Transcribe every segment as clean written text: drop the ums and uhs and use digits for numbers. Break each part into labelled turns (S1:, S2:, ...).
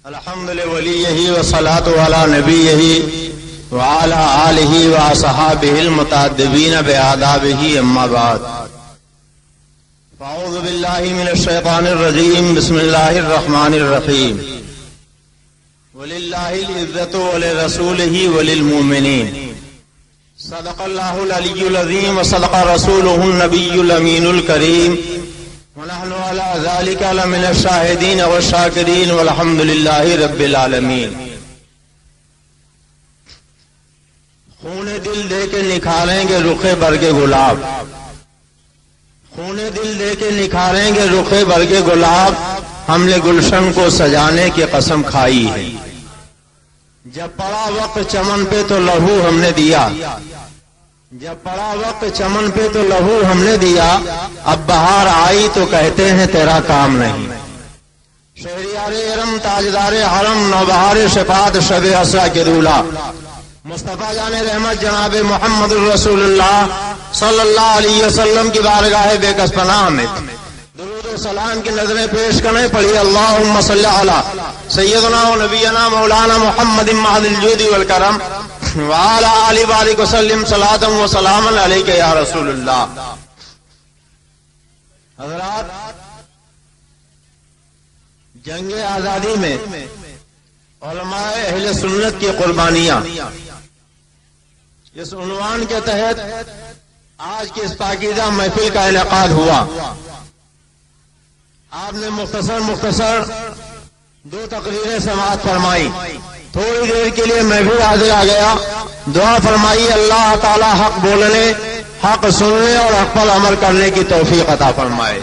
S1: الحمد لولیہ والصلاۃ علی نبیہ وعلی آلہ واصحابہ المتأدبین بآدابہ اما بعد اعوذ باللہ من الشیطان الرجیم بسم اللہ الرحمن الرحیم وللہ العزۃ ولرسولہ وللمؤمنین صدق اللہ العلی العظیم وصدق رسولہ النبی الامین الکریم ونحن على ذلك لمن الشاهدين والشاكرين والحمد لله رب العالمین۔ خون دل دے کے نکھاریں گے رخ برگ گلاب، خون دل دے کے نکھاریں گے رخ برگ گلاب، ہم نے گلشن کو سجانے کی قسم کھائی ہے۔ جب پڑا وقت چمن پہ تو لہو ہم نے دیا، جب پڑا وقت چمن پہ تو لہو ہم نے دیا، اب بہار آئی تو کہتے ہیں تیرا کام نہیں۔ شہریار ارم تاجدار حرم نوبہار شفاعت شب اسرا کے رولا مصطفیٰ جان رحمت جناب محمد الرسول اللہ صلی اللہ علیہ وسلم کی بارگاہ بے کس پناہ میں درود و سلام کی نظریں پیش کرنے پڑی۔ اللہم صلی علی سیدنا و نبینا مولانا محمد مہد الجود والکرم وعلی آلہ بارک وسلم صلاۃ و سلاما علیک یا رسول اللہ۔ حضرات، جنگ آزادی میں علماء اہل سنت کی قربانیاں، اس عنوان کے تحت آج کی اس پاکیزہ محفل کا انعقاد ہوا۔ آپ نے مختصر دو تقریریں سماعت فرمائی۔ تھوڑی دیر کے لیے میں بھی حاضر آ گیا۔ دعا فرمائی اللہ تعالی حق بولنے، حق سننے اور حق پر عمل کرنے کی توفیق عطا فرمائے۔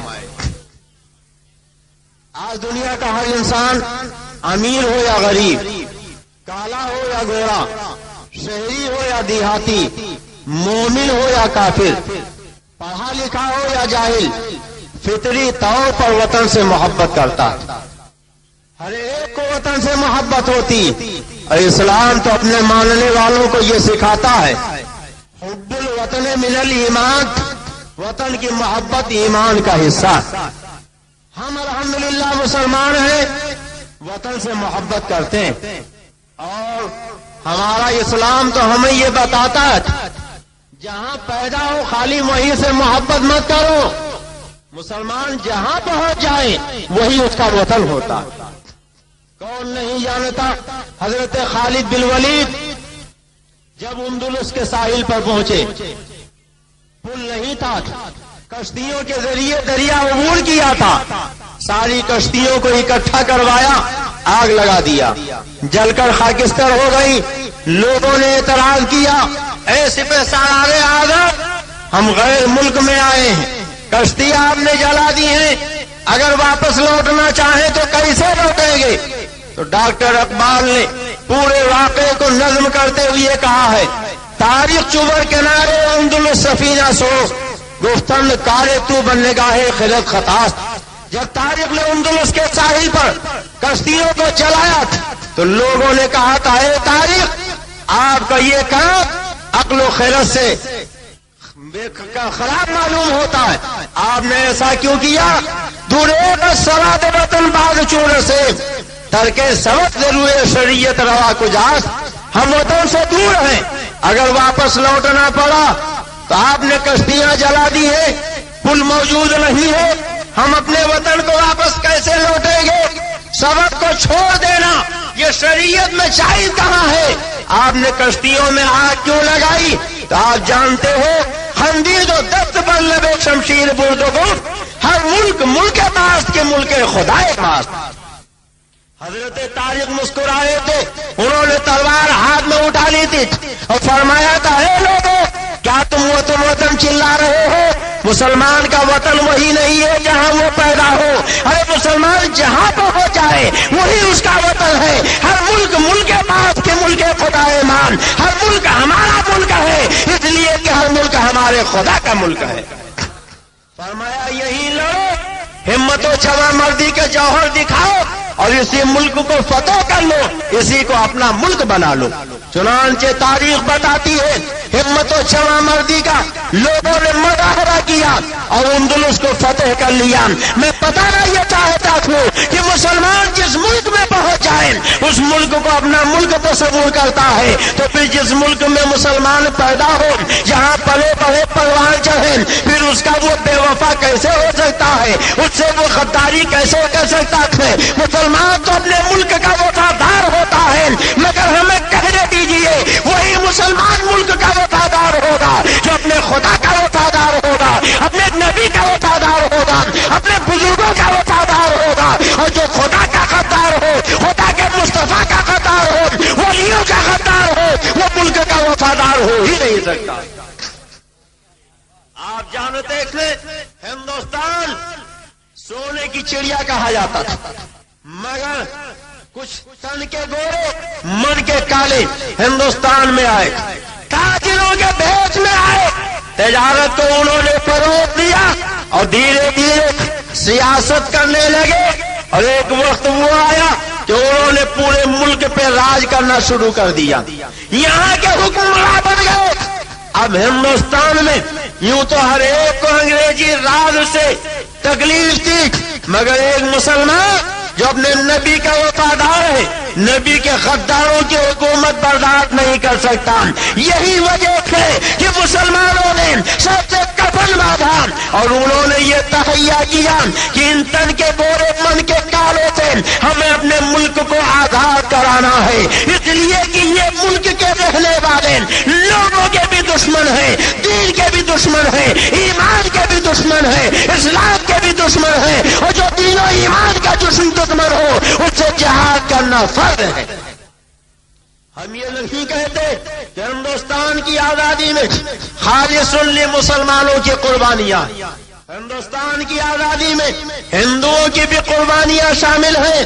S1: آج دنیا کا ہر انسان، امیر ہو یا غریب، کالا ہو یا گورا، شہری ہو یا دیہاتی، مومن ہو یا کافر، پڑھا لکھا ہو یا جاہل، فطری طور پر وطن سے محبت کرتا ہے۔ ہر ایک کو وطن سے محبت ہوتی، اور اسلام تو اپنے ماننے والوں کو یہ سکھاتا ہے، حب الوطن من الایمان، وطن کی محبت ایمان کا حصہ۔ ہم الحمدللہ مسلمان ہیں، وطن سے محبت کرتے ہیں، اور ہمارا اسلام تو ہمیں یہ بتاتا ہے جہاں پیدا ہو خالی وہیں سے محبت مت کرو۔ مسلمان جہاں پہنچ جائے وہی اس کا وطن ہوتا۔ کون نہیں جانتا حضرت خالد بن ولید جب اندلس کے ساحل پر پہنچے، پل نہیں تھا، کشتیوں کے ذریعے دریا عبور کیا تھا، ساری کشتیوں کو اکٹھا کروایا، آگ لگا دیا، جل کر خاکستر ہو گئی۔ لوگوں نے اعتراض کیا، اے سپہ سالار اعظم، ہم غیر ملک میں آئے ہیں، کشتی آپ نے جلا دی ہیں، اگر واپس لوٹنا چاہیں تو کیسے لوٹیں گے؟ تو ڈاکٹر اقبال نے پورے واقعے کو نظم کرتے ہوئے کہا ہے، تاریخ چوبر کنارے اندلس سفینہ سو، گفتن کارے تو بننے گاہے خلق خطاس۔ جب تاریخ نے اندلس کے ساحل پر کشتیوں کو چلایا تو لوگوں نے کہا تھا، اے تاریخ، آپ کا یہ کام عقل و خیرت سے خراب معلوم ہوتا ہے، آپ نے ایسا کیوں کیا؟ دورے کا سراد وطن باغ چور سے ترک سبق ضرور شریعت روا کجاس۔ ہم وطن سے دور ہیں، اگر واپس لوٹنا پڑا تو آپ نے کشتیاں جلا دی ہیں، پل موجود نہیں ہے، ہم اپنے وطن کو واپس کیسے لوٹیں گے؟ سبق کو چھوڑ دینا یہ شریعت میں جائز کہاں ہے؟ آپ نے کشتیوں میں آگ کیوں لگائی؟ تو آپ جانتے ہو، خندید و دست پر لبے شمشیر برد و گفت، ہر ملک پاس کے ملک خدا پاس۔ حضرت طارق مسکرائے تھے، انہوں نے تلوار ہاتھ میں اٹھا لی تھی اور فرمایا تھا، اے لوگوں، کیا تم وطن چلا رہے ہو؟ مسلمان کا وطن وہی نہیں ہے جہاں وہ پیدا ہو، ارے مسلمان جہاں پہنچ جائے وہی اس کا وطن ہے۔ ہر ملک پاس کے ملک خدا مان، ہر ملک ہمارا ملک ہے، اس لیے کہ ہر ملک ہمارے خدا کا ملک ہے۔ فرمایا یہی لڑو، ہمت و جواں مردی کے جوہر دکھاؤ اور اسی ملک کو فتح کر لو، اسی کو اپنا ملک بنا لو۔ چنانچہ تاریخ بتاتی ہے ہمت و جواں مردی کا لوگوں نے مظاہرہ کیا اور اندلس کو فتح کر لیا۔ میں بتانا یہ چاہتا ہوں کہ مسلمان جس ملک میں پہنچ جائیں تصور کرتا ہے تو پھر جس ملک میں مسلمان پیدا ہو، جہاں پلے بڑے پروان چڑھیں، پھر اس کا وہ بے وفا کیسے ہو سکتا ہے، اس سے وہ غداری کیسے کر سکتا ہے؟ مسلمان تو اپنے ملک کا وفادار ہوتا ہے، مگر ہمیں کہنے دیجئے وہی مسلمان ملک کا وفادار ہوگا جو اپنے خدا کا وفادار ہوگا، اپنے نبی کا وفادار ہوگا، اپنے بزرگوں کا وفادار ہوگا، اور جو خدا کا غدار ہو، خدا کے مصطفیٰ کا غدار ہو، ولیوں کا غدار ہو، وہ ملک کا وفادار ہو ہی نہیں سکتا۔ آپ جانتے تھے ہندوستان سونے کی چڑیا کہا جاتا تھا، مگر کچھ تن کے گورے من کے کالے ہندوستان میں آئے، تاجروں کے بھیس میں آئے، تجارت کو انہوں نے فروغ دیا اور دھیرے دھیرے سیاست کرنے لگے، اور ایک وقت وہ آیا کہ انہوں نے پورے ملک پہ راج کرنا شروع کر دیا، یہاں کے حکمراں بن گئے۔ اب ہندوستان میں یوں تو ہر ایک کو انگریزی راج سے تکلیف تھی، مگر ایک مسلمان جو اپنے نبی کا وفادار ہے، نبی کے غداروں کی حکومت برداشت نہیں کر سکتا۔ یہی وجہ ہے کہ مسلمانوں نے سب سے کفن باندھا اور انہوں نے یہ تہیا کیا کہ ان تن کے بورے من کے کالوں سے ہمیں اپنے ملک کو آزاد کرانا ہے، اس لیے کہ یہ ملک کے رہنے والے لوگوں کے بھی دشمن ہیں، دین کے بھی دشمن ہیں، ایمان کے بھی دشمن ہیں، اسلام کے بھی دشمن ہیں، اور جو دین و ایمان کا دشمن ہو اس سے جہاد کرنا فرض ہے۔ ہم یہ نہیں کہتے کہ ہندوستان کی آزادی میں خالص مسلمانوں کی قربانیاں، ہندوستان کی آزادی میں ہندوؤں کی بھی قربانیاں شامل ہیں،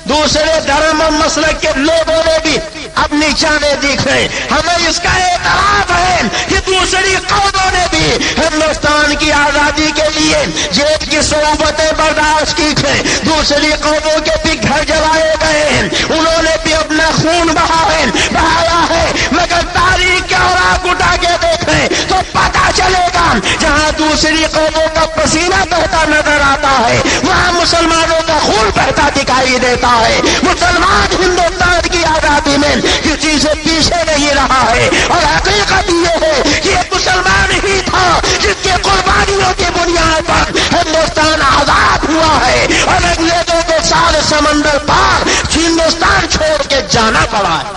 S1: دوسرے دھرم و مسلک کے لوگوں نے بھی اپنی جانیں دی ہیں۔ ہمیں اس کا اعتراف ہے کہ دوسری قوموں نے بھی ہندوستان کی آزادی کے لیے جیل کی صعوبتیں برداشت کی ہیں، دوسری قوموں کے بھی گھر جلائے گئے ہیں، انہوں نے بھی اپنا خون بہایا ہے، مگر تاریخ کے اوراق اٹھا کے دیکھیں تو پتہ چلے گا جہاں دوسری قوموں کا پسینہ بہتا نظر آتا ہے وہاں مسلمانوں کا خون بہتا دکھائی دیتا ہے۔ مسلمان ہندوستان کی آزادی میں کسی سے پیچھے نہیں رہا ہے، اور حقیقت یہ ہے کہ ایک مسلمان ہی تھا جس کی قربانیوں کی بنیاد پر ہندوستان آزاد ہوا ہے، اور انگریزوں کو سال سمندر پار ہندوستان چھوڑ کے جانا پڑا ہے۔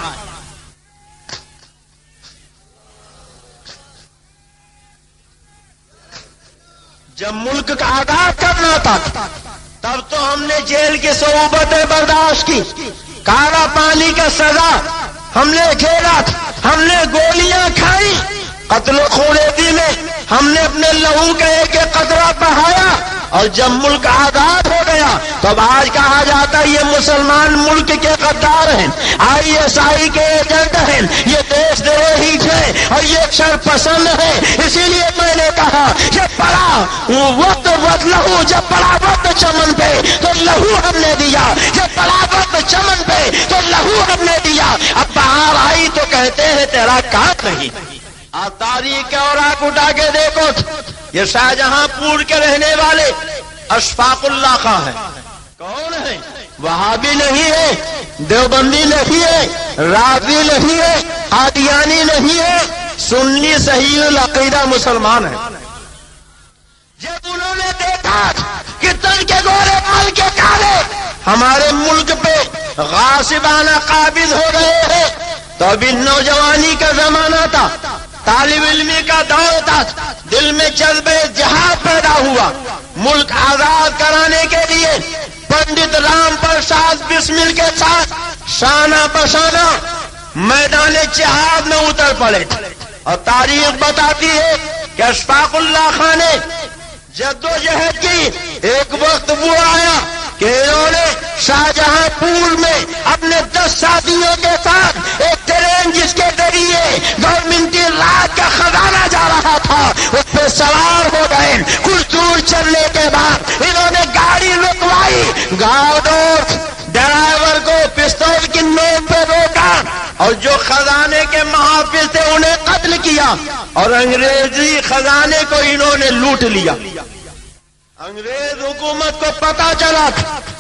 S1: جب ملک کا آزاد کرنا تھا تب تو ہم نے جیل کی صعوبتیں برداشت کی، کالا پانی کا سزا ہم نے کھیلا، ہم نے گولیاں کھائی، قتل و خونریزی میں ہم نے اپنے لہو کا ایک ایک قطرہ بہایا، اور جب ملک آزاد ہو گیا تو اب آج کہا جاتا ہے یہ مسلمان ملک کے غدار ہیں، ISI کے ایجنٹ ہیں، یہ دیش دروہی ہیں، اور یہ شر پسند ہے۔ اسی لیے میں نے کہا جب پڑا وقت لہو، جب پڑا وقت چمن پہ تو لہو ہم نے دیا، جب پڑا وقت چمن پہ تو لہو ہم نے دیا، اب بہار آئی تو کہتے ہیں تیرا کام نہیں۔ آپ تاریخ کے اوراق اٹھا کے دیکھو، یہ شاہجہاں پور کے رہنے والے اشفاق اللہ خان ہیں، کون ہیں؟ وہابی نہیں ہے، دیوبندی نہیں ہے، رافضی نہیں ہے، قادیانی نہیں ہے، سنی صحیح العقیدہ مسلمان ہے۔ جب انہوں نے دیکھا کہ تن کے گورے مل کے کالے ہمارے ملک پہ غاصبانہ قابض ہو رہے ہیں، تو ابھی نوجوانی کا زمانہ تھا، طالب علمی کا دور تھا، دل میں جذبہ جہاد پیدا ہوا، ملک آزاد کرانے کے لیے پنڈت رام پرساد بسمل کے ساتھ شانہ بشانہ میدان جہاد میں اتر پڑے، اور تاریخ بتاتی ہے کہ اشفاق اللہ خان نے جدوجہد کی۔ ایک وقت وہ آیا کہ انہوں نے شاہجہاں پور میں اپنے 10 ساتھیوں کے ساتھ ایک ٹرین جس کے ذریعے گورنمنٹی راج کا خزانہ جا رہا تھا اس پہ سوار ہو گئے۔ کچھ دور چلنے کے بعد انہوں نے گاڑی رکوائی، ڈرائیور کو پستول کی نوک پہ روکا، اور جو خزانے کے محافظ تھے انہیں قتل کیا، اور انگریزی خزانے کو انہوں نے لوٹ لیا۔ انگریز حکومت کو پتا چلا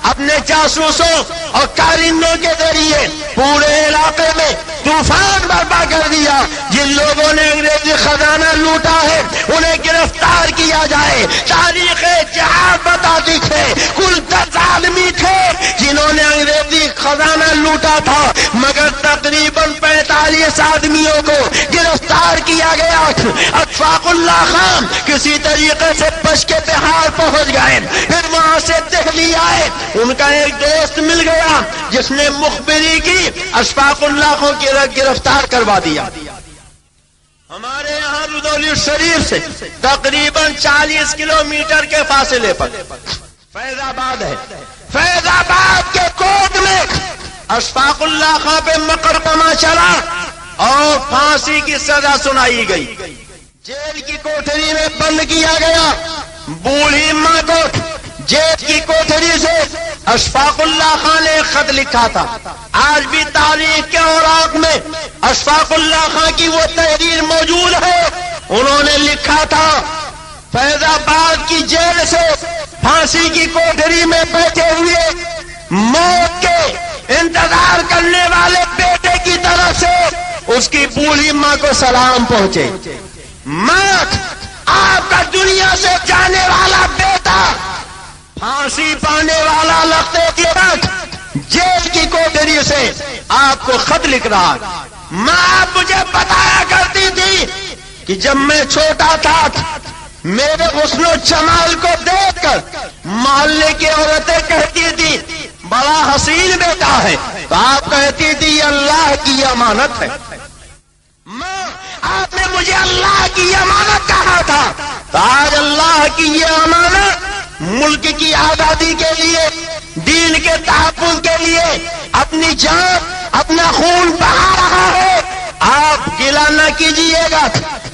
S1: اپنے جاسوسوں اور کارندوں کے ذریعے پورے علاقے میں طوفان برپا کر دیا. جن لوگوں نے انگریزی خزانہ لوٹا ہے انہیں گرفتار کیا جائے. تاریخ جہاد بتاتی تھے کل 10 آدمی تھے جنہوں نے انگریزی خزانہ لوٹا تھا، مگر تقریباً 45 آدمیوں کو گرفتار کیا گیا. اشفاق اللہ خان کسی طریقے سے بچ کے بہار پہنچ گئے، پھر وہاں سے دہلی آئے. ان کا ایک دوست مل گیا جس نے مخبری کی، اشفاق اللہ کو گرفتار کروا دیا. ہمارے یہاں رودولی شریف سے تقریباً 40 کلومیٹر کے فاصلے پر فیض آباد ہے. فیض آباد کے کوٹ میں اشفاق اللہ خان پہ مقدمہ چلا اور پھانسی کی سزا سنائی گئی. جیل کی کوٹری میں بند کیا گیا. بوڑھی ماں کو جیل کی کوٹری سے اشفاق اللہ خان نے ایک خط لکھا تھا. آج بھی تاریخ کے اوراق میں اشفاق اللہ خان کی وہ تحریر موجود ہے. انہوں نے لکھا تھا فیض آباد کی جیل سے پھانسی کی کوٹری میں بیٹھے ہوئے موت کے انتظار کرنے والے بیٹے کی طرف سے اس کی بوڑھی ماں کو سلام پہنچے. ماں، آپ کا دنیا سے جانے والا بیٹا پھانسی پانے والا لگتے کے وقت جیل کی کوٹری سے آپ کو خط لکھ رہا. ماں آپ مجھے بتایا کرتی تھی کہ جب میں چھوٹا تھا میرے حسن و جمال کو دیکھ کر محلے کی عورتیں کہتی تھی بڑا حسین بیٹا ہے، تو آپ کہتی تھی یہ اللہ کی امانت ہے. ماں، آپ نے مجھے اللہ کی امانت کہا تھا، تو آج اللہ کی یہ امانت ملک کی آزادی کے لیے، دین کے تحفظ کے لیے اپنی جان اپنا خون بہا رہا ہے. آپ گلہ نہ کیجیے گا،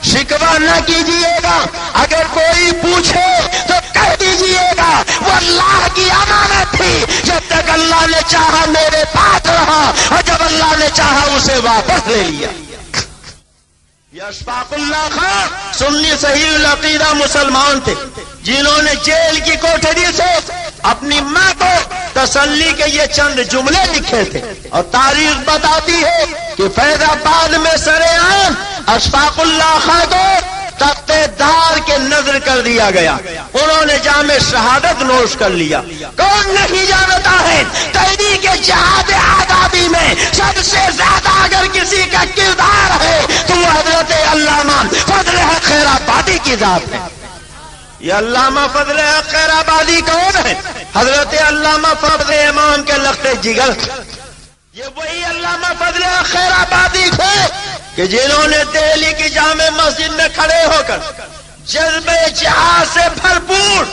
S1: شکوہ نہ کیجیے گا. اگر کوئی پوچھے تو کہہ دیجیے گا وہ اللہ کی امانت تھی. جب تک اللہ نے چاہا میرے پاس رہا اور جب اللہ نے چاہا اسے واپس لے لیا. یہ اشفاق اللہ خان سنی صحیح العقیدہ مسلمان تھے جنہوں نے جیل کی کوٹری سے اپنی ماں کو تسلی کے یہ چند جملے لکھے تھے. اور تاریخ بتاتی ہے کہ فیض آباد میں سرعام اشفاق اللہ خان کو تختے دار کے نظر کر دیا گیا. انہوں نے جام شہادت نوش کر لیا. کون نہیں جانتا ہے تحریک جہاد آزادی میں سب سے زیادہ اگر کسی کا کردار ہے تو وہ حضرت علامہ فضل حق خیر آبادی کی ذات ہے. یہ علامہ فضل حق خیر آبادی کون ہے؟ حضرت علامہ فضل امام کے لخت جگر. یہ وہی علامہ فضل حق خیر آبادی تھے کہ جنہوں نے دہلی کی جامع مسجد میں کھڑے ہو کر جذبے جہاد سے بھرپور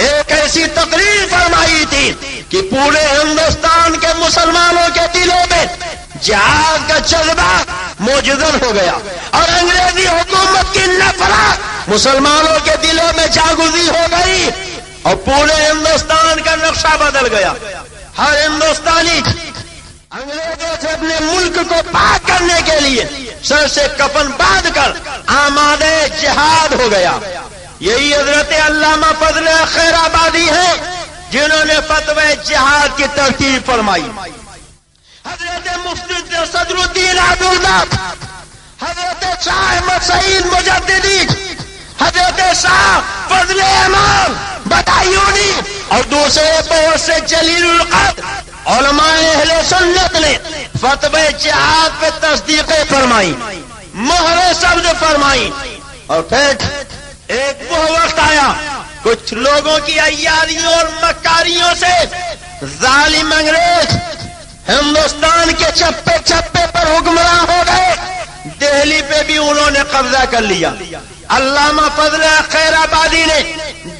S1: ایک ایسی تقریر فرمائی تھی کہ پورے ہندوستان کے مسلمانوں کے دلوں میں جہاد کا جذبہ موجود ہو گیا اور انگریزی حکومت کی نفرت مسلمانوں کے دلوں میں جاگزی ہو گئی اور پورے ہندوستان کا نقشہ بدل گیا. ہر ہندوستانی انگریزوں سے اپنے ملک کو پاک کرنے کے لیے سر سے کفن باندھ کر آمادہ جہاد ہو گیا. یہی حضرت علامہ فضل خیر آبادی ہے جنہوں نے فتوی جہاد کی ترتیب فرمائی. حضرت مفتی صدر الدین عبداللہ، حضرت شاہ احمد سعید مجددی، حضرت شاہ فضل امام بدایونی اور دوسرے بہت سے جلیل القدر علماء اہل سنت نے فتوی جہاد پہ تصدیقیں فرمائی، مہر سبز فرمائی. اور پھر ایک وہ وقت آیا کچھ لوگوں کی عیاریوں اور مکاریوں سے ظالم انگریز ہندوستان کے چپے چپے پر حکمراں ہو گئے. دہلی پہ بھی انہوں نے قبضہ کر لیا. علامہ فضل خیر آبادی نے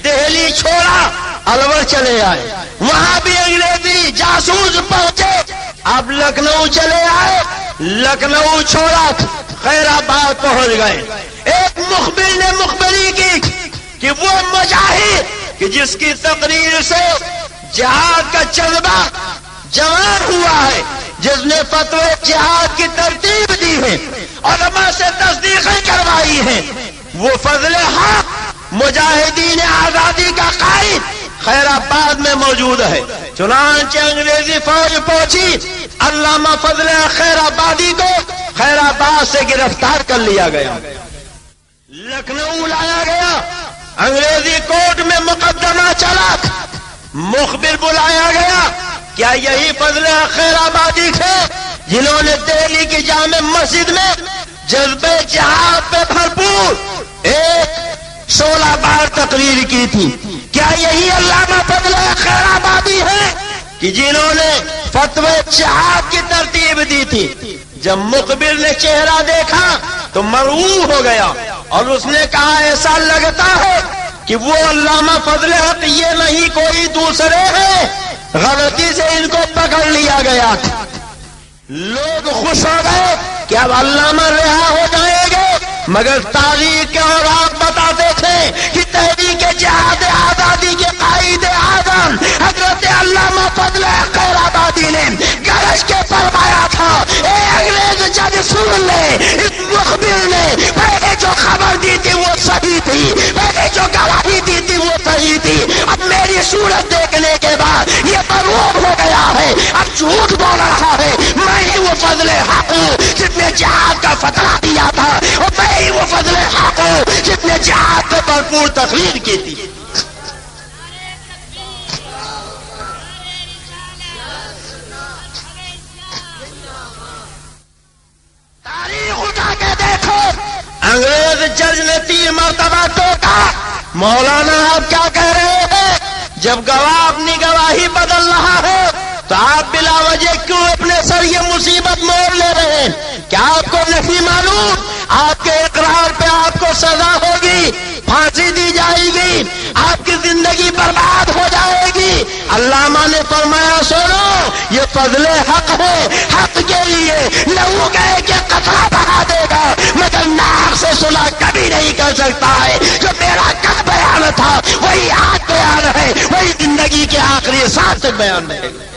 S1: دہلی چھوڑا، الور چلے آئے. وہاں بھی انگریزی جاسوس پہنچے. اب لکھنؤ چلے آئے، لکھنؤ چھوڑا، خیر آباد پہنچ گئے. ایک مخبر نے مخبری کی کہ وہ مجاہد کہ جس کی تقریر سے جہاد کا جذبہ جوان ہوا ہے، جس نے فتوی جہاد کی ترتیب دی ہے، علماء سے تصدیقیں کروائی ہیں، وہ فضل حق مجاہدین آزادی کا قائد خیر آباد میں موجود ہے۔ چنانچہ انگریزی فوج پہنچی، علامہ فضل خیر آبادی کو خیر آباد سے گرفتار کر لیا گیا، لکھنؤ لایا گیا، انگریزی کورٹ میں مقدمہ چلا، مخبر بلایا گیا۔ کیا یہی فضل خیر آبادی تھے جنہوں نے دہلی کی جامع مسجد میں جذبے جہاد پہ بھرپور ایک 16 بار تقریر کی تھی؟ کیا یہی علامہ فضل خیر آبادی ہے کہ جنہوں نے فتوی جہاد کی ترتیب دی تھی؟ جب مخبر نے چہرہ دیکھا تو مرعوب ہو گیا اور اس نے کہا ایسا لگتا ہے کہ وہ علامہ فضل حق یہ نہیں کوئی دوسرے ہیں، غلطی سے ان کو پکڑ لیا گیا تھا۔ لوگ خوش ہو گئے کہ اب علامہ رہا ہو جائیں گے، مگر تاریخ کے اور آپ بتاتے تھے کہ تحریک جہاد آزادی کے قائد اعظم حضرت علامہ فضل خیر آبادی نے گرج کے فرمایا تھا، اے انگریز جج سن لے، اس مخبر نے پہلے جو خبر دی تھی وہ صحیح تھی، پہلے جو گواہی دی تھی وہ صحیح تھی، اب میری صورت دیکھنے کے بعد یہ مرعوب ہو گیا ہے، اب جھوٹ بول رہا ہے، میں ہی وہ فضل حق ہوں جس نے جہاد کا فتویٰ دیا تھا، اور میں ہی وہ فضل حق ہوں جس نے جہاد پہ بھرپور تقریر کی تھی۔ تاریخ اٹھا کے دیکھو، انگریز جج نے 3 مرتبہ ٹوکا، مولانا آپ کیا کہہ رہے ہیں؟ جب گواہ اپنی گواہی بدل رہا ہے تو آپ بلا وجہ کیوں اپنے سر یہ مصیبت موڑ لے رہے ہیں؟ کیا آپ کو نہیں معلوم آپ کے اقرار پہ آپ کو سزا ہوگی، پھانسی دی جائے گی، آپ کی زندگی برباد ہو جائے گی؟ علامہ نے فرمایا سنو، یہ فضل حق ہے، حق کے لیے لہو گئے کہ قطرہ بہا دے گا، مگر ناک سے سنا کبھی نہیں کر سکتا ہے۔ جو میرا کل بیان تھا وہی آج بیان ہے، وہی زندگی کے آخری سانس تک بیان رہے گا۔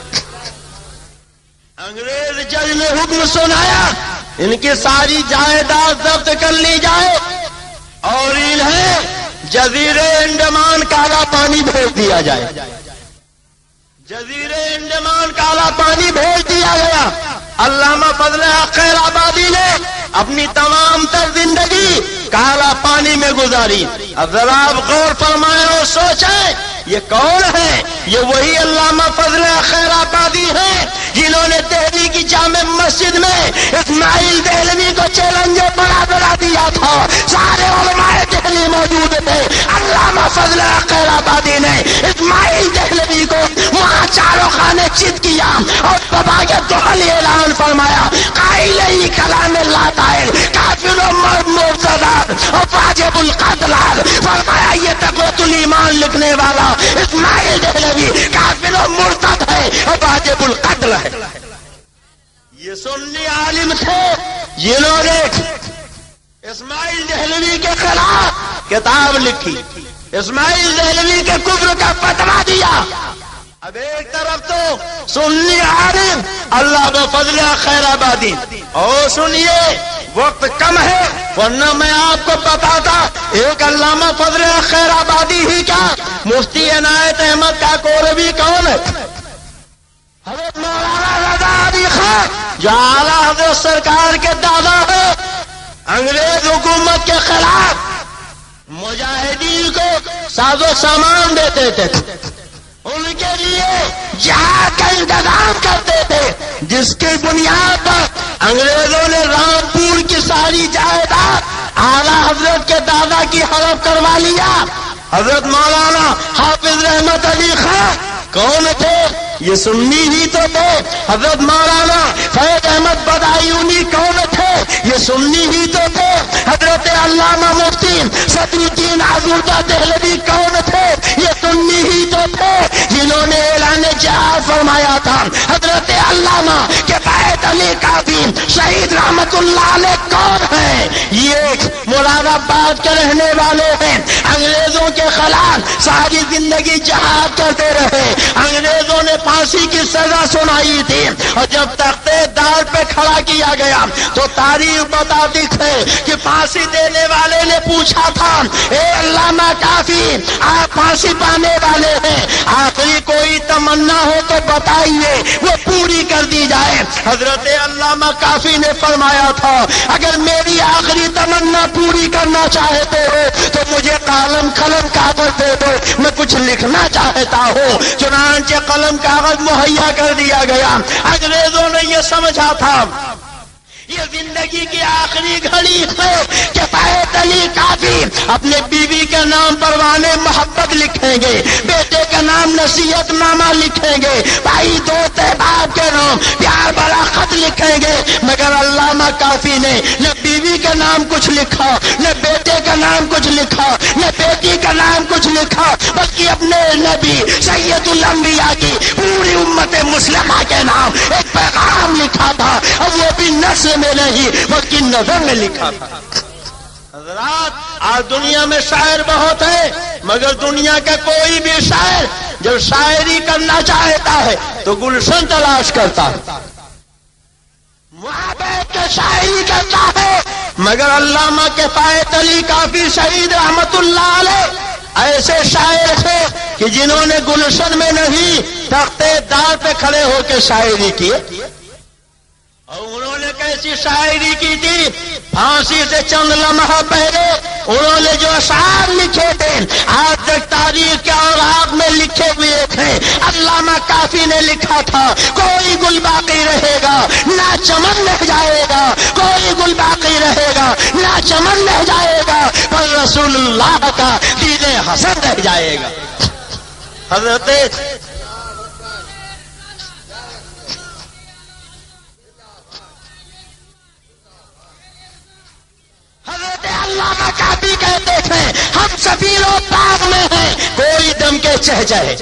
S1: انگریز جج نے حکم سنایا ان کی ساری جائیداد ضبط کر لی جائے اور انہیں جزیرے انڈمان کالا پانی بھیج دیا جائے۔ جزیرے انڈمان کالا پانی بھیج دیا گیا۔ علامہ فضل خیر آبادی نے اپنی تمام تر زندگی کالا پانی میں گزاری۔ اب ذرا آپ غور فرمائیں اور سوچیں، یہ کون ہے؟ یہ وہی علامہ فضل خیر آبادی ہیں جنہوں نے دہلی کی جامع مسجد میں اسماعیل دہلوی کو چیلنج بڑا دیا تھا، سارے علماء دہلی موجود تھے۔ علامہ فضل خیر آبادی نے اسماعیل دہلوی کو وہاں چاروں خانے چت کیا اور بابا کے دوہل اعلان فرمایا، قائل ہی کلام اللہ تعالی کافر و مرتد اور واجب القتل، فرمایا یہ تقویۃ الایمان لکھنے والا اسماعیل دہلوی کافر و مرتد ہے اور واجب القتل ہے۔ یہ سنی عالم تھے جنہوں نے اسماعیل دہلوی کے خلاف کتاب لکھی، اسماعیل دہلوی کے کفر کا فتویٰ دیا۔ اب ایک طرف تو سنی عالم علامہ فضل خیر آبادی، اور سنیے وقت کم ہے ورنہ میں آپ کو بتاتا، ایک علامہ فضل خیر آبادی ہی کیا، مفتی عنایت احمد کاکوروی کون ہے؟ حضرت مولانا رضا علی خان جو اعلیٰ حضرت سرکار کے دادا ہے، انگریز حکومت کے خلاف مجاہدین کو ساز و سامان دیتے تھے، ان کے لیے جہاد کا انتظام کرتے تھے، جس کی بنیاد پر انگریزوں نے رامپور کی ساری جائیداد اعلیٰ حضرت کے دادا کی ہڑپ کروا لیا۔ حضرت مولانا حافظ رحمت علی خان کون تھے؟ یہ سنی ہی تو تھے۔ حضرت مولانا فیض احمد بدایونی کون تھے؟ یہ سنی ہی تو تھے۔ حضرت علامہ مفتی صدر الدین آزردہ دہلوی کون تھے؟ یہ سنی ہی تو تھے جنہوں نے اعلان جہاد فرمایا تھا۔ حضرت علامہ کے بیعت علی کافی شہید رحمت اللہ علیہ کون ہے؟ یہ مراد آباد کے رہنے والے ہیں، انگریزوں کے خلاف ساری زندگی جہاد کرتے رہے، انگریزوں نے پھانسی کی سزا سنائی تھی، اور جب تختے دار پہ کھڑا کیا گیا تو تاریخ بتاتی ہے کہ پھانسی دینے والے نے پوچھا تھا، اے علامہ کافی آپ پھانسی پانے والے ہیں، آخری کوئی تمنا ہو تو بتائیے وہ پوری کر دی جائے۔ حضرت علامہ کافی نے فرمایا تھا اگر میری آخری تمنا پوری کرنا چاہتے ہو تو مجھے قلم کاغذ دے دو، میں کچھ لکھنا چاہتا ہوں۔ چنانچہ قلم کاغذ مہیا کر دیا گیا۔ انگریزوں نے یہ سمجھا تھا یہ زندگی کی آخری گھڑی ہے کہ فیض علی کافی اپنے بیوی کے نام پروانہ محبت لکھیں گے، بیٹے کا نام نصیحت نامہ لکھیں گے، بھائی دوست احباب کے نام پیار بڑا خط لکھیں گے، مگر علامہ کافی نے نہ بیوی کا نام کچھ لکھا، نہ بیٹے کا نام کچھ لکھا، نہ بیٹی کا نام کچھ لکھا، بلکہ اپنے نبی سید الانبیاء کی پوری امت مسلمہ کے نام ایک پیغام لکھا تھا، اور وہ بھی نثر میں نہیں بلکہ نظر میں لکھا تھا۔ حضرات آج دنیا میں شاعر بہت ہے، مگر دنیا کا کوئی بھی شاعر جب شاعری کرنا چاہتا ہے تو گلشن تلاش کرتا ہے، وہاں بیٹھ کے شاعری کرتا ہے، مگر علامہ کفایت علی کافی شہید رحمت اللہ علیہ ایسے شاعر تھے کہ جنہوں نے گلشن میں نہیں تختے دار پہ کھڑے ہو کے شاعری کی، اور انہوں نے کیسی شاعری کی تھی؟ پھانسی سے چند لمحہ پہلے انہوں نے جو اشعار لکھے تھے آج تک تاریخ کے اوراق میں لکھے ہوئے تھے۔ علامہ کافی نے لکھا تھا کوئی گل باقی رہے گا نہ چمن رہ جائے گا، کوئی گل باقی رہے گا نہ چمن رہ جائے گا، پر رسول اللہ کا دین حسن رہ جائے گا۔ حضرت علامہ کافی کہتے تھے ہم سفیر و باغ میں ہیں کوئی دم کے چہچہے،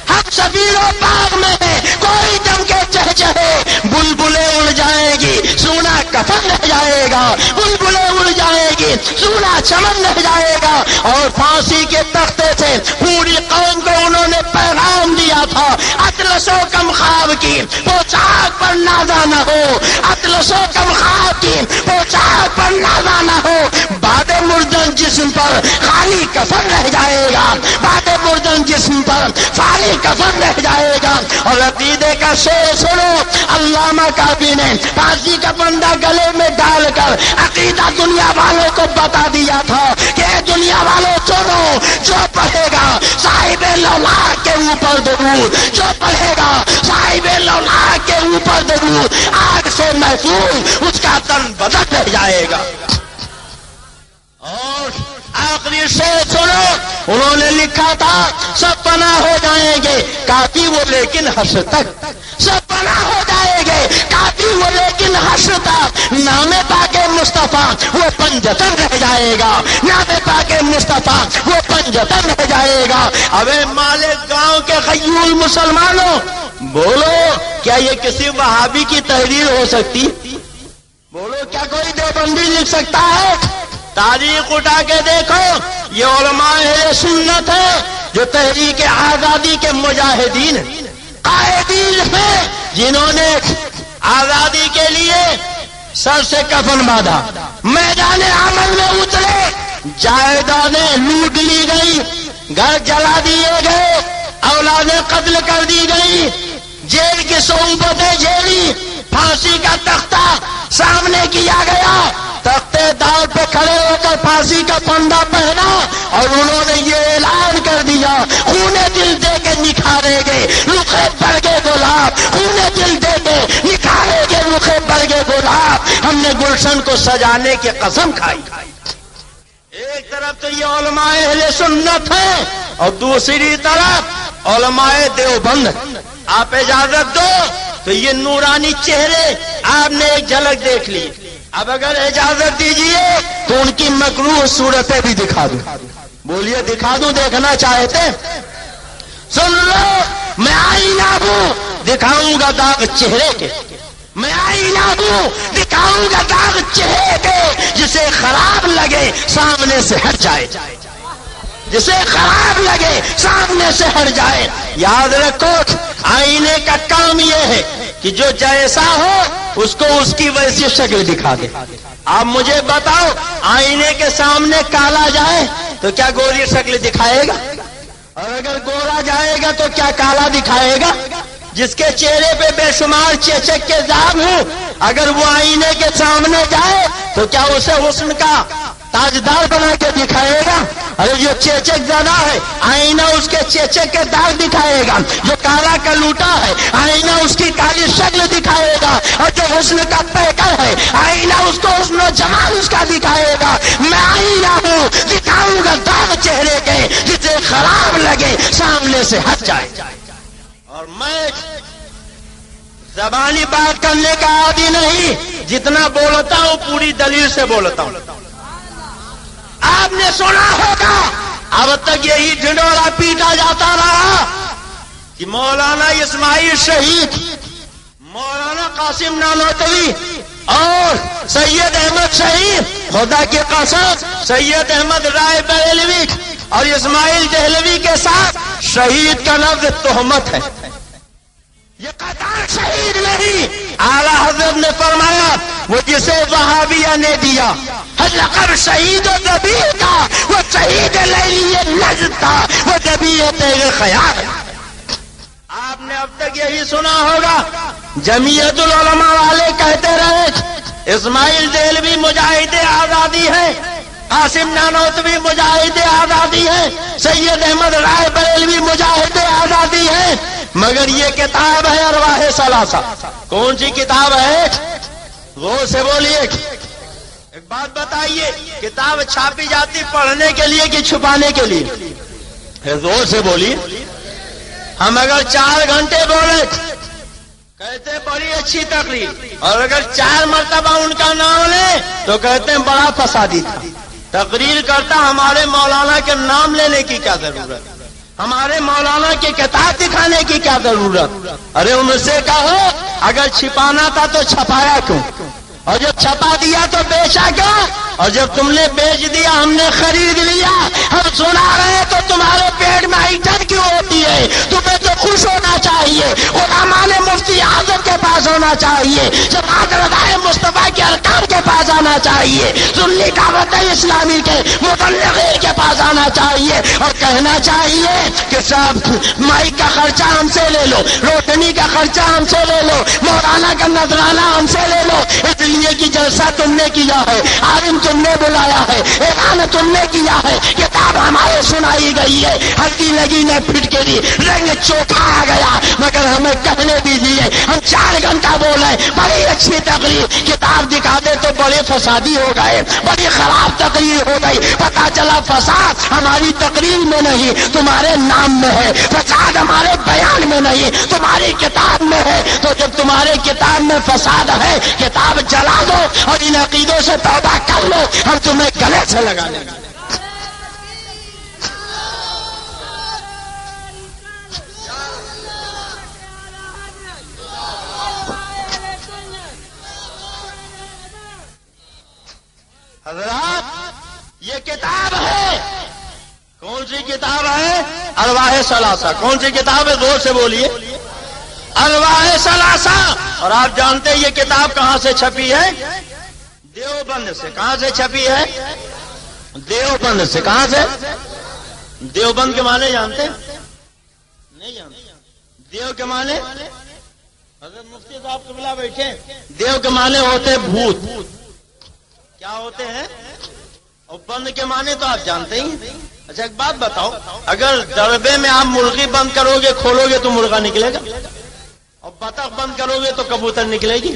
S1: ہم سفیر و باغ میں ہیں کوئی دم کے چہچہے، بلبلیں اڑ جائیں گی سونا کفن رہ جائے گا، بلبلیں اڑ جائیں گی سونا چمن رہ جائے گا۔ اور پھانسی کے تختے سے پوری قوم کو انہوں نے پیغام دیا تھا اطلس و کم خواب کی پوچاک پر نازا نہ ہو، اطلس و کم خواب کی پوچاک پر نازا نہ ہو، بعد مردن جسم پر خالی کفن رہ جائے گا، بعد مردن جسم پر خالی کفن رہ جائے گا۔ اور عقیدے کا شعر سنو، علامہ کافی نے پھانسی کا پنڈا گلے میں ڈال کر عقیدہ دنیا والوں کو بتا دیا تھا کہ دنیا والوں سنو، جو پڑھے گا صاحب لولاک کے اوپر درود، جو پڑھے گا صاحب لولاک کے اوپر درود، آگ سے محفوظ اس کا تن بدن رہ جائے گا۔ اور آخری شعر سنو، انہوں نے لکھا تھا سب پناہ ہو جائیں گے کافی وہ لیکن حشر تک، سب پناہ ہو جائیں گے کافی وہ لیکن حشر تک، نام پاک مصطفیٰ وہ پنجتن رہ جائے گا، نام پاک مصطفیٰ وہ پنجتن رہ جائے گا۔ ابے مالک گاؤں کے خیول مسلمانوں بولو، کیا یہ کسی وہابی کی تحریر ہو سکتی؟ بولو، کیا کوئی دیوبندی لکھ سکتا ہے؟ تاریخ اٹھا کے دیکھو، یہ علماء اہل سنت ہے جو تحریک آزادی کے مجاہدین قائدین ہیں، جنہوں نے آزادی کے لیے سر سے کفن باندھا، میدان عمل میں اترے، جائیدادیں لوٹ لی گئی، گھر جلا دیے گئے، اولادیں قتل کر دی گئی، جیل کی صحبتیں جھیلی، پھانسی کا تختہ سامنے کیا گیا، تختے دار پہ کھڑے ہو کر پھانسی کا پنڈا پہنا، اور انہوں نے یہ اعلان کر دیا خون دل دے کے نکھارے گے رخے برگے گلاب، خون دل دے کے نکھارے گے رخے برگے گلاب، ہم نے گلشن کو سجانے کی قسم کھائی۔ ایک طرف تو یہ علماء اہل سنت ہیں اور دوسری طرف علماء دیوبند۔ آپ اجازت دو تو یہ نورانی چہرے آپ نے ایک جھلک دیکھ لی، اب اگر اجازت دیجئے تو ان کی مکروہ صورتیں بھی دکھا دوں۔ بولیے دکھا دوں، دیکھنا چاہتے؟ سن لو، میں آئینہ ہوں، دکھاؤں گا داغ چہرے کے، میں آئینہ ہوں، دکھاؤں گا داغ چہرے پہ، جسے خراب لگے سامنے سے ہٹ جائے، جسے خراب لگے سامنے سے ہٹ جائے۔ یاد رکھو آئینے کا کام یہ ہے کہ جو جیسا ہو اس کو اس کی ویسی شکل دکھا دے۔ آپ مجھے بتاؤ آئینے کے سامنے کالا جائے تو کیا گوری شکل دکھائے گا؟ اور اگر گورا جائے گا تو کیا کالا دکھائے گا؟ جس کے چہرے پہ بے شمار چیچک کے داغ ہوں، اگر وہ آئینے کے سامنے جائے تو کیا اسے حسن کا تاجدار بنا کے دکھائے گا؟ ارے جو چیچک زیادہ ہے آئینہ اس کے چیچک کے داغ دکھائے گا، جو کالا کا لوٹا ہے آئینہ اس کی کالی شکل دکھائے گا، اور جو حسن کا پیکر ہے آئینہ اس کو حسن و جمال اس کا دکھائے گا۔ میں آئینہ ہوں، دکھاؤں گا داغ چہرے کے، جسے خراب لگے سامنے سے ہٹ جائے۔ اور میں زبانی بات کرنے کا عادی نہیں، جتنا بولتا ہوں پوری دلیل سے بولتا ہوں۔ آپ نے سنا ہوگا اب تک یہی ڈھنڈورا پیٹا جاتا رہا کہ مولانا اسماعیل شہید، مولانا قاسم نانوتوی اور سید احمد شہید، خدا کی قسم سید احمد رائے بریلوی اور اسماعیل دہلوی کے ساتھ شہید کا لفظ تہمت ہے، یہ قطعا شہید نہیں۔ اعلیٰ حضرت نے فرمایا وہ جسے وہابیہ نے دیا لقب شہید و نبی کا، وہ شہید لیلی نجد تھا، وہ نبی تیغ خیال۔ آپ نے اب تک یہی سنا ہوگا جمعیت العلماء والے کہتے رہے اسماعیل دہلوی مجاہد آزادی ہے، قاسم نانوتوی مجاہد آزادی ہے، سید احمد رائے بریلوی مجاہد آزادی ہے، مگر یہ کتاب ہے ارواح ثلاثہ۔ کون سی کتاب ہے؟ غور سے بولیے، ایک بات بتائیے، کتاب چھاپی جاتی پڑھنے کے لیے کہ چھپانے کے لیے؟ زور سے بولیے۔ ہم اگر 4 گھنٹے بولے کہتے ہیں بڑی اچھی تقریر، اور اگر 4 مرتبہ ان کا نام لیں تو کہتے ہیں بڑا فسادی تھا۔ تقریر کرتا ہمارے مولانا کے نام لینے کی کیا ضرورت، ہمارے مولانا کی کتاب دکھانے کی کیا ضرورت؟ ارے ان سے کہو اگر چھپانا تھا تو چھپایا کیوں، اور جب چھپا دیا تو بیچا کیوں، اور جب تم نے بیچ دیا ہم نے خرید لیا، ہم سنا رہے تو تمہارے پیٹ میں ایٹھن کیوں ہوتی ہے؟ تمہیں تو خوش ہونا چاہیے، علماء نے مفتی اعظم کے پاس ہونا چاہیے، جماعت رضائے مصطفیٰ کے ارکان کے پاس آنا چاہیے، سنی دعوت اسلامی کے مبلغین کے پاس آنا چاہیے، اور کہنا چاہیے کہ صاحب مائک کا خرچہ ہم سے لے لو، روشنی کا خرچہ ہم سے لے لو، مولانا کا نذرانہ ہم سے لے لو، اس لیے کہ جلسہ تم نے کیا ہے، عالم تم نے بلایا ہے، اعلان تم نے کیا ہے، کتاب ہمارے سنائی گئی ہے، ہلکی لگی نہ پھٹ کے لیے رنگ چوکھا آ گیا، مگر ہمیں کہنے دیجیے ہم 4 گھنٹہ بولے بڑی اچھی تقریر، کتاب دکھا دے تو بڑے فسادی ہو گئے، بڑی خراب تقریر ہو گئی، پتا چلا فساد ہماری تقریر میں نہیں تمہارے نام میں ہے، فساد ہمارے بیان میں نہیں تمہاری کتاب میں ہے۔ تو جب تمہارے کتاب میں فساد ہے کتاب جلا دو اور ان عقیدوں سے توبہ کر لو، ہم تمہیں گلے سے لگا لیں گے۔ حضرات یہ کتاب ہے، کون سی کتاب ہے؟ ارواح ثلاثہ۔ کون سی کتاب ہے؟ زور سے بولیے، ارواح ثلاثہ۔ اور آپ جانتے ہیں یہ کتاب کہاں سے چھپی ہے؟ دیوبند سے۔ کہاں سے چھپی ہے؟ دیوبند سے۔ کہاں سے؟ دیوبند کے معنی جانتے ہیں؟ نہیں جانتے؟ دیو کے معنی حضرت مفتی صاحب قبلہ بیٹھے، دیو کے معنی ہوتے ہیں بھوت۔ کیا ہوتے ہیں؟ اور بند کے معنی تو آپ جانتے ہی۔ اچھا ایک بات بتاؤ، اگر دربے میں آپ مرغی بند کرو گے کھولو گے تو مرغا نکلے گا، اور بطخ بند کرو گے تو کبوتر نکلے گی؟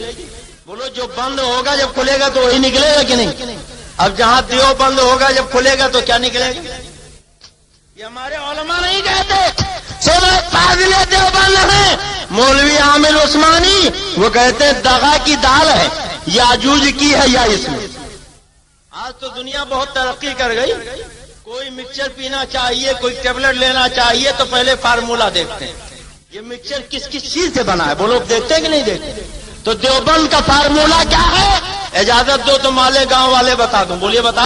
S1: بولو جو بند ہوگا جب کھلے گا تو وہی نکلے گا کہ نہیں؟ اب جہاں دیو بند ہوگا جب کھلے گا تو کیا نکلے گا؟ یہ ہمارے علماء نہیں کہتے، فاضل دیوبند ہیں مولوی عامر عثمانی، وہ کہتے ہیں دغا کی دال ہے، یاجوج کی ہے یا اس میں۔ آج تو دنیا بہت ترقی کر گئی، کوئی مکسچر پینا چاہیے، کوئی ٹیبلٹ لینا چاہیے تو پہلے فارمولا دیکھتے ہیں یہ مکسچر کس کس چیز سے بنا ہے، وہ لوگ دیکھتے ہیں کہ نہیں دیکھتے؟ تو دیوبند کا فارمولہ کیا ہے؟ اجازت دو تو مالے گاؤں والے بتا دوں. بولیے بتا.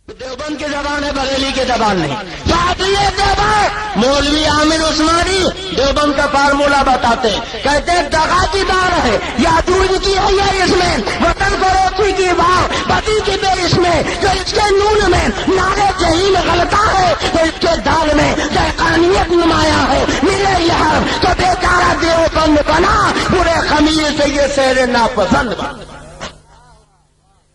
S1: دیوبند کی زبان ہے، بریلی کی زبان نہیں. فاضل دیوبند مولوی عامر عثمانی دیوبند کا فارمولہ بتاتے ہیں. کہتے ہیں دغا کی دار ہے، یاجوج کی ہے یا اس میں وطن فروخی کی واو بدی کی بے اس میں، جو اس کے نون میں نارے جہیم غلطہ ہے تو اس کے دال میں دہقانیت نمایاں ہے. ملے یہاں تو بیچارہ دیوبند بنا، پورے خمیر سے یہ شہر ناپسند بنا.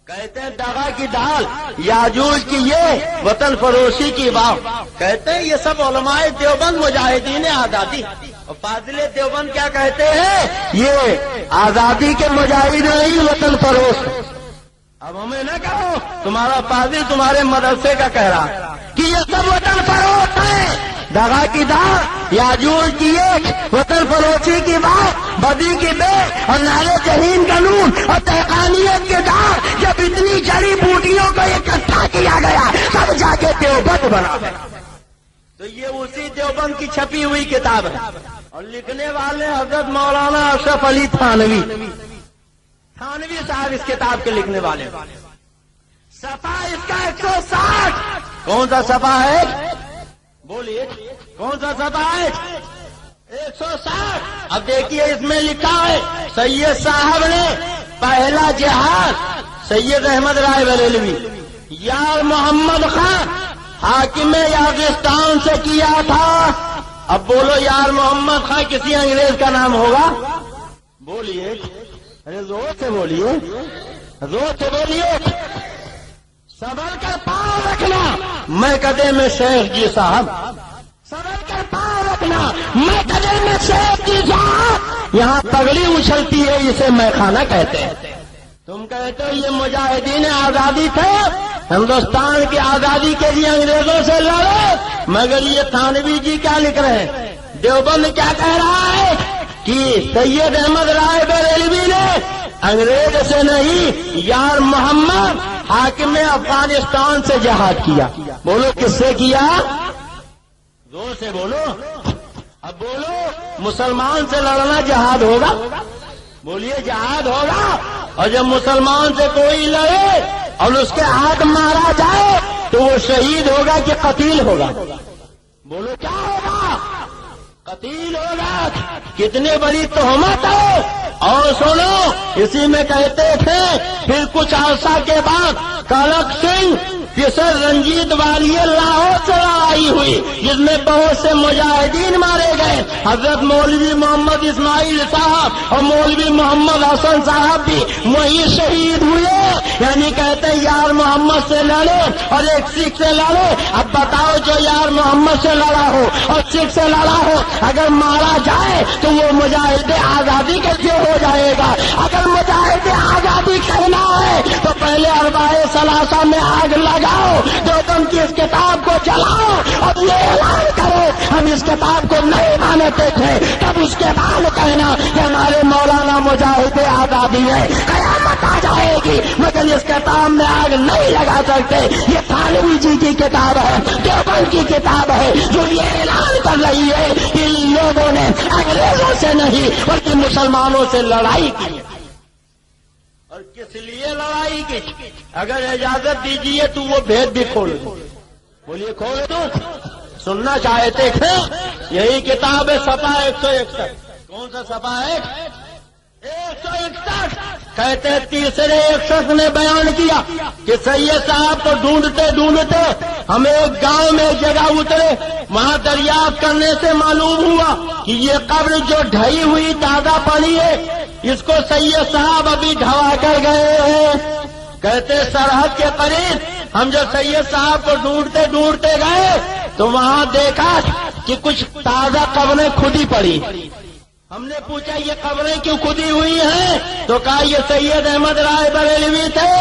S1: کہتے ہیں دغا کی دال، یاجوج کی یہ وطن فروشی کی واو. کہتے ہیں یہ سب علماء دیوبند مجاہدین آزادی. اور فاضل دیوبند کیا کہتے ہیں؟ یہ آزادی کے مجاہد نہیں، وطن فروش. اب ہمیں نہ کہو تمہارا فاضل تمہارے مدرسے کا کہہ رہا کہ یہ سب وطن فروش ہے. دغا کی دار، یاجوج کی ایک، وطن فروشی کی بات، بدی کی بے اور نارے جہین کا نون اور دہقانیت کے دار. جب اتنی جڑی بوٹیوں کو اکٹھا کیا گیا تب جا کے دیوبند بنا. تو یہ اسی دیوبند کی چھپی ہوئی کتاب ہے اور لکھنے والے حضرت مولانا اشرف علی تھانوی صاحب اس کتاب کے لکھنے والے. صفحہ اس کا 160. کون سا صفحہ ہے؟ بولیے کون سا صفحہ ہے؟ 160. اب دیکھیے اس میں لکھا ہے سید صاحب نے پہلا جہاد سید احمد رائے بریلوی یار محمد خان حاکم یاغستان سے کیا تھا. اب بولو یار محمد خان کسی انگریز کا نام ہوگا؟ بولیے، ارے زور سے بولیے، زور سے بولیے. صبر کر پاؤں رکھنا میں قدے میں شیخ جی صاحب. صبر کر پاؤں رکھنا میں قدے میں شیخ جی صاحب. یہاں پگڑی اچھلتی ہے، اسے میں خانہ کہتے ہیں. تم کہتے ہو یہ مجاہدین آزادی تھے، ہندوستان کی آزادی کے لیے انگریزوں سے لڑے. مگر یہ تھانوی جی کیا لکھ رہے ہیں؟ دیوبند کیا کہہ رہا ہے کہ سید احمد رائے بریلوی نے انگریز سے نہیں یار محمد حاکم افغانستان سے جہاد کیا. بولو کس سے کیا؟ زور سے بولو. اب بولو مسلمان سے لڑنا جہاد ہوگا؟ بولیے جہاد ہوگا. اور جب مسلمان سے کوئی لڑے اور اس کے ہاتھ مارا جائے تو وہ شہید ہوگا کہ قتیل ہوگا؟ بولو کیا ہوگا؟ قتیل ہوگا. کتنی بڑی تہمت ہے. اور سنو اسی میں کہتے تھے پھر کچھ عرصہ کے بعد کالک سنگھ کسر رنجیت والی لاہور سے لڑائی ہوئی جس میں بہت سے مجاہدین مارے گئے. حضرت مولوی محمد اسماعیل صاحب اور مولوی محمد حسن صاحب بھی وہی شہید ہوئے. یعنی کہتے یار محمد سے لڑے اور ایک سکھ سے لڑے. اب بتاؤ جو یار محمد سے لڑا ہو اور سکھ سے لڑا ہو اگر مارا جائے تو وہ مجاہد آزادی کیسے ہو جائے گا؟ اگر مجاہد آزادی کہنا ہے تو پہلے اربعہ ثلاثہ میں آگ لگاؤ، دیوبند کی اس کتاب کو جلاؤ اور یہ اعلان کرو ہم اس کتاب کو نہیں مانتے تھے. تب اس کے بعد کہنا کہ ہمارے مولانا مجاہد آزادی ہے. قیامت آ جائے گی مگر اس کتاب میں آگ نہیں لگا سکتے. یہ تھانوی جی کی کتاب ہے، دیوبند کی کتاب ہے جو یہ اعلان کر رہی ہے کہ ان لوگوں نے انگریزوں سے نہیں بلکہ مسلمانوں سے لڑائی کی. اور کس لیے لڑائی کی؟ اگر اجازت دیجیے تو وہ بھید بھی کھول دوں. بولیے کھول دوں. سننا چاہتے تھے یہی کتاب ہے صفحہ 161. کون سا صفحہ ہے؟ 161. کہتے تیسرے ایک شخص نے بیان کیا کہ سید صاحب کو ڈھونڈتے ڈھونڈتے ہم ایک گاؤں میں ایک جگہ اترے. وہاں دریافت کرنے سے معلوم ہوا کہ یہ قبر جو ڈھائی ہوئی تازہ پڑی ہے اس کو سید صاحب ابھی ڈھوا کر گئے ہیں. کہتے سرحد کے قریب ہم جب سید صاحب کو ڈھونڈتے ڈھونڈتے گئے تو وہاں دیکھا کہ کچھ تازہ قبریں کھدی پڑی. ہم نے پوچھا یہ قبریں کیوں کھدی ہوئی ہیں؟ تو کہا یہ سید احمد رائے بریلوی تھے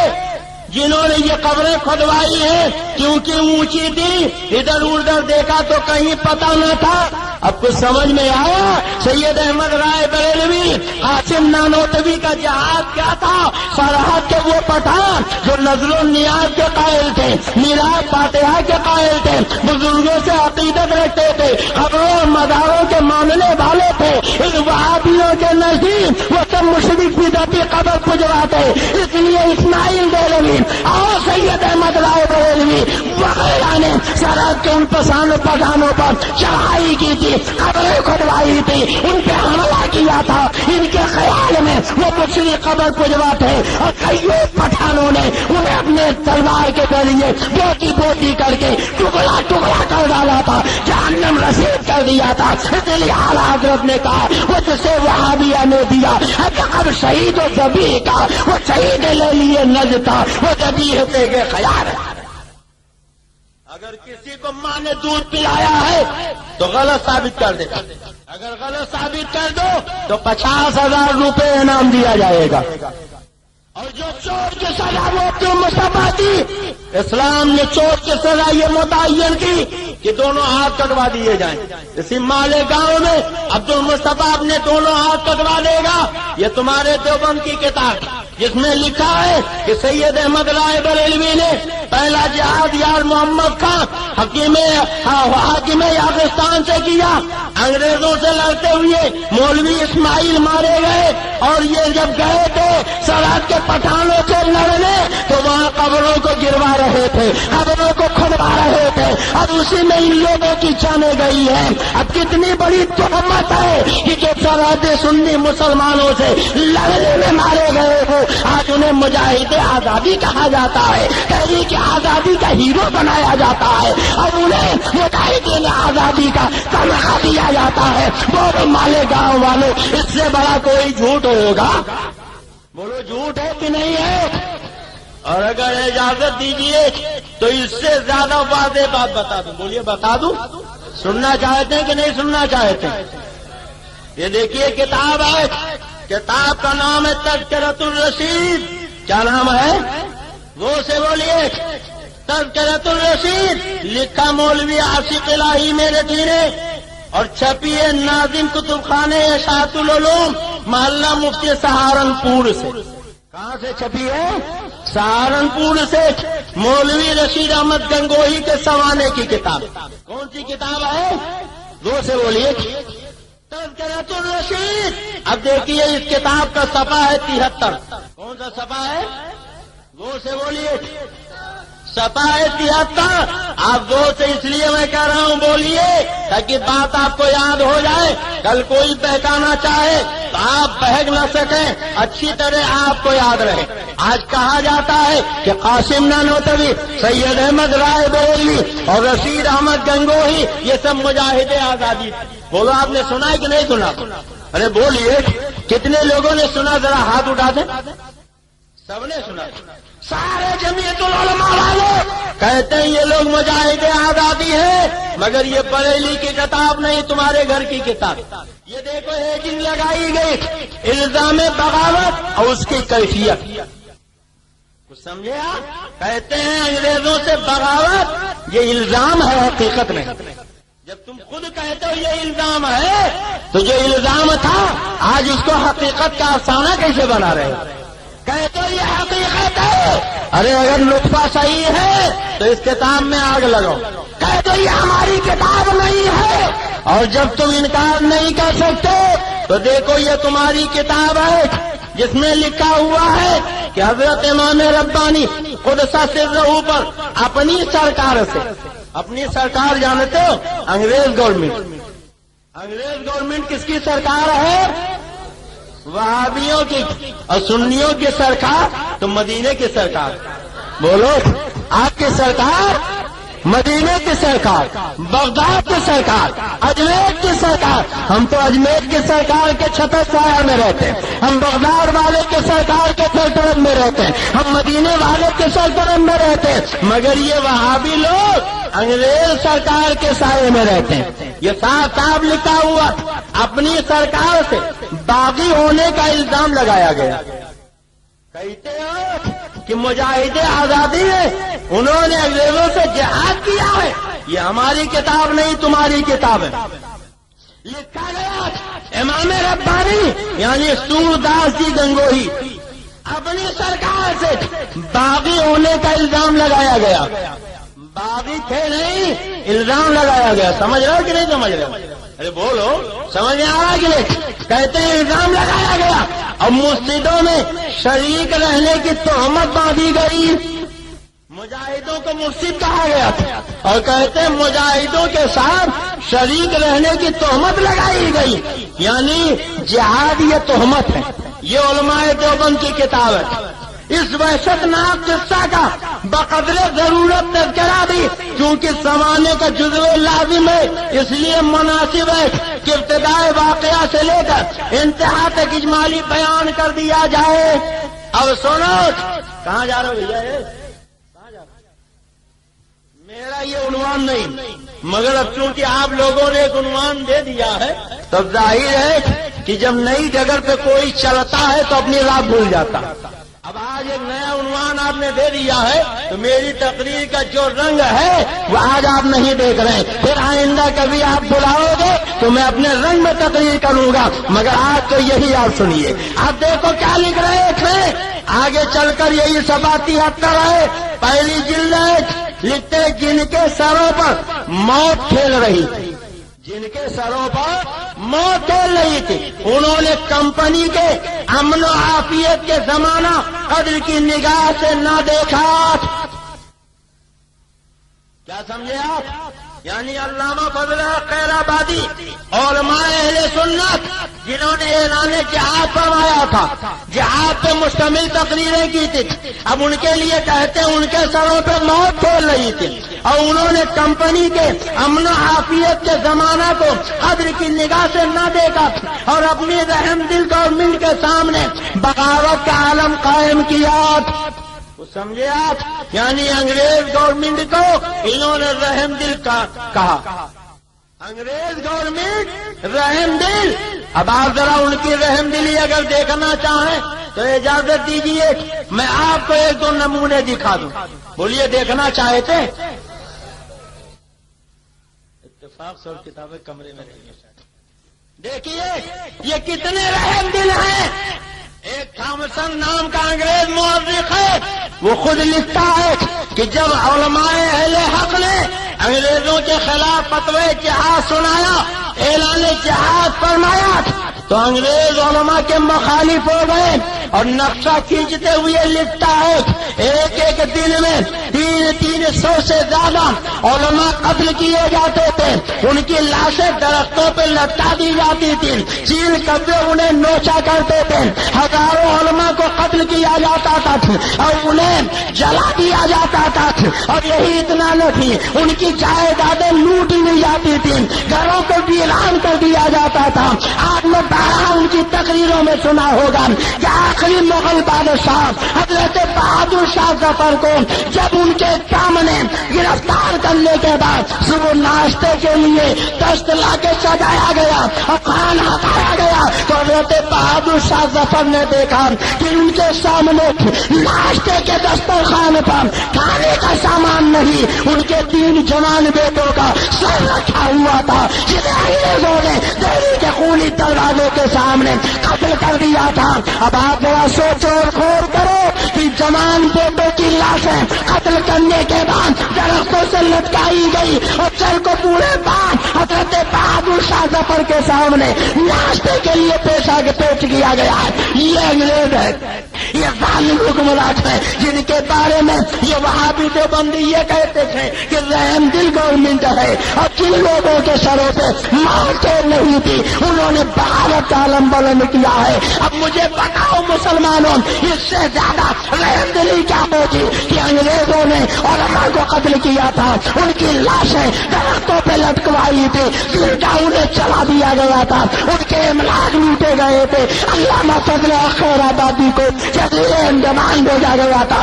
S1: جنہوں نے یہ قبریں کھدوائی ہیں کیونکہ اونچی تھی، ادھر ادھر دیکھا تو کہیں پتہ نہ تھا۔ اب کچھ سمجھ میں آیا؟ سید احمد رائے بریلوی، قاسم نانوتوی کا جہاد کیا تھا؟ سرحد کے وہ پٹھان جو نظر و نیاز کے قائل تھے، میراث فاتحہ کے قائل تھے، بزرگوں سے عقیدت رکھتے تھے، قبروں اور مزاروں کے ماننے والے تھے، ان وہابیوں کے نزدیک وہ سب مشرک بدعتی قبر پجواتے، اس لیے اسماعیل دہلوی اور سید احمد رائے بریلوی وغیرہ نے سرحد کے ان پٹھانوں پر چڑھائی کی تھی، قبریں کھدوائی تھی، ان پہ حملہ کیا تھا۔ ان کے خیال میں وہ مشرک قبر پجواتے اور کئیوں پٹھانوں نے انہیں اپنے تلوار کے ذریعے بوٹی بوٹی کر کے ٹکڑا ٹکڑا کر ڈالا تھا، جہنم رسید کر دیا تھا۔ اس لیے اعلیٰ حضرت نے کہا وہ جسے وہابیہ نے دیا اب شہید و ذبیح کا، وہ شہید لے لیے نج تھا، وہ ذبیح پہ کے خیال ہے۔ اگر کسی کو ماں نے دودھ پلایا ہے تو غلط ثابت کر دے گا، اگر غلط ثابت کر دو تو 50,000 روپے انعام دیا جائے گا۔ اور جو چور کی سزا وہ عبدالمصطفیٰ دی، اسلام نے چور کی سزا یہ متعین کی کہ دونوں ہاتھ کٹوا دیے جائیں۔ اسی مالیگاؤں میں عبدالمصطفیٰ اپنے دونوں ہاتھ کٹوا دے گا۔ یہ تمہارے دیوبند کی کتاب جس میں لکھا ہے کہ سید احمد رائے بریلوی نے پہلا جہاد یار محمد خان حاکم یاغستان سے کیا، انگریزوں سے لڑتے ہوئے مولوی اسماعیل مارے گئے، اور یہ جب گئے تھے سرحد کے پٹھانوں سے لڑنے تو وہاں قبروں کو گروا رہے تھے، قبروں کو کھدوا رہے تھے، اب اسی میں ان لوگوں کی جانیں گئی ہیں۔ اب کتنی بڑی تہمت ہے کہ جو سرحد سنی مسلمانوں سے لڑنے میں مارے گئے ہو، آج انہیں مجاہد آزادی کہا جاتا ہے، تحریک آزادی کا ہیرو بنایا جاتا ہے، اور انہیں مجاہدین آزادی کا تنخواہ دیا جاتا ہے۔ بولو مالیگاؤں والوں، اس سے بڑا کوئی جھوٹ ہوگا؟ بولو جھوٹ ہے کہ نہیں ہے؟ اور اگر اجازت دیجیے تو اس سے زیادہ واضح بات بتا دوں۔ بولیے بتا دوں؟ سننا چاہتے ہیں کہ نہیں سننا چاہتے ہیں؟ یہ دیکھیے کتاب ہے، کتاب کا نام ہے تذکرۃ الرشید۔ کیا نام ہے؟ وہ سے بولیے۔ تذکرۃ الرشید لکھا مولوی عاشق الہی میرٹھی نے، اور چھپی ہے ناظم کتب خانے اشاعت العلوم محلہ مفتی سہارنپور سے۔ کہاں سے چھپی ہے؟ سہارنپور سے۔ مولوی رشید احمد گنگوہی کے سوانے کی کتاب۔ کون سی کتاب ہے؟ دو سے بولیے۔ تذکرۃ الرشید۔ اب دیکھیے اس کتاب کا صفحہ ہے 73۔ کون سا صفحہ ہے؟ وہ سے بولیے۔ صفحہ ہے 73۔ آپ وہ سے اس لیے میں کہہ رہا ہوں بولیے تاکہ بات آپ کو یاد ہو جائے، کل کوئی بہکانا چاہے تو آپ بہک نہ سکیں، اچھی طرح آپ کو یاد رہے۔ آج کہا جاتا ہے کہ قاسم نانوتوی، سید احمد رائے بریلوی اور رشید احمد گنگوہی یہ سب مجاہد آزادی تھے۔ بولو آپ نے سنا ہے کہ نہیں سنا؟ ارے بولیے کتنے لوگوں نے سنا؟ ذرا ہاتھ اٹھا دیں۔ سب نے سنا؟ سارے جمعیت العلماء والے کہتے ہیں یہ لوگ مجاہد آزادی ہیں، مگر یہ بریلی کی کتاب نہیں، تمہارے گھر کی کتاب۔ یہ دیکھو ہیجنگ لگائی گئی، الزام بغاوت اور اس کی کیفیت۔ کچھ سمجھے آپ؟ کہتے ہیں انگریزوں سے بغاوت، یہ الزام ہے حقیقت نہیں۔ جب تم خود کہتے ہو یہ الزام ہے تو جو الزام تھا آج اس کو حقیقت کا افسانہ کیسے بنا رہے ہیں؟ کہتے ہو یہ حقیقت ہے، ارے اگر نطفہ صحیح ہے تو اس کتاب میں آگ لگاؤ۔ کہتے ہو یہ ہماری کتاب نہیں ہے، اور جب تم انکار نہیں کر سکتے تو دیکھو یہ تمہاری کتاب ہے جس میں لکھا ہوا ہے کہ حضرت امام ربانی قدس سرہ پر اپنی سرکار سے، اپنی سرکار جانتے ہو؟ انگریز گورنمنٹ۔ انگریز گورنمنٹ کس کی سرکار ہے؟ وہابیوں کی۔ اور سنیوں کی سرکار تو مدینے کی سرکار۔ بولو آپ کی سرکار مدینے کی سرکار، بغداد کی سرکار، اجمیر کی سرکار۔ ہم تو اجمیر کی سرکار کے چھتر سایہ میں رہتے ہیں، ہم بغداد والے کے سرکار کے سلطنت میں رہتے ہیں، ہم مدینے والے کے سلطنت میں رہتے ہیں، مگر یہ وہابی لوگ انگریز سرکار کے سائے میں رہتے ہیں۔ یہ صاف صاف لکھا ہوا اپنی سرکار سے باغی ہونے کا الزام لگایا گیا۔ کہتے ہو کہ مجاہد آزادی ہے، انہوں نے انگریزوں سے جہاد کیا ہے، یہ ہماری کتاب نہیں تمہاری کتاب ہے. لکھا گیا امام ربانی یعنی سورداس جی گنگوہی اپنی سرکار سے باغی ہونے کا الزام لگایا گیا. باغی تھے نہیں، الزام لگایا گیا. سمجھ رہے ہو کہ نہیں سمجھ رہے ہو؟ ارے بولو، سمجھ میں آ رہا کہ نہیں؟ کہتے ہیں الزام لگایا گیا اور مسجدوں میں شریک رہنے کی تہمت باندھی گئی. مجاہدوں کو مفسد کہا گیا تھا اور کہتے ہیں مجاہدوں کے ساتھ شریک رہنے کی تہمت لگائی گئی. یعنی جہاد یہ تہمت ہے. یہ علماء دیوبند کی کتاب ہے. اس وحشت ناک قصہ کا بقدر ضرورت تذکرہ بھی چونکہ زمانے کا جزو لازم ہے، اس لیے مناسب ہے کہ ابتدائے واقعہ سے لے کر انتہا تک اجمالی بیان کر دیا جائے. اب سنو، کہاں جا رہے ہو بھیا؟ کہاں جا رہے؟ میرا یہ عنوان نہیں، مگر اب چونکہ آپ لوگوں نے ایک عنوان دے دیا ہے تو ظاہر ہے کہ جب نئی جگہ پہ کوئی چلتا ہے تو اپنی راہ بھول جاتا. اب آج ایک نیا عنوان آپ نے دے دیا ہے تو میری تقریر کا جو رنگ ہے وہ آج آپ نہیں دیکھ رہے. پھر آئندہ کبھی آپ بلاؤ گے تو میں اپنے رنگ میں تقریر کروں گا، مگر آج تو یہی آپ سنیے. آپ دیکھو کیا لکھ رہے تھے، آگے چل کر یہی سباتی 73 ہے، پہلی جلد ہے. لکھتے جن کے سروں پر موت کھیل رہی تھی، جن کے سروں پر موت کھیل رہی تھی، انہوں نے کمپنی کے امن و عافیت کے زمانہ قدر کی نگاہ سے نہ دیکھا. کیا سمجھے آپ؟ یعنی علامہ فضل خیر آبادی علماء اہل سنت جنہوں نے اعلان جہاد فرمایا تھا، جہاد پہ مشتمل تقریریں کی تھی، اب ان کے لیے کہتے ہیں ان کے سروں پہ موت کھیل رہی تھی اور انہوں نے کمپنی کے امن و عافیت کے زمانہ کو قدر کی نگاہ سے نہ دیکھا اور اپنی رحم دل گورنمنٹ کے سامنے بغاوت کا عالم قائم کیا. سمجھے آپ؟ یعنی انگریز گورنمنٹ کو انہوں نے رحم دل کہا. انگریز گورنمنٹ رحم دل. اب آپ ذرا ان کی رحم دلی اگر دیکھنا چاہیں تو اجازت دیجیے میں آپ کو ایک دو نمونے دکھا دوں. بولیے، دیکھنا چاہتے؟ اتفاق سے کتابیں کمرے میں رہی ہیں. دیکھیے یہ کتنے رحم دل ہیں. ایک تھامسن نام کا انگریز مورخ ہے، وہ خود لکھتا ہے کہ جب علماء اہل حق نے انگریزوں کے خلاف فتوی جہاد سنایا، اعلان جہاد فرمایا تو انگریز علماء کے مخالف ہو گئے اور نقشہ کھینچتے ہوئے لکھتا ہے ایک ایک دن میں 300 سے زیادہ علماء قتل کیے جاتے تھے. ان کی لاشیں درختوں پہ لٹا دی جاتی تھی، چیل کبے انہیں نوچا کرتے تھے. ہزاروں علماء کو قتل کیا جاتا تھا اور انہیں جلا دیا جاتا تھا. اور یہی اتنا نہیں، ان کی جائیدادیں لوٹ لی جاتی تھیں، گھروں کو ویران کر دیا جاتا تھا. آپ نے ان کی تقریروں میں سنا ہوگا کہ آخری مغل بادشاہ حضرت بہادر شاہ ظفر کو جب ان کے سامنے گرفتار کرنے کے بعد صبح ناشتے کے لیے دست لا کے سجایا گیا اور کھانا کھایا گیا تو حضرت بہادر شاہ ظفر نے دیکھا کہ ان کے سامنے ناشتے کے دسترخوان پر کھانے کا سامان نہیں، ان کے 3 جوان بیٹوں کا سر رکھا ہوا تھا جنہیں انگریزوں نے دہلی کے خونی دروازے کے سامنے قتل کر دیا تھا. اب آپ ذرا سوچو اور غور کرو کہ جوان بیٹوں کی لاشیں قتل کرنے کے بعد درختوں سے لٹکائی گئی اور چل کو پورے بعد حضرت بہادر شاہ ظفر کے سامنے ناشتے کے لیے پیش کیا گیا ہے. یہ انگریز ہے، یہ ظالم حکمران ہے جن کے بارے میں یہ وہابی دیوبندی یہ کہتے تھے کہ رحم دل گورنمنٹ ہے اور جن لوگوں کے سروں پہ موت نہیں تھی انہوں نے بغاوت کا عالم بلند کیا ہے. اب مجھے بتاؤ مسلمانوں، اس سے زیادہ رحم دلی کیا ہوگی کہ انگریزوں نے علماء کو قتل کیا تھا، ان کی لاشیں درختوں پہ لٹکوائی تھی، زندہ انہیں چلا دیا گیا تھا، ان کے املاک لوٹے گئے تھے. علامہ فضل خیر آبادی کو جزیرے انڈمان بھیجا گیا تھا.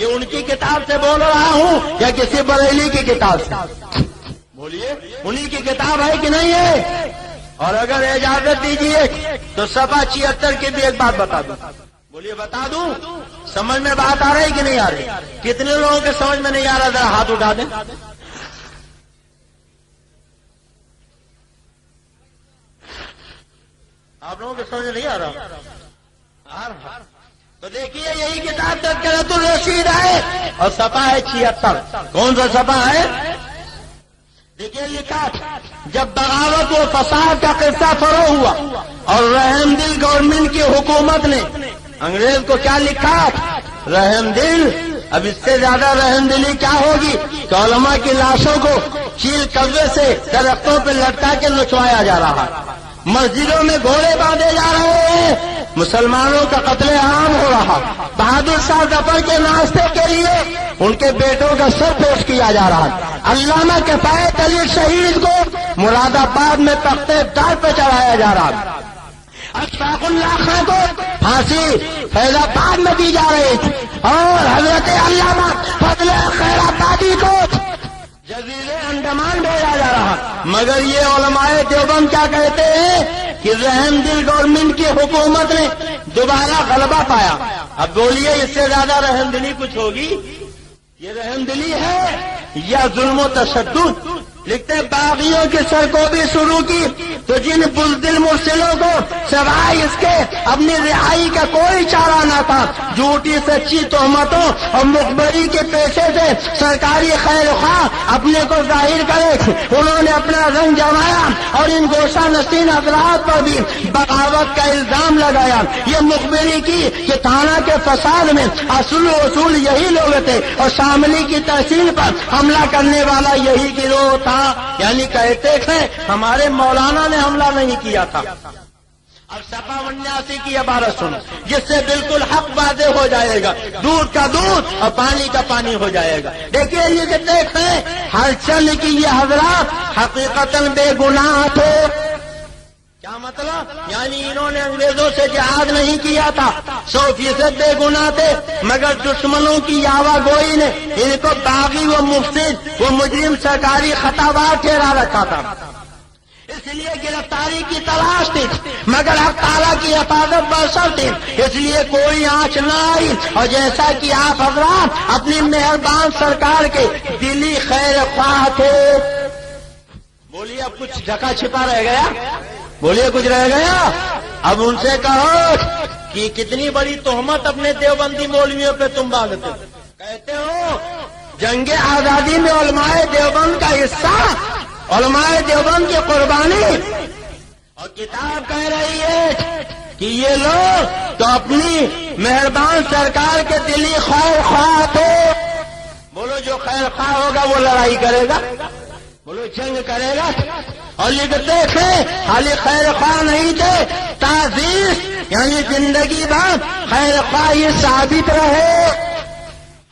S2: یہ ان کی کتاب سے بول رہا ہوں یا کسی بریلی کی کتاب سے؟ بولیے، انہی کی کتاب ہے کہ نہیں ہے؟ اور اگر اجازت دیجیے تو صفحہ 76 کی بھی ایک بات بتا دوں. بولیے بتا دوں؟ سمجھ میں بات آ رہی کہ نہیں آ رہی؟ کتنے لوگوں کے سمجھ میں نہیں آ رہا ذرا ہاتھ اٹھا دیں. آپ لوگوں کے سمجھ میں نہیں آ رہا؟ تو دیکھیے یہی کتاب تذکرۃ الرشید ہے اور صفحہ ہے 76. کون سا صفحہ ہے؟ دیکھیے لکھا، جب بغاوت و فساد کا قصہ فرو ہوا اور رحم دل گورنمنٹ کی حکومت نے انگریز کو کیا لکھا؟ رحم دل. اب اس سے زیادہ رحم دلی کیا ہوگی کہ علماء کی لاشوں کو چیل کوے سے درختوں پہ لٹکا کے نچوایا جا رہا ہے، مسجدوں میں گھوڑے باندھے جا رہے ہیں، مسلمانوں کا قتل عام ہو رہا. بہادر شاہ ظفر کے ناشتے کے لیے ان کے بیٹوں کا سر پیش کیا جا رہا ہے. علامہ کفایت علی شہید کو مراد آباد میں تختے دار پہ چڑھایا جا رہا ہے. اشفاق اللہ خان کو پھانسی فیض آباد میں دی جا رہی تھی اور حضرت علامہ فضل خیر آبادی کو جزیرے انڈمان بھیجا جا رہا. مگر یہ علماء دیوبند کیا کہتے ہیں کہ رحم دل گورنمنٹ کی حکومت نے دوبارہ غلبہ پایا. اب بولیے اس سے زیادہ رحم دلی کچھ ہوگی؟ یہ رحم دلی ہے یا ظلم و تشدد؟ لکھتے ہیں باغیوں کی سرکوبی شروع کی تو جن بزدل مرسلوں کو سوائے اس کے اپنی رہائی کا کوئی چارہ نہ تھا، جھوٹی سچی تہمتوں اور مخبری کے پیشے سے سرکاری خیر خواہ اپنے کو ظاہر کرے، انہوں نے اپنا رنگ جمایا اور ان گوشہ نشین حضرات پر بھی بغاوت کا الزام لگایا. یہ مخبری کی کہ تھانہ کے فساد میں اصل و اصول یہی لوگ تھے اور شاملی کی تحصیل پر حملہ کرنے والا یہی گروہ تھا. یعنی کہتے تھے ہمارے مولانا نے حملہ نہیں کیا تھا. اب صفحہ 79 کی عبارت سنو جس سے بالکل حق واضح ہو جائے گا، دودھ کا دودھ اور پانی کا پانی ہو جائے گا. دیکھیے یہ کہ دیکھیں ہر چند کی یہ حضرات حقیقتاً بے گناہ تھے. کیا مطلب؟ یعنی انہوں نے انگریزوں سے جہاد نہیں کیا تھا، 100% بے گناہ تھے، مگر دشمنوں کی یاوا گوئی نے ان کو باغی و مفسد و مجرم سرکاری خطابات ٹھہرا رکھا تھا. اس لیے گرفتاری کی تلاش تھی مگر اب تعالیٰ کی حفاظت برسر تھی، اس لیے کوئی آنچ نہ آئی. اور جیسا کہ آپ حضرات اپنی مہربان سرکار کے دلی خیر خواہ تھے. بولیے اب کچھ ڈھکا چھپا رہ گیا؟ بولیے کچھ رہ گیا؟ اب ان سے کہو کہ کتنی بڑی تہمت اپنے دیوبندی مولویوں پہ تم باندھتے ہو. کہتے ہو جنگ آزادی میں علماء دیوبند کا حصہ، علماء دیوبند کی قربانی، اور کتاب کہہ رہی ہے کہ یہ لوگ تو اپنی مہربان سرکار کے دلی خیر خواہ تھے. بولو جو خیر خواہ ہوگا وہ لڑائی کرے گا، بولو جنگ کرے گا. اور لکھتے تھے خالی خیر خواہ نہیں تھے، تعزیز یعنی زندگی بھر خیر خواہ یہ ثابت رہے.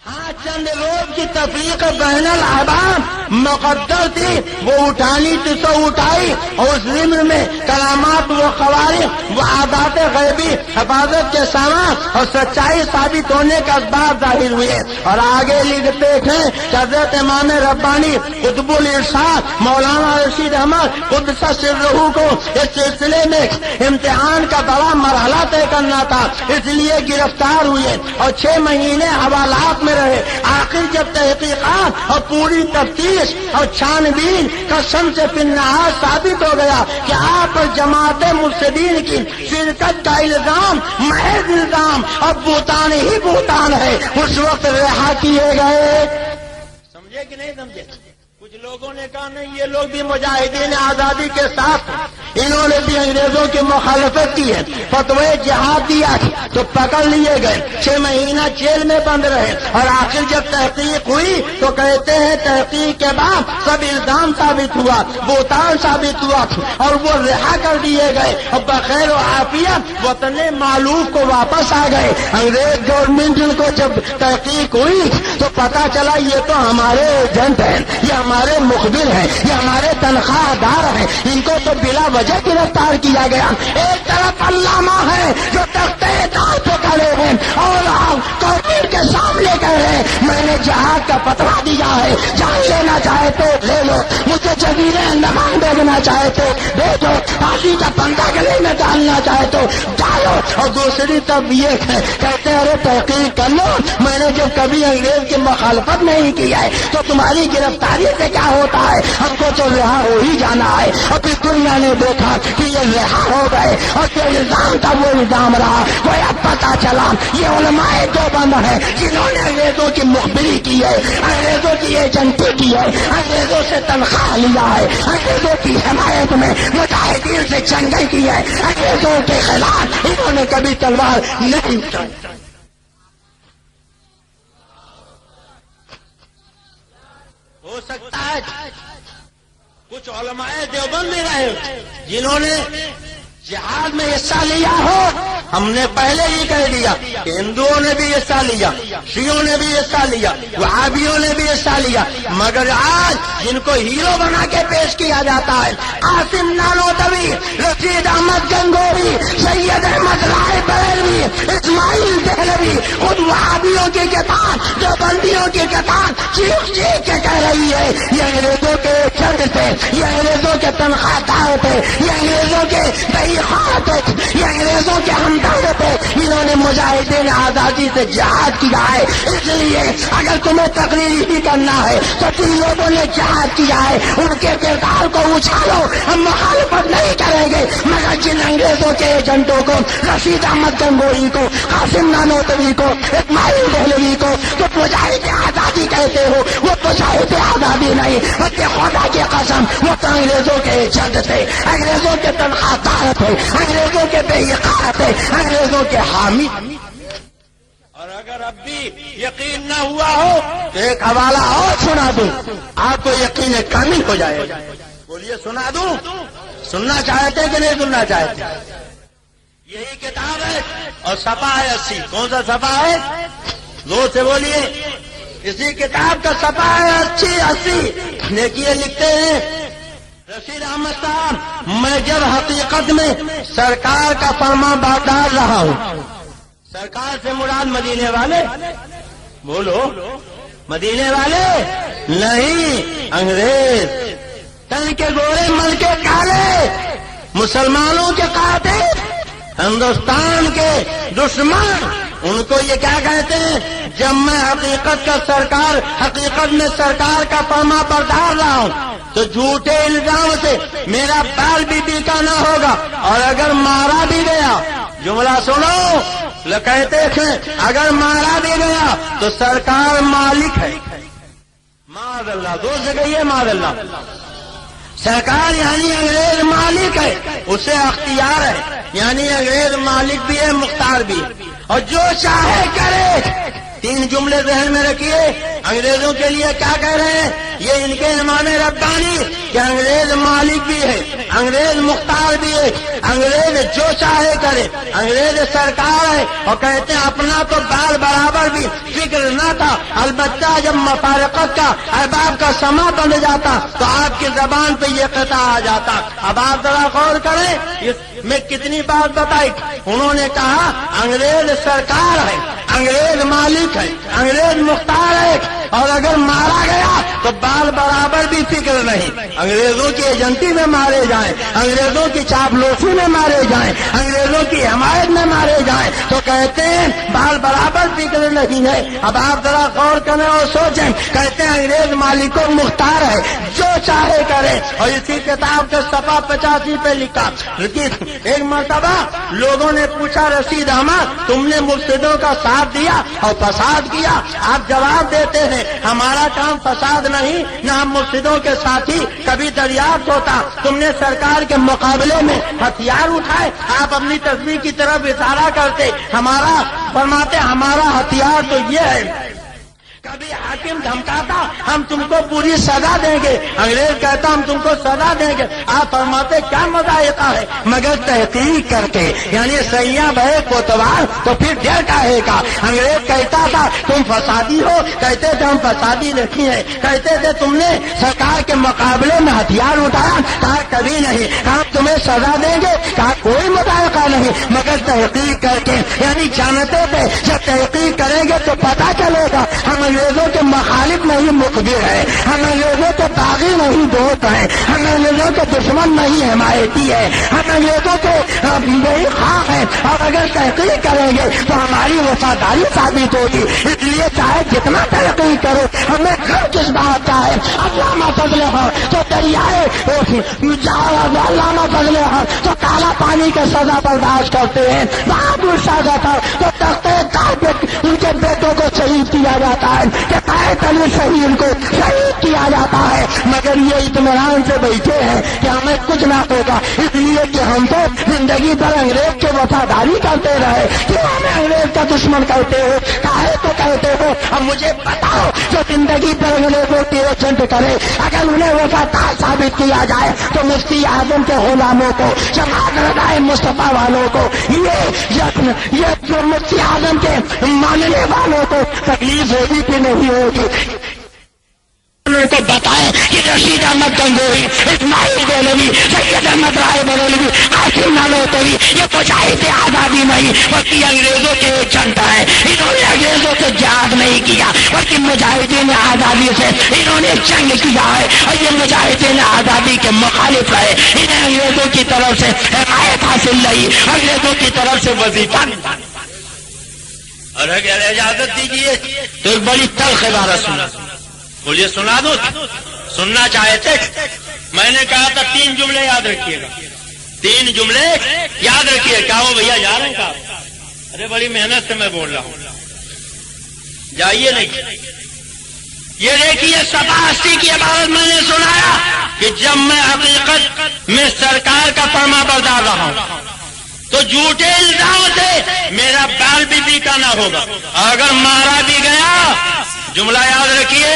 S2: ہاں چند روز کی تفریق بین الاحباب مقدر تھی، وہ اٹھانی تھی تو اٹھائی، اور اس ضمن میں کرامات و خوارق و عادات غیبی حفاظت کے سامان اور سچائی ثابت ہونے کا اسباب ظاہر ہوئے. اور آگے لکھتے تھے حضرت امام ربانی قطب الارشاد مولانا رشید احمد قدس سرہ کو اس سلسلے میں امتحان کا بڑا مرحلہ طے کرنا تھا، اس لیے گرفتار ہوئے اور 6 مہینے حوالات میں رہے. آخر جب تحقیقات اور پوری تفتیش اور چھان بین قسم سے پھر نہایت ثابت ہو گیا کہ آپ پر جماعت مفسدین کی شرکت کا الزام محض الزام اور بہتان ہی بہتان ہے، اس وقت رہا کیے گئے. سمجھے کہ نہیں سمجھے؟ کچھ لوگوں نے کہا نہیں یہ لوگ بھی مجاہدین آزادی کے ساتھ، انہوں نے بھی انگریزوں کی مخالفت کی ہے، فتوی جہاد دیا تو پکڑ لیے گئے، 6 مہینہ جیل میں بند رہے. اور آخر جب تحقیق ہوئی تو کہتے ہیں تحقیق کے بعد سب الزام ثابت ہوا، بہتان ثابت ہوا اور وہ رہا کر دیے گئے اور بخیر و عافیت وطن معلوف کو واپس آ گئے. انگریز گورنمنٹ کو جب تحقیق ہوئی تو پتا چلا یہ تو ہمارے ایجنٹ ہیں، یہ ہمارے مخبر ہیں، یہ ہمارے تنخواہ دار ہیں، ان کو تو بلا وجہ مجھے گرفتار کیا گیا. ایک طرف علامہ ہے جو تختے دار پہ کھڑے ہیں اور کافر کے سامنے کہہ رہے ہیں میں نے جہاد کا فتویٰ دیا ہے, جان لینا چاہے تو لے لو, مجھے جزیرے انڈمان بھیجنا چاہے تو بھیجو, پھانسی کا پنڈا گلے میں ڈالنا چاہے تو ڈالو. اور دوسری طرف یہ کہتے ہیں ارے تحقیق کر لو, میں نے جب کبھی انگریز کی مخالفت نہیں کی ہے تو تمہاری گرفتاری سے کیا ہوتا ہے, ہم کو تو رہا ہو ہی جانا ہے. اور پھر دنیا نے دیکھا کہ یہ رہا ہو گئے اور جو الزام تھا وہ الزام رہا. وہ اب پتا چلا یہ علماء دیوبند ہیں جنہوں نے انگریزوں کی مخبری کی ہے, انگریزوں کی ایجنٹی کی ہے, انگریزوں سے تنخواہ لیا ہے, انگریزوں کی حمایت میں مجاہدین سے جنگیں کی ہے, انگریزوں کے خلاف انہوں نے کبھی تلوار نہیں اٹھائی.
S1: ہو سکتا ہے کچھ علماء دیوبند بھی رہے جنہوں نے جہاد میں حصہ لیا ہو. ہم نے پہلے ہی کہہ دیا کہ ہندوؤں نے بھی حصہ لیا, شیعوں نے بھی حصہ لیا, وہابیوں نے بھی حصہ لیا, مگر آج جن کو ہیرو بنا کے پیش کیا جاتا ہے قاسم نانوتوی, رشید احمد گنگوہی, سید احمد رائے بریلوی, اسماعیل دہلوی, خود وہابیوں کی کتاب دیوبندیوں کی کتاب چیخ چیخ کے کہہ رہی ہے یہ انگریزوں کے چند تھے, یہ انگریزوں کے تنخواہ دار تھے, یہ انگریزوں کے یہ انگریزوں کے ہمدرد تھے, انہوں نے مجاہدین آزادی سے جہاد کیا ہے. اس لیے اگر تمہیں تقریر ہی کرنا ہے تو تم لوگوں نے جہاد کیا ہے, ان کے کردار کو اچھالو, ہم مخالفت نہیں کریں گے. مگر جن انگریزوں کے ایجنٹوں کو, رشید احمد گنگوہی کو, قاسم نانوتوی کو, اسماعیل دہلوی کو تو مجاہد آزادی کہتے ہو, وہ مجاہد آزادی نہیں, بلکہ خدا کی قسم وہ تو انگریزوں کے ایجنٹ تھے, انگریزوں کے تنخواہ دار تھے, انگریزوں کے بے اقرار تھے, انگریزوں کے حامی. اور اگر اب بھی یقین نہ ہوا ہو تو ایک حوالہ اور سنا دوں, آپ کو یقین کامل ہو جائے گا. بولیے سنا دوں, سننا چاہتے کہ نہیں سننا چاہتے؟ یہی کتاب ہے اور صفحہ ہے 80. کون سا صفحہ ہے؟ زور سے بولیے. اسی کتاب کا صفحہ ہے 80. دیکھیے لکھتے ہیں رشید احمد صاحب, میں جب حقیقت میں سرکار کا فرما بردار رہا ہوں, سرکار سے مراد مدینے والے, بولو مدینے والے نہیں, انگریز, تن کے گورے مل کے کالے, مسلمانوں کے قاتل, ہندوستان کے دشمن, ان کو یہ کیا کہتے ہیں؟ جب میں حقیقت میں سرکار کا فرما بردار رہا ہوں تو جھوٹے الزام سے میرا بال بھی بیکا نہ ہوگا, اور اگر مارا بھی گیا, جملہ سنو, کہتے تھے اگر مارا بھی گیا تو سرکار مالک ہے. معاذ اللہ, دوست سے کہیے معاذ اللہ. سرکار یعنی انگریز مالک ہے, اسے اختیار ہے, یعنی انگریز مالک بھی ہے, مختار بھی ہے, اور جو چاہے کرے. 3 جملے ذہن میں رکھیے. انگریزوں کے لیے کیا کہہ رہے ہیں؟ یہ ان کے امام ربانی کہ انگریز مالک بھی ہے, انگریز مختار بھی ہے, انگریز جو چاہے کرے, انگریز سرکار ہے. اور کہتے ہیں اپنا تو بال برابر بھی فکر نہ تھا, البتہ جب مفارقت کا احباب کا سما بن جاتا تو آپ کی زبان پہ یہ قطع آ جاتا. اب آپ ذرا غور کریں, میں کتنی بات بتائی. انہوں نے کہا انگریز سرکار ہے, انگریز مالک ہے, انگریز مختار ہے, اور اگر مارا گیا تو بال برابر بھی فکر نہیں. انگریزوں کی ایجنٹی میں مارے جائیں, انگریزوں کی چاپلوسی میں مارے جائیں, انگریزوں کی حمایت میں مارے جائیں تو کہتے ہیں بال برابر فکر نہیں ہے. اب آپ ذرا غور کریں اور سوچیں. کہتے ہیں انگریز مالک و مختار ہے, جو چاہے کرے. اور اسی کتاب کے صفحہ 85 پہ لکھا. ایک مرتبہ لوگوں نے پوچھا رشید احمد تم نے مفسدوں کا ساتھ دیا اور فساد کیا. آپ جواب دیتے ہیں ہمارا کام فساد نہیں, نہ ہم مفسدوں کے ساتھی. کبھی دریافت ہوتا تم نے سرکار کے مقابلے میں ہتھیار اٹھائے, آپ اپنی تصویر کی طرف اشارہ کرتے, ہمارا فرماتے ہمارا ہتھیار تو یہ ہے. کبھی حاکم دھمکاتا ہم تم کو پوری سزا دیں گے, انگریز کہتا ہم تم کو سزا دیں گے. آپ فرماتے کیا مذائقہ ہے مگر تحقیق کر کے, یعنی سیاں بہے کوتوال تو پھر ڈر کاہے کا. انگریز کہتا تھا تم فسادی ہو, کہتے تھے ہم فسادی نہیں ہیں, کہتے تھے تم نے سرکار کے مقابلے میں
S2: ہتھیار اٹھایا؟ کہا کبھی نہیں. کہا تمہیں سزا دیں گے؟ کہا کوئی مطالبہ نہیں مگر تحقیق کر کے. یعنی جانتے تھے جب تحقیق کریں گے تو پتا چلے گا ہم انگریزوں کے مخالف نہیں مخبر ہے، ہم انگریزوں کے باغی نہیں دوست ہیں، ہم انگریزوں کے دشمن نہیں حمایتی ہے، ہم انگریزوں کے وہی خواہ ہیں. اور اگر تحقیق کریں گے تو ہماری وفاداری ثابت ہوگی. اس لیے چاہے جتنا تحقیق کرو ہمیں گھر کس بات کا ہے. علامہ فضل ہے تو دریائے علامہ فضل ہے تو کالا پانی کے سزا برداشت کرتے ہیں. بہادر شاہ تھا تو تختے پہ ان کے بیٹوں کو شہید کیا جاتا ہے کہ قائد علی شہید ان کو شہید کیا جاتا ہے. مگر یہ اطمینان سے بیٹھے ہیں کہ ہمیں کچھ نہ ہوگا، اس لیے کہ ہم تو زندگی بھر انگریز کے وفاداری کرتے رہے. کیوں ہمیں انگریز کا دشمن کہتے ہو؟ کاہے تو کہتے ہو؟ اب مجھے بتاؤ جو زندگی بھر انگریزوں کی ایجنٹ کرے اگر انہیں وفادار ثابت کیا جائے تو مفتی اعظم کے غلاموں کو، جماعت رضائے مصطفیٰ والوں کو، یہ جو مفتی اعظم کے ماننے والوں کو تکلیف ہوگی کہ نہیں ہوگی؟ ان کو بتائیں کہ رشید احمد گنگوہی، اسماعیل دہلوی، سید احمد رائے بریلوی، قاسم نانوتوی یہ مجاہد آزادی نہیں بلکہ انگریزوں کے ایجنٹ ہیں. انہوں نے انگریزوں سے جہاد نہیں کیا بلکہ مجاہدین آزادی سے انہوں نے جنگ کیا ہے اور یہ مجاہدین آزادی کے مخالف رہے. انہیں انگریزوں کی طرف سے حمایت حاصل نہیں، انگریزوں کی طرف سے وظیفہ. اور اگر اجازت دیجیے تو ایک بڑی تلخ عبارت سنا. بولیے سنا دو؟ سننا چاہتے؟ میں نے کہا تھا 3 جملے یاد رکھیے گا، 3 جملے یاد رکھیے. کیا وہ بھیا جا رہے ہیں؟ کہا ارے بڑی محنت سے میں بول رہا ہوں، جائیے نہیں. یہ دیکھیے 87 کی عبارت میں نے سنایا کہ جب میں حقیقت میں سرکار کا فرما بردار رہا ہوں تو جھوٹے الزام سے میرا بال بھی بیکا نہ ہوگا. اگر مارا بھی گیا، جملہ یاد رکھیے،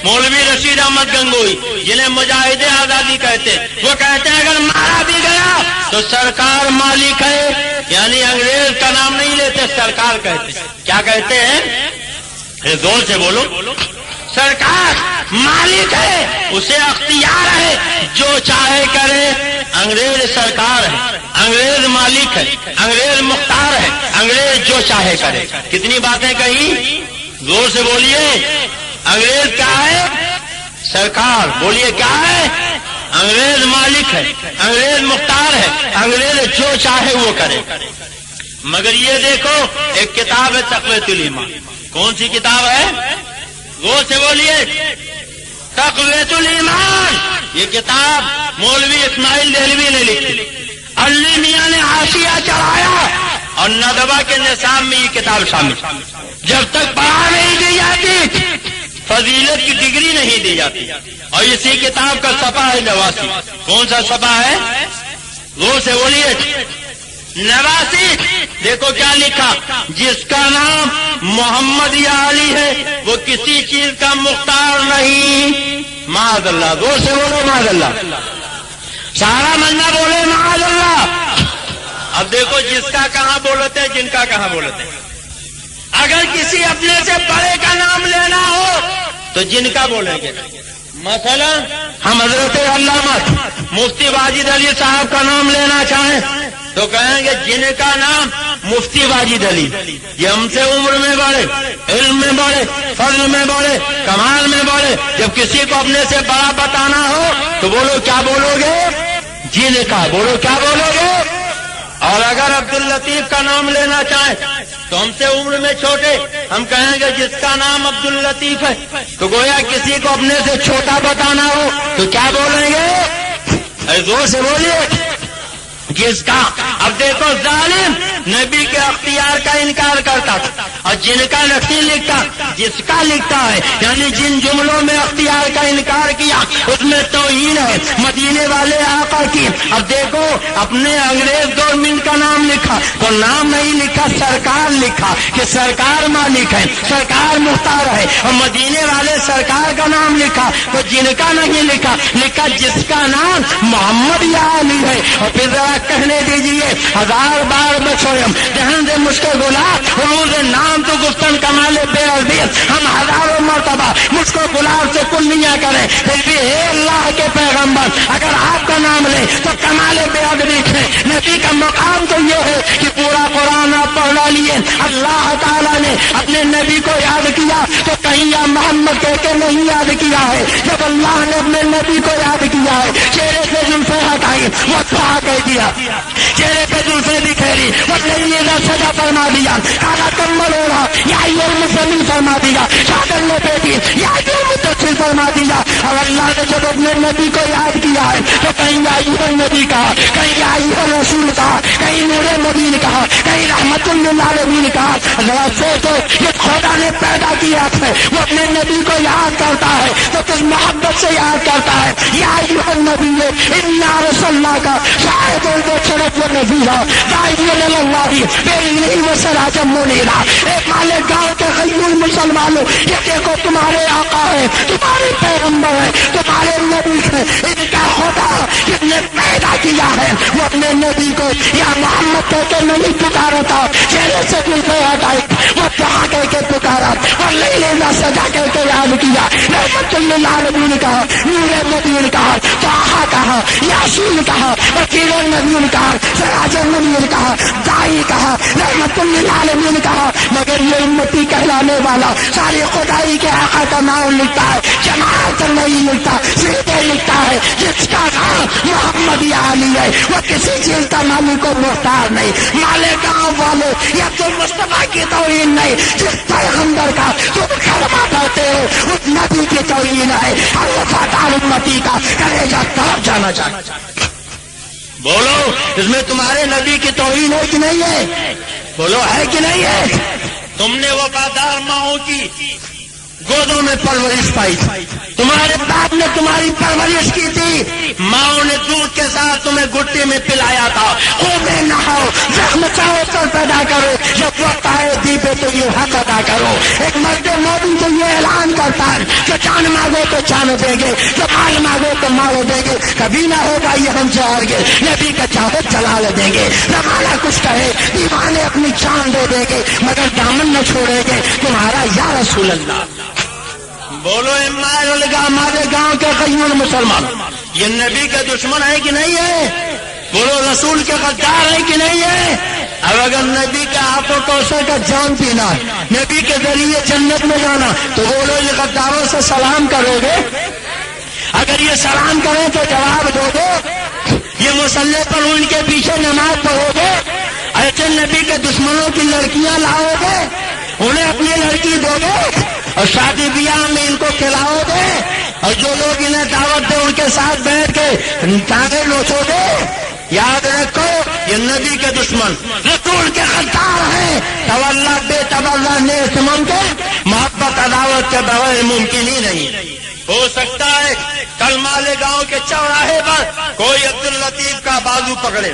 S2: مولوی رشید احمد گنگوہی جنہیں مجاہد آزادی کہتے، وہ کہتے ہیں اگر مارا بھی گیا تو سرکار مالک ہے. یعنی انگریز کا نام نہیں لیتے، سرکار کہتے. کیا کہتے ہیں؟ زور سے بولو. سرکار مالک ہے، اسے اختیار ہے، جو چاہے کرے. انگریز سرکار ہے، انگریز مالک ہے، انگریز مختار ہے، انگریز جو چاہے کرے. کتنی باتیں کہیں؟ زور سے بولیے. انگریز کیا ہے؟ سرکار. بولیے کیا ہے؟ انگریز مالک ہے، انگریز مختار ہے، انگریز جو چاہے وہ کرے. مگر یہ دیکھو ایک کتاب ہے تقویۃ الایمان. کون سی کتاب ہے؟ زور سے بولیے. تقویۃ الایمان. یہ کتاب مولوی اسماعیل دہلوی نے لکھی، علی میاں نے حاشیہ چڑھایا اور ندوہ کے نصاب میں یہ کتاب شامل. جب تک پڑھا نہیں دی جاتی فضیلت کی ڈگری نہیں دی جاتی. اور اسی کتاب کا صفحہ ہے 89. کون سا صفحہ ہے؟ زور سے بولیے. 89. دیکھو کیا لکھا، جس کا نام محمد یا علی ہے وہ کسی چیز کا مختار نہیں. معاذ اللہ. زور سے بولو معاذ اللہ. سارا منا بولے معاذ اللہ. اب دیکھو جس کا کہاں بولتے ہیں، جن کا کہاں بولتے ہیں. اگر کسی اپنے سے بڑے کا نام لینا ہو تو جن کا بولیں گے. مثلا ہم حضرت علامہ مفتی واجد علی صاحب کا نام لینا چاہیں تو کہیں گے جن کا نام مفتی واجد علی. یہ ہم سے عمر میں بڑے، علم میں بڑے، فضل میں بڑے، کمال میں بڑے. جب کسی کو اپنے سے بڑا بتانا ہو تو بولو کیا بولو گے؟ جن کا. بولو کیا بولو گے؟ اور اگر عبداللطیف کا نام لینا چاہیں تو ہم سے عمر میں چھوٹے، ہم کہیں گے جس کا نام عبداللطیف ہے. تو گویا کسی کو اپنے سے چھوٹا بتانا ہو تو کیا بولیں گے؟ زور سے بولیے. جس کا. اب دیکھو ظالم نبی کے اختیار کا انکار کرتا تھا اور جن کا نہیں لکھتا، جس کا لکھتا ہے. یعنی جن جملوں میں اختیار کا انکار کیا اس میں توہین ہے مدینے والے آقا کی. اب دیکھو اپنے انگریز گورنمنٹ کا نام لکھا تو نام نہیں لکھا، سرکار لکھا کہ سرکار مالک ہے، سرکار مختار ہے. اور مدینے والے سرکار کا نام لکھا تو جن کا نہیں لکھا، لکھا جس کا نام محمد یا علی ہے. اور پھر ذرا کہنے دیجیے 1000 بار بچویم جہاں دے مجھ کے گلا حضور نام تو گفتن کمال بے عربیت ہم ہزاروں مرتبہ مجھ کو گلاب سے کنیاں کریں پھر بھی اے اللہ کے پیغمبر اگر آپ کا نام لیں تو کمال بے عربیت ہے. نبی کا مقام تو یہ ہے کہ پورا قرآن آپ پڑھا لیے. اللہ تعالیٰ نے اپنے نبی کو یاد کیا تو کہیں یا محمد کہہ کے نہیں یاد کیا ہے. جب اللہ نے اپنے نبی کو یاد کیا ہے چہرے پہ زلفیں ہٹائی وہ دعا کہہ دیا, چہرے پہ زلفیں بکھیری وہ لیلا سجا فرما دیا, کالا کمبل اوڑھا یا المسلم فرما دیا, چادر نے بیٹی یا متصل فرما دیا. اور اللہ نے جب اپنے نبی کو یاد کیا ہے تو کہیں یا نبی کہا, کہیں یا رسول کہا, کہیں نور مبین کہا, کہیں رحمت للعالمین کہا. ذرا سوچو یہ خدا نے پیدا کیا ہے وہ اپنے نبی کو یاد کرتا ہے تو کس محبت سے یاد کرتا ہے. یا نبی انا رسولنا کا شاید شرف و نذیرا داعی اللہ بے و سراجا منیرا. ایک مالے گاؤں کے غیور مسلمانوں یہ دیکھو تمہارے آقا ہے, تمہارے پیغمبر ہے, تمہارے نبی ہے. ان کا خدا جس نے پیدا کیا ہے وہ اپنے نبی کو یا محمد کہہ کے نہیں پکارا تھا, چہرے سے زلفیں ہٹائی وہ دعا کہہ کے پکارا اور لیلا سجا کہہ کے یاد کیا. رحمت للعالمین کہا, نور مبین کہا, طٰہٰ کہا, یاسین کہا, بشیر النذیر کہا, سراج المنیر کہا, داعی کہا, رحمت للعالمین کہا. مگر یہ امتی کہلانے والا ساری خدائی کے آقا کا نام لکھتا ہے, جماعت نہیں لکھتا, سیدھے لکھتا ہے. جس کا نام محمد علی ہے وہ کسی چیز کا مالک کو محتاج نہیں. مالے گاؤں والے یا تم مصطفیٰ کی توہین نہیں, جس پیغمبر کا تم کلمہ پڑھتے ہو اس نبی کی توہین ہے. اور وفادار امتی کا کلیجہ طرف جانا چاہتا. بولو اس میں تمہارے نبی کی توہین ہے کہ نہیں ہے؟ بولو ہے کہ نہیں ہے؟ تم نے وفادار ماؤں کی گودوں میں پرورش پائی, تمہارے باپ نے تمہاری پرورش کی تھی, ماؤں نے دودھ کے ساتھ تمہیں گٹی میں پلایا تھا. خوب نہاؤ, زخم چاہو کر پیدا کرو, جب وقت آئے دیپے تو یہ حق ادا کرو. ایک مرد مومن تو یہ اعلان کرتا ہے کہ جان مانگو تو جان دیں گے, جو مال مانگو تو مال دیں گے, کبھی نہ ہوگا یہ ہم سے ہار گے, نبی کا چاہو جلال دیں گے. زمانہ کچھ کہے دیوانے اپنی جان دے دیں گے مگر دامن نہ چھوڑیں گے تمہارا یا رسول اللہ. بولو ہمارے گاؤں کے قیون مسلمان یہ نبی کا دشمن ہے کہ نہیں ہے؟ بولو رسول کے غدار ہے کہ نہیں ہے؟ اب اگر نبی کے ہاتھوں کوثر کا جام پینا, نبی کے ذریعے جنت میں جانا, تو بولو یہ غداروں سے سلام کرو گے؟ اگر یہ سلام کریں تو جواب دو گے؟ یہ مسلح پر ان کے پیچھے نماز پڑھو گے؟ ایسے نبی کے دشمنوں کی لڑکیاں لاؤ گے, انہیں اپنی لڑکی دو گے اور شادی بیاہ میں ان کو کھلاؤ گے, اور جو لوگ انہیں دعوت دے ان کے ساتھ بیٹھ کے ٹانگیں نوچو گے؟ یاد رکھو یہ نبی کے دشمن رسول کے غدار ہیں. تولا بے تولا نیز ممکن, محبت عداوت کے بغیر ممکن ہی نہیں. ہو سکتا ہے کل مالے گاؤں کے چوراہے پر کوئی عبد اللطیف کا بازو پکڑے,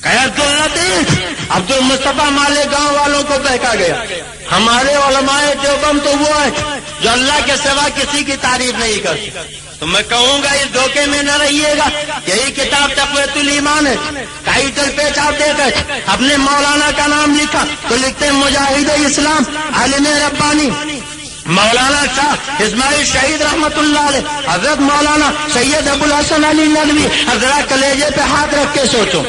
S2: کہ عبد اللطیف عبد المصطفیٰ مالے گاؤں والوں کو بہکا گیا. ہمارے علماء دیوبند تو وہ ہے جو اللہ کے سوا کسی کی تعریف نہیں کرتی. تو میں کہوں گا اس دھوکے میں نہ رہیے گا. یہی کتاب تقویۃ الایمان ہے, ٹائٹل پیج آپ دیکھیں اپنے مولانا کا نام لکھا تو لکھتے ہیں مجاہد اسلام عالم ربانی مولانا شاہ اسماعیل شہید رحمت اللہ علیہ, حضرت مولانا سید ابو الحسن علی ندوی. حضرات کلیجے پہ ہاتھ رکھ کے سوچو,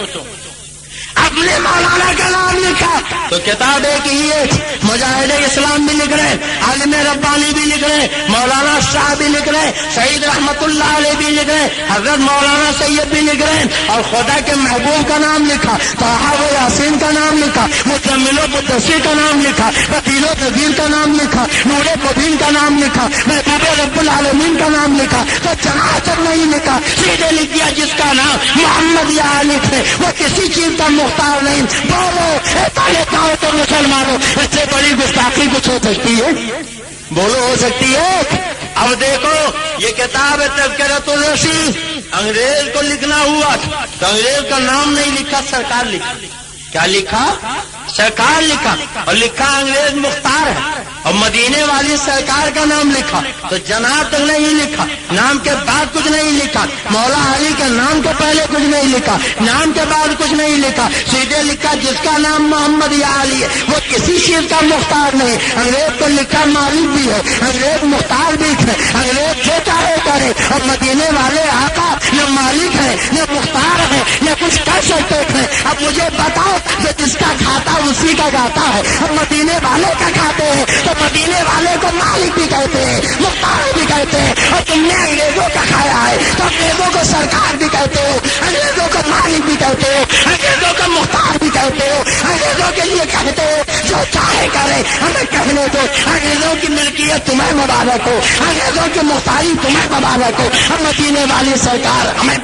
S2: اپنے مولانا کا نام لکھا تو کتاب ایک ہی ہے, مجاہد اسلام بھی لکھ رہے, عالم ربانی بھی لکھ رہے, مولانا شاہ بھی لکھ رہے, شہید رحمت اللہ علیہ بھی لکھ رہے, حضرت مولانا سید بھی لکھ رہے, اور خدا کے محبوب کا نام لکھا, طٰہٰ و یاسین کا نام لکھا, مزمل و مدثر کا نام لکھا, بشیر و نذیر کا نام لکھا, نور مبین کا نام لکھا, محبوب رب العالمین کا نام لکھا, تو جناح نہیں لکھا, سیدھے لکھ دیا جس کا نام محمد یا علی ہے وہ کسی چیز کا محتاج نہیں. بولو پہلے گاؤں تو مسلمانوں اس سے بڑی گستاخی کچھ ہو سکتی ہے؟ بولو ہو سکتی ہے؟ اب دیکھو یہ کتاب ہے تذکرۃ الرشید, انگریز کو لکھنا ہوا تو انگریز کا نام نہیں لکھا, سرکار لکھا. کیا لکھا؟ سرکار لکھا, اور لکھا انگریز مختار ہے, اور مدینے والی سرکار کا نام لکھا تو جناب تک نہیں لکھا, نام کے بعد کچھ نہیں لکھا. مولا علی کے نام کے پہلے کچھ نہیں لکھا، نام کے بعد کچھ نہیں لکھا، سیدھے لکھا جس کا نام محمد یا علی ہے وہ کسی چیز کا مختار نہیں۔ انگریز کو لکھا مالک بھی ہے، انگریز مختار بھی ہے، انگریز جو چاہے کرے، اور مدینے والے آقا نہ مالک ہے نہ مختار ہے نہ کچھ کر سکتے ہیں۔ اب مجھے بتاؤ کہ جس کا کھاتا اسی کا گاتا ہے، ہم مدینے والے کا کھاتے ہیں تو مدینے والے کو مالک بھی کہتے ہیں، مختار بھی کہتے ہیں، اور تم نے انگریزوں کا کھایا ہے تو انگریزوں کو سرکار بھی کہتے ہو، انگریزوں کو مالک بھی کہتے ہو، انگریزوں کو مختار بھی کہتے ہو، انگریزوں کے لیے کہتے ہو جو چاہے کرے ہمیں کہنے دو، انگریزوں کی ملکیت تمہیں مبارک ہو، انگریزوں کی مختاری تمہیں مبارک ہو، ہم مدینے والی سرکار ہمیں۔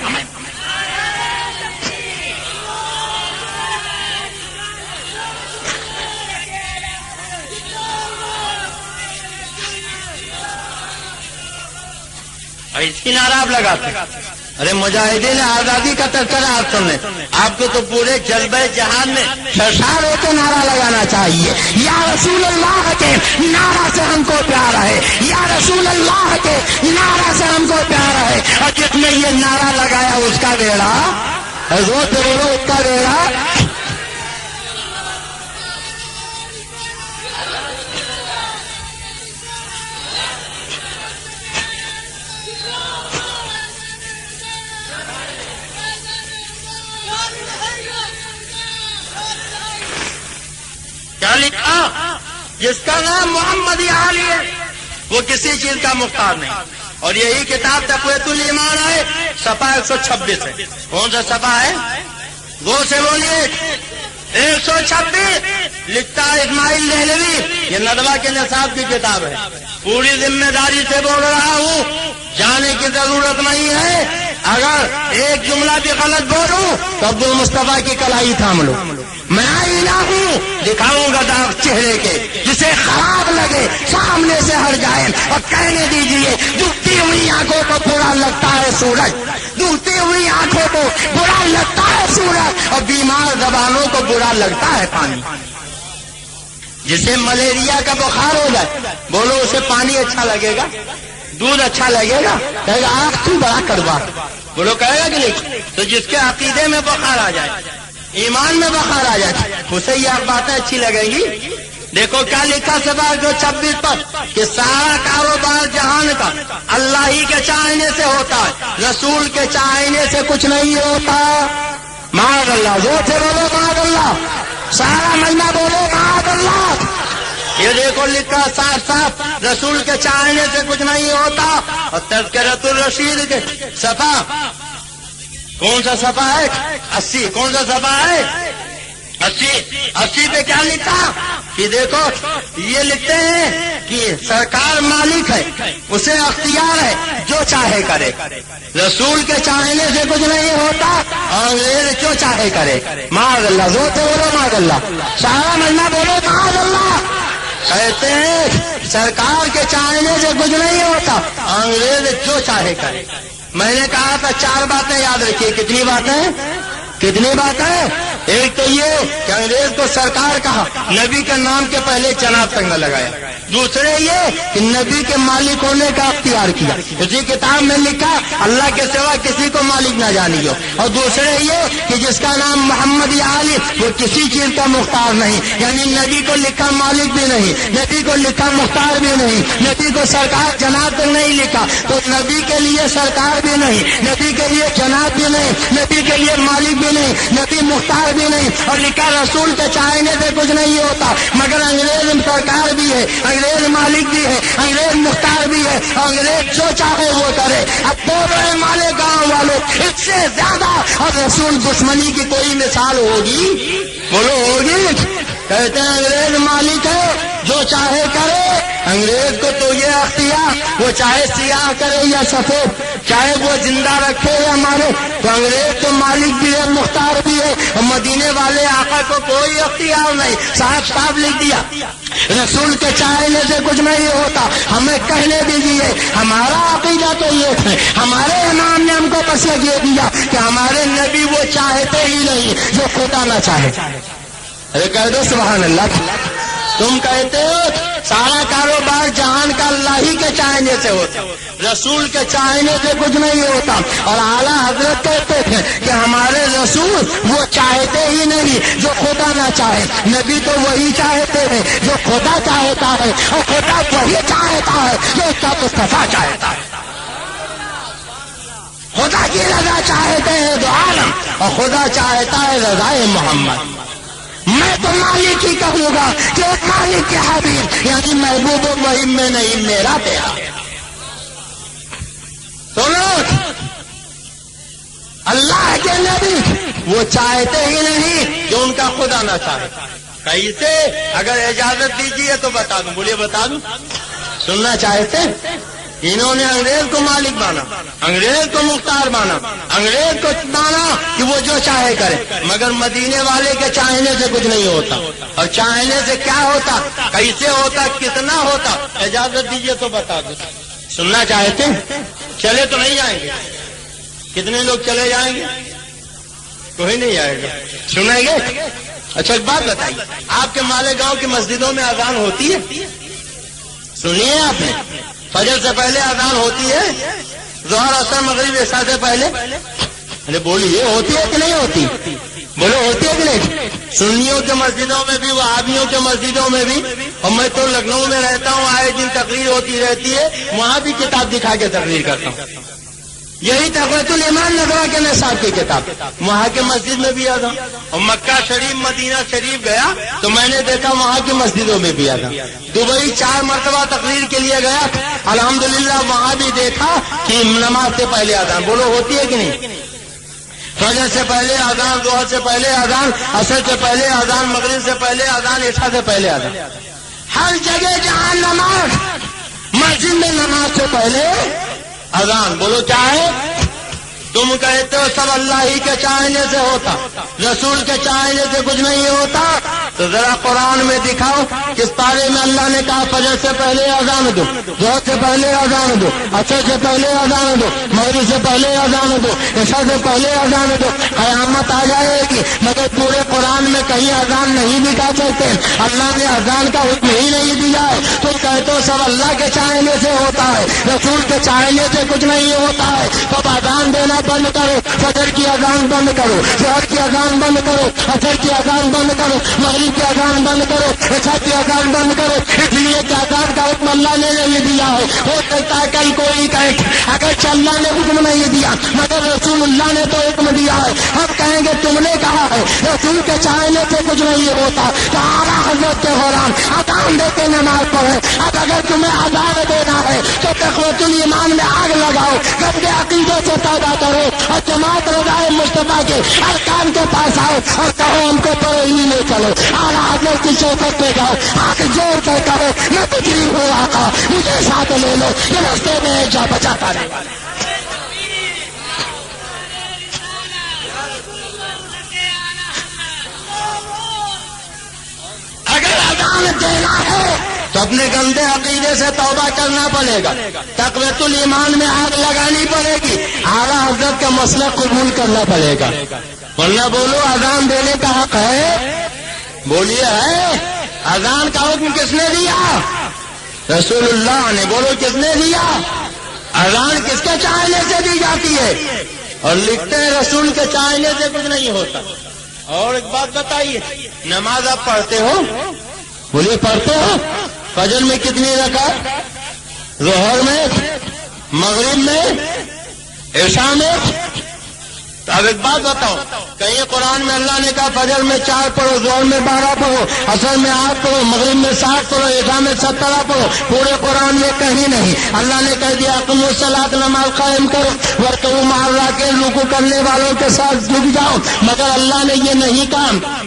S1: ایسی نعرہ آپ لگاتے ہیں؟ ارے مجاہدین آزادی کا تذکرہ آپ سن لیں، آپ کو تو پورے جلبہ جہان میں
S2: سرشار ہو کے نعرہ لگانا چاہیے، یا رسول اللہ کے نعرہ سے ہم کو پیار ہے، یا رسول اللہ کے نعرہ سے ہم کو پیار ہے، اور جس نے یہ نعرہ لگایا اس کا بیڑا، زور سے بولو اس کا بیڑا۔
S1: کیا لکھا؟ جس کا نام محمد علی ہے وہ کسی چیز کا مختار نہیں۔ اور یہی کتاب تقویت الایمان ہے، صفحہ 126 ہے۔ کون سا صفحہ ہے؟ وہ سے بولیے 126 لکھتا ہے اسماعیل دہلوی، یہ ندوہ کے نصاب کی کتاب ہے۔ پوری ذمہ داری سے بول رہا ہوں، جانے کی ضرورت نہیں ہے، اگر ایک جملہ بھی غلط بولوں تو عبد المصطفیٰ کی کلائی تھام لو۔
S2: میں آئینہ ہوں، دکھاؤں گا داغ چہرے کے، جسے خراب لگے سامنے سے ہٹ جائے اور کہنے دیجئے ڈوبتی ہوئی آنکھوں کو برا لگتا ہے سورج، ڈوبتی ہوئی آنکھوں کو برا لگتا ہے سورج، اور بیمار زبانوں کو برا لگتا ہے پانی۔
S1: جسے ملیریا کا بخار ہو جائے بولو اسے پانی اچھا لگے گا، دودھ اچھا لگے گا،
S2: کہے گا آنکھ تو بڑا کروا،
S1: بولو کہے گا کہ نہیں؟ تو جس کے عقیدے میں بخار آ جائے، ایمان میں بخار آ جائے، اسے یہ باتیں اچھی لگیں گی۔ دیکھو کیا لکھا صفحہ 126 پر کہ سارا کاروبار جہان کا اللہ ہی کے چاہنے سے ہوتا ہے، رسول کے چاہنے سے کچھ نہیں ہوتا۔
S2: معاذ اللہ، زور سے بولو معاذ اللہ، سارا مجمع بولو معاذ اللہ۔
S1: یہ دیکھو لکھا صاف صاف، رسول کے چاہنے سے کچھ نہیں ہوتا۔ اور تذکرۃ الرشید کے صفحہ کون سا صفحہ ہے؟ 80۔ کون سا صفحہ ہے؟ 80 پہ کیا لکھا کہ دیکھو یہ لکھتے ہیں کہ سرکار مالک ہے، اسے اختیار ہے جو چاہے کرے، رسول کے چاہنے سے کچھ نہیں ہوتا، اور انگریز جو چاہے کرے۔
S2: معاذ اللہ، زور سے بولو معاذ اللہ، سارا مجمع بولو معاذ اللہ۔
S1: کہتے ہیں سرکار کے چاہنے سے کچھ نہیں ہوتا، انگریز جو چاہے کرے۔ میں نے کہا تھا 4 باتیں یاد رکھیے۔ کتنی باتیں؟ ایک تو یہ کہ انگریز کو سرکار کہا، نبی کے نام کے پہلے جناب تنگا لگایا۔ دوسرے یہ کہ نبی کے مالک ہونے کا اختیار کیا، اسی کتاب میں لکھا اللہ کے سوا کسی کو مالک نہ جانیو۔ اور دوسرے یہ کہ جس کا نام محمد یا علی وہ کسی چیز کا مختار نہیں، یعنی نبی کو لکھا مالک بھی نہیں، نبی کو لکھا مختار بھی نہیں، نبی کو سرکار جناب تک نہیں لکھا، تو نبی کے لیے سرکار بھی نہیں، نبی کے لیے جناب بھی نہیں، نبی کے لیے مالک بھی نہیں، نبی مختار بھی نہیں، اور لکھا رسول کے چاہنے سے کچھ نہیں ہوتا، مگر انگریز سرکار بھی ہے، انگریز مالک بھی ہے، انگریز مختار بھی ہے، انگریز جو چاہے وہ کرے۔ اب بول رہے مالے گاؤں والوں، اس سے زیادہ اور رسول دشمنی کی کوئی مثال ہوگی؟ بولو ہوگی؟ کہتے ہیں انگریز مالک ہے جو چاہے کرے، انگریز کو تو یہ اختیار، وہ چاہے سیاہ کرے یا سفید، چاہے وہ زندہ رکھے یا مارے، تو انگریز تو مالک بھی ہے، مختار بھی ہے، اور مدینے والے آقا کو کوئی اختیار نہیں۔ صاف صاف لکھ دیا رسول کے چاہنے سے کچھ نہیں ہوتا۔ ہمیں کہنے دیجیے، ہمارا عقیدہ تو یہ ہے، ہمارے امام نے ہم کو بس یہ دیا کہ ہمارے نبی وہ چاہتے ہی نہیں جو خدا نہ چاہے۔ ارے کہہ دو سبحان اللہ،
S2: تم کہتے ہو سارا کاروبار جہان کا اللہ ہی کے چاہنے سے ہوتا، رسول کے چاہنے سے کچھ نہیں ہوتا. اور اعلیٰ حضرت کہتے تھے کہ ہمارے رسول وہ چاہتے ہی نہیں جو خدا نہ چاہے. نبی تو وہی چاہتے ہیں جو خدا چاہتا ہے، اور خدا وہی چاہتا ہے جو اس کا مصطفیٰ چاہتا ہے. خدا کی رضا چاہتے ہیں دو عالم، اور خدا چاہتا ہے رضائے محمد. میں تو مالک ہی کہوں گا کہ مالک کے حبیب یعنی محبوب وہی میں نہیں میرا پیار. سنو، اللہ کے نبی وہ چاہتے ہی نہیں جو ان کا خدا نہ چاہے. کیسے؟ اگر اجازت دیجیے تو بتا دوں. بولیے بتا دوں. سننا چاہتے؟ انہوں نے انگریز کو مالک مانا، انگریز کو مختار مانا، انگریز کو مانا کہ وہ جو چاہے کرے، مگر مدینے والے کے چاہنے سے کچھ نہیں ہوتا. اور چاہنے سے کیا ہوتا، کیسے ہوتا، کتنا ہوتا؟ اجازت دیجیے تو بتا دوں. سننا چاہتے؟ چلے تو نہیں جائیں گے. کتنے لوگ چلے جائیں گے؟ کوئی نہیں آئے گا. سنیں گے؟ اچھا ایک بات بتائیے، آپ کے مالیگاؤں کی مسجدوں میں اذان ہوتی ہے؟ سنیے آپ نے، فجر سے پہلے اذان ہوتی ہے، ظہر اثر مغرب عشاء سے پہلے. ارے بولیے ہوتی ہے کہ نہیں ہوتی؟ بولو ہوتی ہے کہ نہیں؟ سنیوں کے مسجدوں میں بھی، وہابیوں کے مسجدوں میں بھی. اور میں تو لکھنؤ میں رہتا ہوں، آئے دن تقریر ہوتی رہتی ہے، وہاں بھی کتاب دکھا کے تقریر کرتا ہوں. یہی تقویت الایمان نظرہ کے نصاب کی کتاب، وہاں کے مسجد میں بھی آتا. اور مکہ شریف مدینہ شریف گیا تو میں نے دیکھا وہاں کی مسجدوں میں بھی آتا. دبئی 4 مرتبہ تقریر کے لیے گیا، الحمدللہ وہاں بھی دیکھا کہ نماز سے پہلے اذان. بولو ہوتی ہے کہ نہیں؟ فجر سے پہلے اذان، ظہر سے پہلے اذان، عصر سے پہلے اذان، مغرب سے پہلے اذان، عشاء سے پہلے اذان. ہر جگہ جہاں نماز، مسجد میں نماز سے پہلے اذان. بولو کیا ہے؟ تم کہتے ہو سب اللہ ہی کے چاہنے سے ہوتا، رسول کے چاہنے سے کچھ نہیں ہوتا. تو ذرا قرآن میں دکھاؤ کس پارے میں اللہ نے کہا فجر سے پہلے اذان دو، ظہر سے پہلے اذان دو، عصر سے پہلے اذان دو، مغرب سے پہلے اذان دو، عشاء سے پہلے اذان دو. قیامت آ جائے گی مگر پورے قرآن میں کہیں اذان نہیں دکھا سکتے. اللہ نے اذان کا حکم ہی نہیں دیا ہے. تم کہتے ہو سب اللہ کے چاہنے سے ہوتا ہے، رسول کے چاہنے سے کچھ نہیں ہوتا ہے. تو اذان دینا بند کرو، فجر کی اذان بند کرو، ظہر کی اذان بند کرو، عصر کی اذان بند کرو، مغرب کی اذان بند کرو، عشاء کی اذان بند کرو. اس لیے کہ اذان کا حکم اللہ نے نہیں دیا ہے. ہو سکتا ہے کل کوئی کہے اگر اللہ نے حکم نہیں دیا مگر رسول اللہ نے تو حکم دیا ہے. ہم کہیں گے تم نے کہا ہے رسول کے چاہنے سے کچھ نہیں ہوتا. تو اعلیٰ حضرت کے غلام اذان دے کے نماز پڑھے. اب اگر تمہیں اذان دینا ہے تو تقویت الایمان میں آگ لگاؤ، گندے عقیدے سے پیدا کرو اور جماعت رضائے مصطفیٰ کے ارکان کے پاس آؤ اور کہو ہم کو پڑھے ہی لے چلو. اعلیٰ حضرت کی صحبت پہ جاؤ، آگ جوڑ کر کرو میں تجری ہوں آقا مجھے ساتھ لے لو، یہ راستے میں جا بچاتا رہے. اگر اذان دینا ہے تو اپنے گندے عقیدے سے توبہ کرنا پڑے گا، تقویت الایمان میں آگ لگانی پڑے گی، اعلیٰ حضرت کا مسئلہ قبول کرنا پڑے گا. ورنہ بولو اذان دینے کا حق ہے؟ بولیے ہے؟ اذان کا حکم کس نے دیا؟ رسول اللہ نے. بولو کس نے دیا؟ اذان کس کے چاہنے سے دی جاتی ہے؟ اور لکھتے ہیں رسول کے چاہنے سے کچھ نہیں ہوتا. اور ایک بات بتائیے، نماز آپ پڑھتے ہو؟ بولیے پڑھتے ہو؟ فجر میں کتنی رکعت، ظہر میں، مغرب میں، عشاء میں؟ تو اب ایک بات بتاؤ، کہیں قرآن میں اللہ نے کہا فجر میں 4 پڑھو، ظہر میں 12 پڑھو، عصر میں 8 پڑھو، مغرب میں 60 پڑھو، عشاء میں 17 پڑھو؟ پورے قرآن میں کہیں نہیں. اللہ نے کہہ دیا اقیموا الصلاۃ، نماز قائم کرو، وارکعوا مع الراکعین، رکوع کرنے والوں کے ساتھ جھک جاؤ. مگر اللہ نے یہ نہیں کہا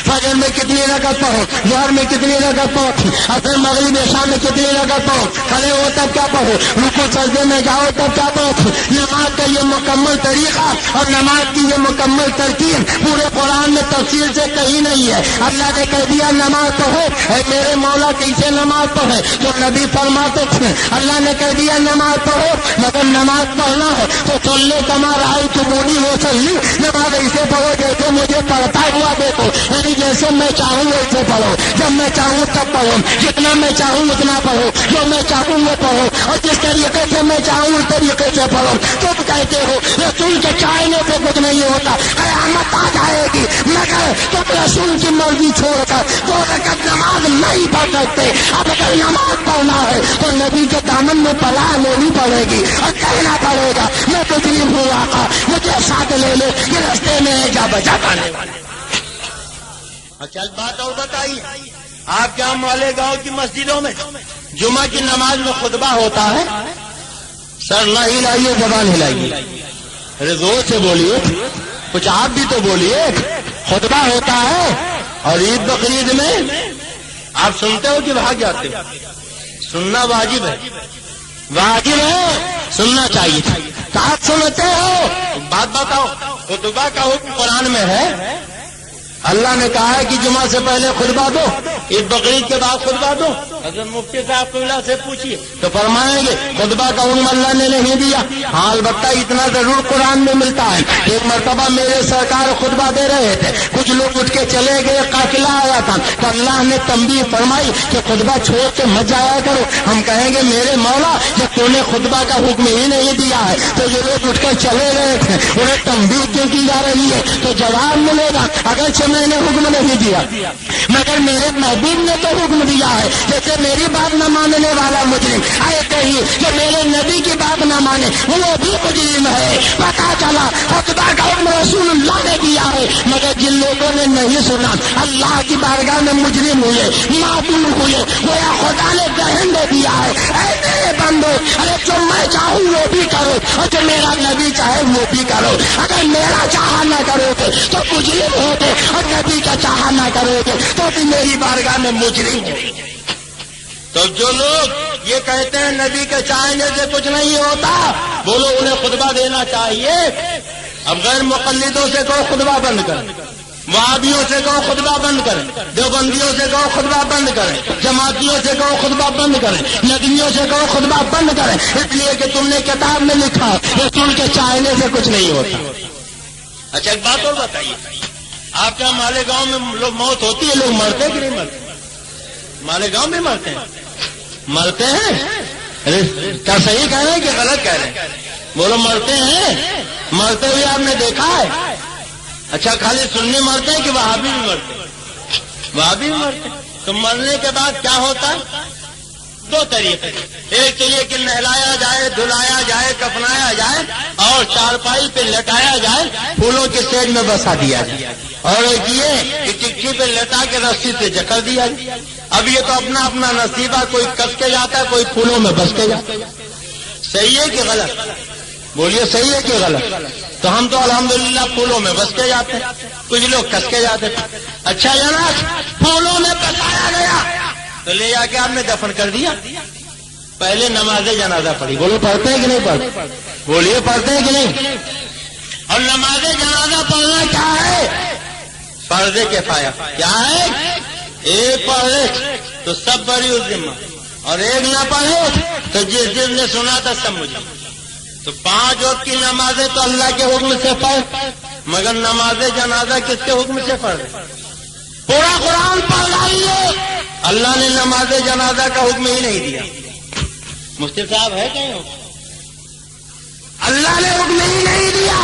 S2: فجر میں کتنی رکعت پڑھو، ظہر میں کتنی رکعت پڑھو، عصر مغرب عشاء میں کتنی رکعت پڑھو، کھڑے ہو تب کیا پڑھو، رکوع سجدے میں جاؤ تب کیا پڑھو. نماز کا یہ مکمل طریقہ اور نماز کی یہ مکمل ترتیب پورے قرآن میں تفصیل سے کہیں نہیں ہے. اللہ نے کہہ دیا نماز پڑھو. اے میرے مولا کیسے نماز پڑھے؟ تو نبی فرماتے تھے اللہ نے کہہ دیا نماز پڑھو، مگر نماز پڑھنا ہے تو صلی کما رأیتمونی وصلی، نماز ایسے پڑھو جیسے مجھے پڑھتا ہوا دیکھو. یعنی نہیں جیسے میں چاہوں ویسے پڑھو، جب میں چاہوں تب پڑھو، جتنا میں چاہوں اتنا پڑھو، جو میں چاہوں وہ پڑھو، اور جس طریقے سے میں چاہوں اس طریقے سے پڑھو۔ تم کہتے ہو رسول کے چاہنے سے کچھ نہیں ہوتا، قیامت آ جائے گی مگر تم رسول کی مرضی چھوڑ کر 2 رکعت نماز نہیں پڑھ سکتے۔ اب اگر نماز پڑھنا ہے تو نبی کے دامن میں پناہ لینی پڑے گی اور کہنا پڑے گا میں تکلیف ہوں آقا، مجھے ساتھ لے لے، یہ رستے میں ہے جا بجا پانے والے۔
S1: اچھا بات اور بتائیے، آپ کے ہمارے گاؤں کی مسجدوں میں جمعہ کی نماز میں خطبہ ہوتا ہے؟ سر نہ ہلائیے، زبان ہلائیے، ارے زور سے بولیے، کچھ آپ بھی تو بولیے۔ خطبہ ہوتا ہے اور عید بقرعید میں آپ سنتے ہو کہ بھاگ جاتے ہو؟ سننا واجب ہے، واجب ہے، سننا چاہیے۔ تو آپ سنتے ہو؟ بات بتاؤ، خطبہ کا حکم قرآن میں ہے؟ اللہ نے کہا ہے کہ جمعہ سے پہلے خطبہ دو، عید بقرعید کے بعد خطبہ دو۔ حضرت مفتی صاحب قبلہ سے پوچھیے تو فرمائیں گے خطبہ کا حکم اللہ نے نہیں دیا، ہاں البتہ اتنا ضرور قرآن میں ملتا ہے۔ ایک مرتبہ میرے سرکار خطبہ دے رہے تھے، کچھ لوگ اٹھ کے چلے گئے، قافلہ آیا تھا تو اللہ نے تنبیہ فرمائی کہ خطبہ چھوڑ کے مت جایا کرو۔ ہم کہیں گے میرے مولا جب تو نے خطبہ کا حکم ہی نہیں دیا ہے تو یہ لوگ اٹھ کے چلے گئے تھے، انہیں تنبیہ کیوں کی جا رہی ہے؟ تو جواب ملے گا اگرچہ میں نے حکم نہیں دیا مگر میرے محبوب نے تو حکم دیا ہے۔ جیسے میری بات نہ ماننے والا مجرم آئے کہیں کہ میرے نبی کی بات نہ مانے وہ بھی مجرم ہے۔ پتا چلا خطبہ کا حکم رسول اللہ نے دیا ہے مگر جن لوگوں نے نہیں سنا اللہ کی بارگاہ میں مجرم ہوئے، معذور ہوئے، گویا خدا نے ذہن دے دیا ہے اے میرے بندو، ارے جو میں چاہوں وہ بھی کرو اور جو میرا نبی چاہے وہ بھی کرو۔ اگر میرا چاہا نہ کرو گے تو مجرم ہوگے اور نبی کا چاہا نہ کرو گے تو بھی میری بارگاہ میں مجرم ہو۔ تو جو لوگ یہ کہتے ہیں نبی کے چاہنے سے کچھ نہیں ہوتا، بولو انہیں خطبہ دینا چاہیے۔ اب غیر مقلدوں سے کہو خطبہ بند کریں، وہابیوں سے کہو خطبہ بند کریں، دیوبندیوں سے کہو خطبہ بند کریں، جماعتیوں سے کہو خطبہ بند کریں، ندویوں سے کہو خطبہ بند کریں، اس لیے کہ تم نے کتاب میں لکھا رسول کے چاہنے سے کچھ نہیں ہوتا۔ اچھا ایک بات اور بتائیے، آپ کے ہمارے گاؤں میں لوگ موت ہوتی ہے، لوگ مرتے کہ نہیں مرتے؟ ہمارے گاؤں میں مرتے ہیں، مرتے ہیں؟ کیا صحیح کہہ رہے ہیں کہ غلط کہہ رہے ہیں؟ بولو مرتے ہیں، مرتے ہوئے آپ نے دیکھا ہے؟ اچھا خالی سنی مرتے ہیں کہ وہابی بھی مرتے ہیں؟ وہابی بھی مرتے ہیں۔ تو مرنے کے بعد کیا ہوتا ہے؟ 2 طریقے، ایک تو یہ کہ نہلایا جائے، دھلایا جائے، کفنایا جائے اور چارپائی پہ لٹایا جائے، پھولوں کے سیج میں بسا دیا جائے، اور ایک یہ کہ چٹھی پہ لٹا کے رسی سے جکڑ دیا جائے۔ اب یہ تو اپنا اپنا نصیبہ، کوئی کس کے جاتا ہے، کوئی پھولوں میں بس کے جاتا ہے۔ صحیح ہے کہ غلط؟ بولیے صحیح ہے کہ غلط؟ تو ہم تو الحمدللہ پھولوں میں بس کے جاتے ہیں، کچھ لوگ کس کے جاتے ہیں۔ اچھا جناب پھولوں میں بسایا گیا تو لے جا کے آپ نے دفن کر دیا، پہلے نماز جنازہ پڑھی، بولو پڑھتے ہیں کہ نہیں پڑھتے؟ بولیے پڑھتے ہیں کہ نہیں؟ اور نماز جنازہ پڑھنا کیا ہے؟ فرض کفایہ۔ کیا ہے؟ ایک پڑھے تو سب بری اس ذمہ، اور ایک نہ پڑھے تو جس نے سنا تھا سب مجھے۔ تو 5 وقت کی نمازیں تو اللہ کے حکم سے پڑھ، مگر نماز جنازہ کس کے حکم سے پڑھ؟ پورا قرآن پڑھ لائیے، اللہ نے نماز جنازہ کا حکم ہی نہیں دیا۔ مفتی صاحب ہے کہیں؟ اللہ نے حکم ہی نہیں دیا۔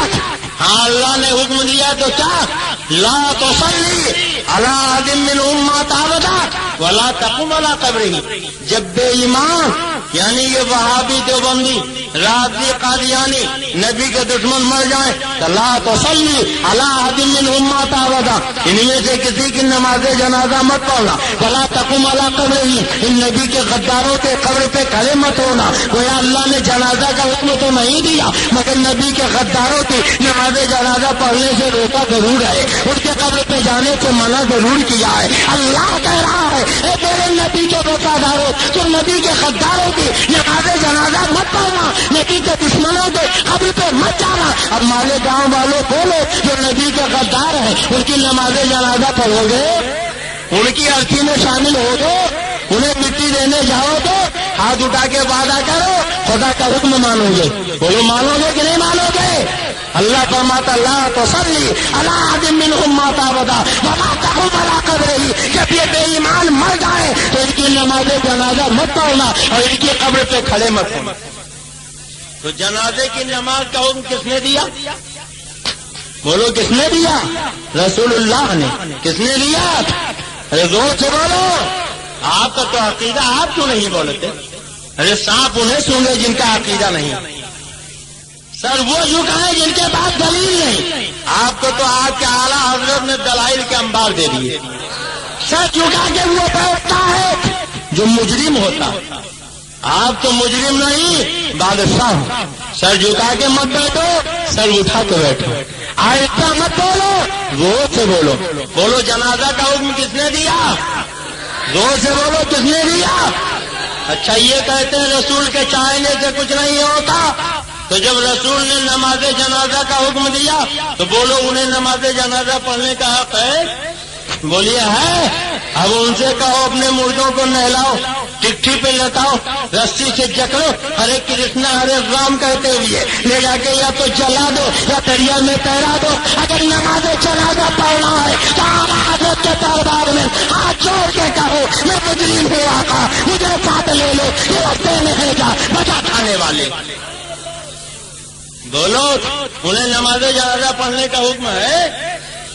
S1: ہاں اللہ نے حکم دیا تو کیا؟ لا تصلی علی احد منهم مات ابدا ولا تقم علی قبره۔ جب بے ایمان یعنی یہ وہابی دیوبندی رافضی قادیانی نبی کے دشمن مر جائیں تو لا تصلی علی احد منهم مات ابدا، ان میں سے کسی کی نماز جنازہ مت پڑھنا، ولا تقم علی قبره، ان نبی کے غداروں کے قبر پہ کھڑے مت ہونا۔ گویا اللہ نے جنازہ کا حکم تو نہیں دیا مگر نبی کے غداروں کی نماز جنازہ پڑھنے سے روکا ضرور ہے، ان کے قبر پہ جانے سے منع ضرور کیا ہے۔ اللہ کہہ رہا ہے اے میرے نبی کے وفاداروں، تم نبی کے غداروں کی نماز جنازہ مت پڑھنا، نبی کے دشمنوں کے قبر پہ مت جانا۔ اب مالے گاؤں والوں بولو جو نبی کے غدار ہیں ان کی نماز جنازہ پڑھو گے؟ ان کی ارتھی میں شامل ہو گے؟ انہیں مٹی دینے جاؤ تو ہاتھ اٹھا کے وعدہ کرو خدا کا حکم مانو گے؟ بولو مانو گے کہ نہیں مانو گے؟
S2: اللہ فرماتا لا تصلی علی احد منهم مات ابدا ولا تقم علی قبره، جب یہ بے ایمان مر جائے تو ان کی نماز جنازہ مت پڑھنا اور ان کی قبر پہ کھڑے مت ہونا۔ تو جنازے کی نماز کا حکم کس نے دیا؟ بولو کس نے دیا؟ رسول اللہ نے۔ کس نے دیا؟ ارے زور سے بولو، آپ کا تو عقیدہ، آپ کیوں نہیں بولتے؟ ارے سانپ انہیں سونگے جن کا عقیدہ نہیں، سر وہ جھکائے جن کے پاس دلیل نہیں۔ آپ کو تو آپ کے اعلیٰ حضرت نے دلائل کے انبار دے دیے۔ سر جھکا کے وہ بیٹھتا ہے جو مجرم ہوتا، آپ تو مجرم نہیں بادشاہ ہو۔ سر جھکا کے مت بیٹھو، سر اٹھا کے بیٹھو، آہستہ مت بولو، زور سے بولو۔ بولو جنازہ کا حکم کس نے دیا؟ زور سے بولو کس نے دیا؟ اچھا یہ کہتے ہیں رسول کے چاہنے سے کچھ نہیں ہوتا، تو جب رسول نے نماز جنازہ کا حکم دیا تو بولو انہیں نماز جنازہ پڑھنے کا حق ہے؟ بولیے ہے؟ اب ان سے کہو اپنے مردوں کو نہلاؤ، چٹھی پہ لٹاؤ، رسی سے جکڑو، ہرے کرشنا ہرے رام کہتے ہوئے لے جا کے یا تو جلا دو یا دریا میں تیرا دو۔ اگر نماز جنازہ پڑھنا ہے تو حضرت کے دربار میں ہاتھ جوڑ کے کہو میں مجرم ہوں آقا، مجھے ساتھ لے لو، یہ رستے میں ہے جا بچا کھانے والے۔ بولو انہیں نماز جنازہ پڑھنے کا حکم ہے،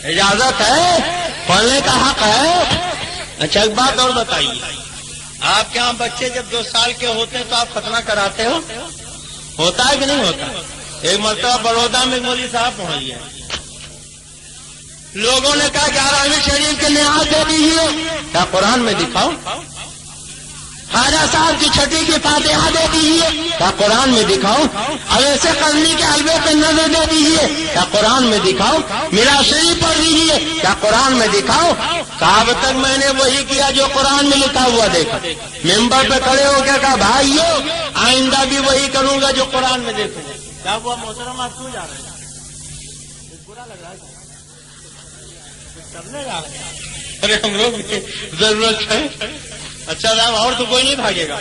S2: اجازت ہے، پڑھنے کا حق ہے۔ اچھا ایک بات اور بتائیے، آپ کے یہاں بچے جب 2 سال کے ہوتے ہیں تو آپ ختنہ کراتے ہو؟ ہوتا ہے کہ نہیں ہوتا؟ ایک مرتبہ بڑودہ میں مولوی صاحب پہنچ گیا، لوگوں نے کہا 11ویں شریف کے نعت دے دیجیے، کیا قرآن میں دکھاؤ؟ خواجہ صاحب کی چھٹی کی فاتحہ دے دیجیے، کیا قرآن میں دکھاؤ؟ اب ایسے قرنی کے حلوے پہ نظر دے دیجیے، کیا قرآن میں دکھاؤ؟ میرا شریف پڑھ دیجیے، کیا قرآن میں دکھاؤ؟ کہا اب تک میں نے وہی کیا جو قرآن میں لکھا ہوا دیکھا۔ ممبر پہ کھڑے ہو کے کہا بھائیو آئندہ بھی وہی کروں گا جو قرآن میں دیکھوں گا۔ کیا ہوا محترم آپ کیوں جا رہے ہیں؟ برا لگ رہا ہے سب نے جا رہے ہیں؟ ارے ہم لوگ ضرورت ہے۔ اچھا صاحب اور تو کوئی نہیں بھاگے گا؟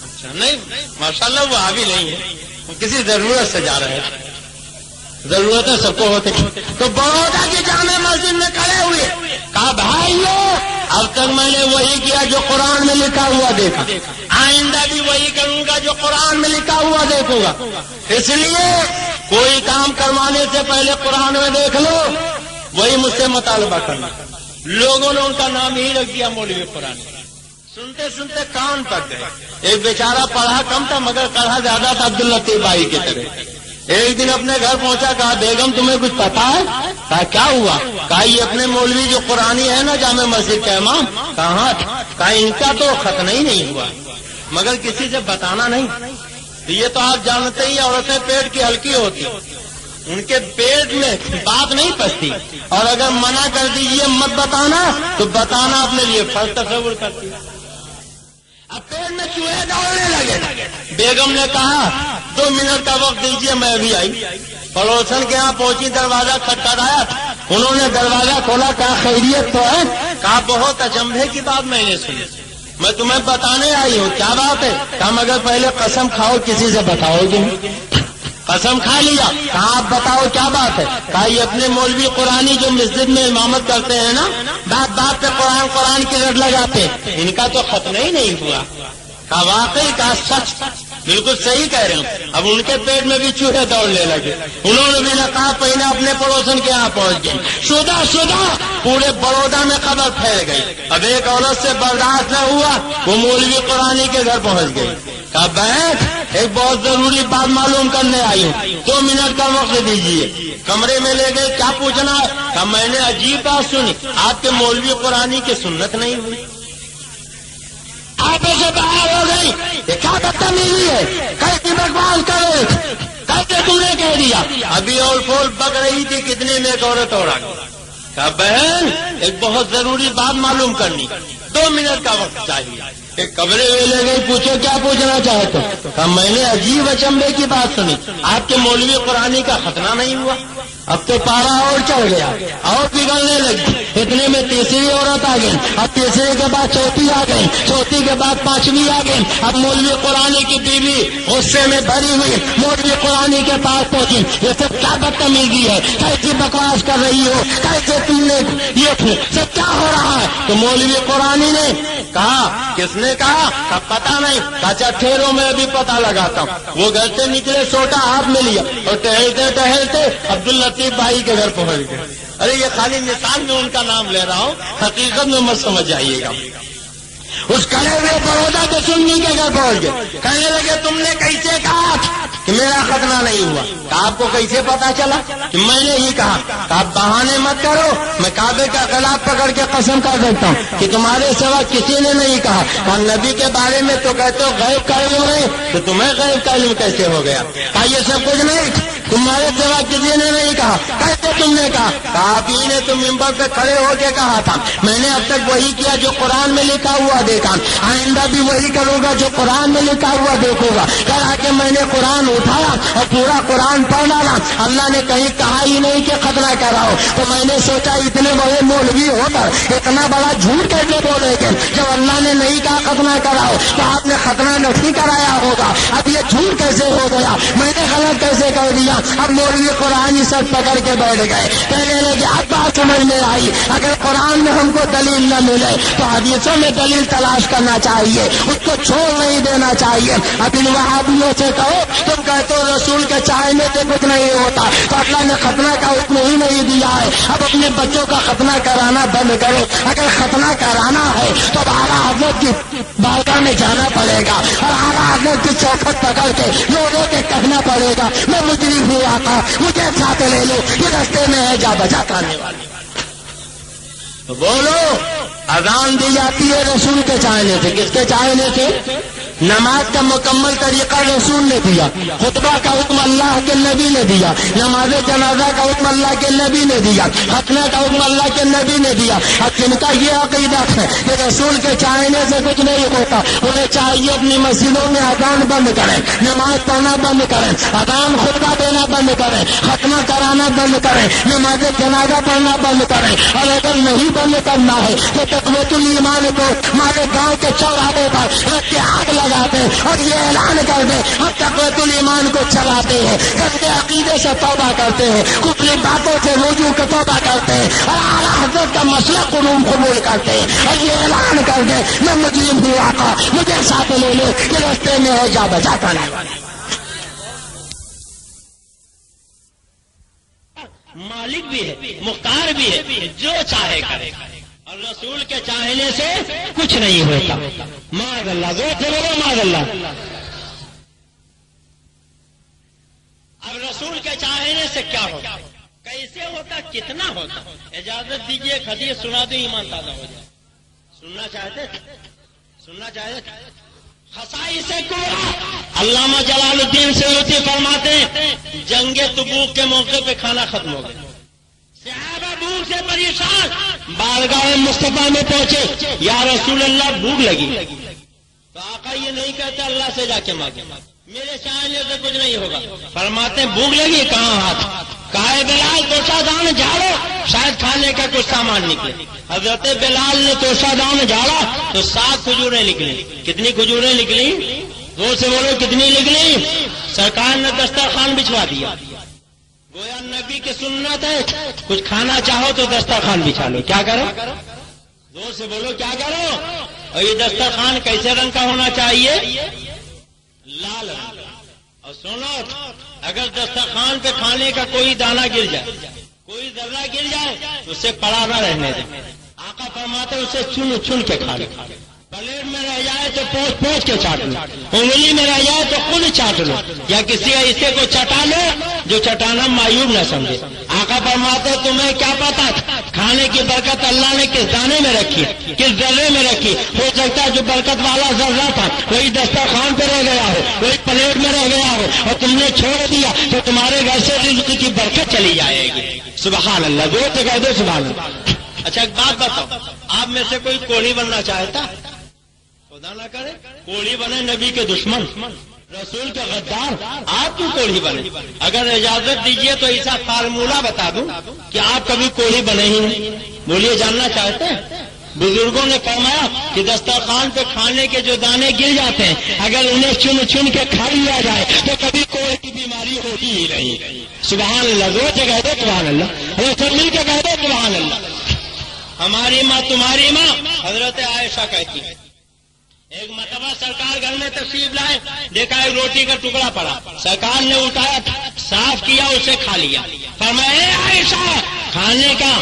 S2: اچھا نہیں ماشاءاللہ وہ آبی نہیں ہے، وہ کسی ضرورت سے جا رہے ہیں، ضرورتیں سب کو ہوتے۔ تو بڑودہ کی جامع مسجد میں کھڑے ہوئے، کہا بھائیو اب تک میں نے وہی کیا جو قرآن میں لکھا ہوا دیکھا، آئندہ بھی وہی کروں گا جو قرآن میں لکھا ہوا دیکھوں گا، اس لیے کوئی کام کروانے سے پہلے قرآن میں دیکھ لو، وہی مجھ سے مطالبہ کرنا۔ لوگوں نے ان کا نام ہی رکھ دیا مولوی قرآن۔ سنتے سنتے کان پک گئے۔ ایک بیچارہ پڑھا کم تھا مگر پڑھا زیادہ تھا، عبداللطیف بھائی کی طرح۔ ایک دن اپنے گھر پہنچا، کہا بیگم تمہیں کچھ پتا ہے؟ کہا کیا ہوا؟ کہا یہ اپنے مولوی جو قرآنی ہے نا جامع مسجد کا امام، کہاں؟ کہا ان کا تو ختنہ ہی نہیں ہوا مگر کسی سے بتانا نہیں۔ یہ تو آپ جانتے ہی عورتیں پیٹ کی ہلکی ہوتی، ان کے پیٹ میں بات نہیں پستی، اور اگر منع کر دیجیے مت بتانا تو بتانا اپنے لیے فرض تصور کرتی۔ اب پیٹ میں چوہے دوڑنے لگے۔ بیگم نے کہا 2 منٹ کا وقت دیجیے، میں ابھی آئی۔ پڑوسن کے یہاں پہنچی، دروازہ کھٹکھٹایا، انہوں نے دروازہ کھولا، کہا خیریت تو ہے؟ کہا بہت اچنبھے کی بات میں نے سنی، میں تمہیں بتانے آئی ہوں، کیا بات ہے؟ کہا مگر پہلے قسم کھاؤ کسی سے بتاؤ گے؟ قسم کھا لیا۔ کہا آپ بتاؤ کیا بات ہے؟ کہا یہ اپنے مولوی قرآنی جو مسجد میں امامت کرتے ہیں نا، بات بات پہ قرآن کی رٹ لگاتے ہیں، ان کا تو ختنہ ہی نہیں ہوا۔ کہا واقعی؟ کہا سچ، بالکل صحیح کہہ رہے ہوں۔ اب ان کے پیٹ میں بھی چوہے دوڑنے لگے، انہوں نے بھی نقاب پہنا، اپنے پڑوسن کے یہاں پہنچ گئے۔ شدہ پورے بڑودہ میں خبر پھیل گئی۔ اب ایک عورت سے برداشت نہ ہوا، وہ مولوی قرآنی کے گھر پہنچ گئی۔ کہا بہن ایک بہت ضروری بات معلوم کرنے آئی ہوں، 2 منٹ کا وقت دیجیے۔ کمرے میں لے گئے، کیا پوچھنا ہے؟ کہا میں نے عجیب بات سنی، آپ کے مولوی قرآنی کی سنت نہیں ہوئی۔ آپ سے باہر ہو گئی، یہ کیا بدتمیزی ہے؟ کیسی بکواس کرے؟ کیسے تم نے کہہ دیا؟ ابھی اور پھول بک رہی تھی، کتنے میں ایک عورت اور آ گئی۔ کہا بہن ایک بہت ضروری بات معلوم کرنی، 2 منٹ کا وقت چاہیے۔ کہ قبرے ویلے گئی، پوچھو کیا پوچھنا چاہتے ہو؟ میں نے عجیب اچنبے کی بات سنی، آپ کے مولوی قرآنی کا ختنہ نہیں ہوا؟ اب تو پارا اور چڑھ گیا اور بگڑنے لگی، اتنے میں تیسری عورت آ گئی، اب تیسری کے بعد چوتھی آ گئی، چوتھی کے بعد پانچویں آ گئی، اب مولوی قرآنی کی بیوی غصے میں بھری ہوئی مولوی قرآنی کے پاس پہنچی، یہ سب کیا بدتمیزی ہے، کیسی بکواس کر رہی ہو، کیسے تم نے یہ سب کیا ہو رہا ہے؟ تو مولوی قرآنی نے کہا، کس نے کہا؟ پتا نہیں، اچھا ٹھہرو میں ابھی پتا لگاتا ہوں۔ وہ گھر سے نکلے، سوٹا ہاتھ میں لیا اور ٹہلتے ٹہلتے عبداللطیف بھائی کے گھر پہنچ گئے۔ ارے یہ خالی مثال میں ان کا نام لے رہا ہوں، حقیقت میں مت سمجھ جائیے گا۔ اس کڑے ہوئے بڑودا کے سنی کے گھر پہنچ گئے، کہنے لگے تم نے کیسے کہا کہ میرا ختنہ نہیں ہوا؟ آپ کو کیسے پتا چلا کہ میں نے ہی کہا؟ آپ بہانے مت کرو، میں کعبے کا خلاف پکڑ کے قسم کر دیتا ہوں کہ تمہارے سوا کسی نے نہیں کہا، اور نبی کے بارے میں تو کہتے ہو غیب کا علم ہے، تو تمہیں غیب کا علم کیسے ہو گیا؟ یہ سب کچھ نہیں، تمہارے سوا کسی نے نہیں کہا، کیسے تم نے کہا؟ آپ ہی نے تو ممبر پہ کھڑے ہو کے کہا تھا، میں نے اب تک وہی کیا جو قرآن میں لکھا ہوا دیکھا، آئندہ بھی وہی کروں گا جو قرآن میں لکھا ہوا دیکھوں گا۔ کہا کہ میں نے قرآن اٹھایا اور پورا قرآن پڑھ ڈالا، اللہ نے کہیں کہا ہی نہیں کہ ختنہ کراؤ، تو میں نے سوچا اتنے بڑے مولوی ہو کر اتنا بڑا جھوٹ کیسے بولے گے؟ جب اللہ نے نہیں کہا ختنہ کراؤ تو آپ نے ختنہ نہیں کرایا ہوگا، اب یہ جھوٹ کیسے ہو گیا؟ میں نے غلط کیسے کر دیا؟ اب مولوی قرآن سر پکڑ کے بیٹھ گئے، کہنے لگے اب بات سمجھ میں آئی، اگر قرآن میں ہم کو دلیل نہ ملے تو حدیثوں میں دلیل تلاش کرنا چاہیے، اس کو چھوڑ نہیں دینا چاہیے۔ اب ان وہابیوں سے کہو تم کہتے ہو رسول کے چاہنے سے کچھ نہیں ہوتا، تو اللہ نے ختنہ کا حکم ہی نہیں دیا ہے، اب اپنے بچوں کا ختنہ کرانا بند کرو۔ اگر ختنہ کرانا ہے تو اعلیٰ حضرت کی بارگاہ میں جانا پڑے گا اور اعلیٰ حضرت کی چوکھٹ پکڑ کے لوگوں کے کہنا پڑے گا میں مجرم ہوں آقا، مجھے ساتھ لے لو، یہ رستے میں ہے جا بجا کرنے والی۔ تو بولو، اذان دی جاتی ہے رسول کے چاہنے سے، کس کے چاہنے سے؟ نماز کا مکمل طریقہ رسول نے دیا، خطبہ کا حکم اللہ کے نبی نے دیا، نماز جنازہ کا حکم اللہ کے نبی نے دیا، ختنہ کا حکم اللہ کے نبی نے دیا۔ اب جن کا یہ عقیدہ ہے کہ رسول کے چاہنے سے کچھ نہیں ہوتا، انہیں چاہیے اپنی مسجدوں میں اذان بند کریں، نماز پڑھنا بند کریں، اذان خطبہ دینا بند کریں، ختنہ کرانا بند کریں، نماز جنازہ پڑھنا بند کریں، اور اگر نہیں بند کرنا ہے تو تقویت الایمان کو ہمارے گاؤں کے چوراہے پر رکھ کے آگ لگاتے اور یہ اعلان کر دیں ہم تقویت الایمان کو چلاتے ہیں، گندے عقیدے سے توبہ کرتے ہیں، کفری باتوں سے رجوع کا توبہ کرتے ہیں اور اعلیٰ حضرت کا مسئلہ قبول کرتے ہیں، اور یہ اعلان کر دیں میں مجرم ہوں آقا، مجھے ساتھ لے لو، یہ رستے میں ہے جا بجا کرنے والا۔ مالک بھی ہے، مختار بھی ہے، جو چاہے کرے، اور رسول کے چاہنے سے کچھ نہیں ہوتا۔ معاذ اللہ، زور سے بولو معاذ اللہ۔ اب رسول کے چاہنے سے کیا ہوتا، کیسے ہوتا، کتنا ہوتا؟ اجازت دیجیے ایک حدیث سنا دوں، ایمان تازہ ہو جائے۔ سننا چاہتے خصائص کبریٰ علامہ جلال الدین سیوطی فرماتے ہیں جنگ تبوک کے موقع پہ کھانا ختم ہو گیا، صحابہ بھوک سے پریشان بارگاہ مصطفیٰ میں پہنچے، یا رسول اللہ بھوک لگی، تو آقا یہ نہیں کہتے اللہ سے جا کے مانگے، میرے چاہنے سے کچھ نہیں ہوگا، فرماتے بھوک لگی، کہاں ہاتھ؟ کہا بلال توشہ دان جھاڑو، شاید کھانے کا کچھ سامان نکلے۔ حضرت بلال نے توشہ دان جھاڑا تو 7 کھجوریں نکلی۔ کتنی کھجوریں نکلی؟ زور سے بولو کتنی نکلی؟ سرکار نے دسترخوان بچھوا دیا، گویا نبی کی سنت ہے کچھ کھانا چاہو تو دسترخوان بچھا لو، کیا کرو؟ زور سے بولو کیا کرو؟ اور یہ دسترخوان کیسے رنگ کا ہونا چاہیے؟ لال رنگ۔ اور سنو، اگر دسترخوان پہ کھانے کا کوئی دانہ گر جائے، کوئی ذرہ گر جائے تو اسے پڑا نہ رہنے دیں، آقا فرماتے اسے چن چن کے کھا لو، پلیٹ میں رہ جائے تو پوچھ پوچھ کے چاٹ لو، انگلی میں رہ جائے تو خود چاٹ لو، یا کسی حصے کو چٹا لو جو چٹانا معیوب نہ سمجھے۔ آقا فرماتے تمہیں کیا پتا کھانے کی برکت اللہ نے کس دانے میں رکھی، کس ذرے میں رکھی؟ ہو سکتا ہے جو برکت والا ذرہ تھا وہی دسترخوان پہ رہ گیا ہو، وہی پلیٹ میں رہ گیا ہو، اور تم نے چھوڑ دیا تو تمہارے گھر سے رزق کی برکت چلی جائے گی۔ سبحان اللہ، جو تو کہہ دو سبحان اللہ۔ اچھا ایک بات بتاؤ، آپ میں سے کوئی کوڑی بننا چاہتا؟ خدا نہ کرے کوڑی بنے نبی کے دشمن، رسول کے غدار، آپ کیوں کوڑی بنے؟ اگر اجازت دیجیے تو ایسا فارمولہ بتا دوں کہ آپ کبھی کوڑی بنے ہی نہیں۔ بولیے جاننا چاہتے ہیں؟ بزرگوں نے فرمایا کہ دسترخوان پہ کھانے کے جو دانے گر جاتے ہیں اگر انہیں چن چن کے کھا لیا جائے تو کبھی کوڑے کی بیماری ہوتی ہی نہیں۔ سبحان اللہ، زور سے کہہ دے سبحان اللہ، سب مل کے کہہ دے سبحان اللہ۔ ہماری ماں تمہاری ماں حضرت عائشہ کہتی ہے ایک مرتبہ سرکار گھر میں تشریف لائے، دیکھا ایک روٹی کا ٹکڑا پڑا، سرکار نے اٹھایا صاف کیا اسے کھا لیا، فرمایا اے عائشہ کھانے کا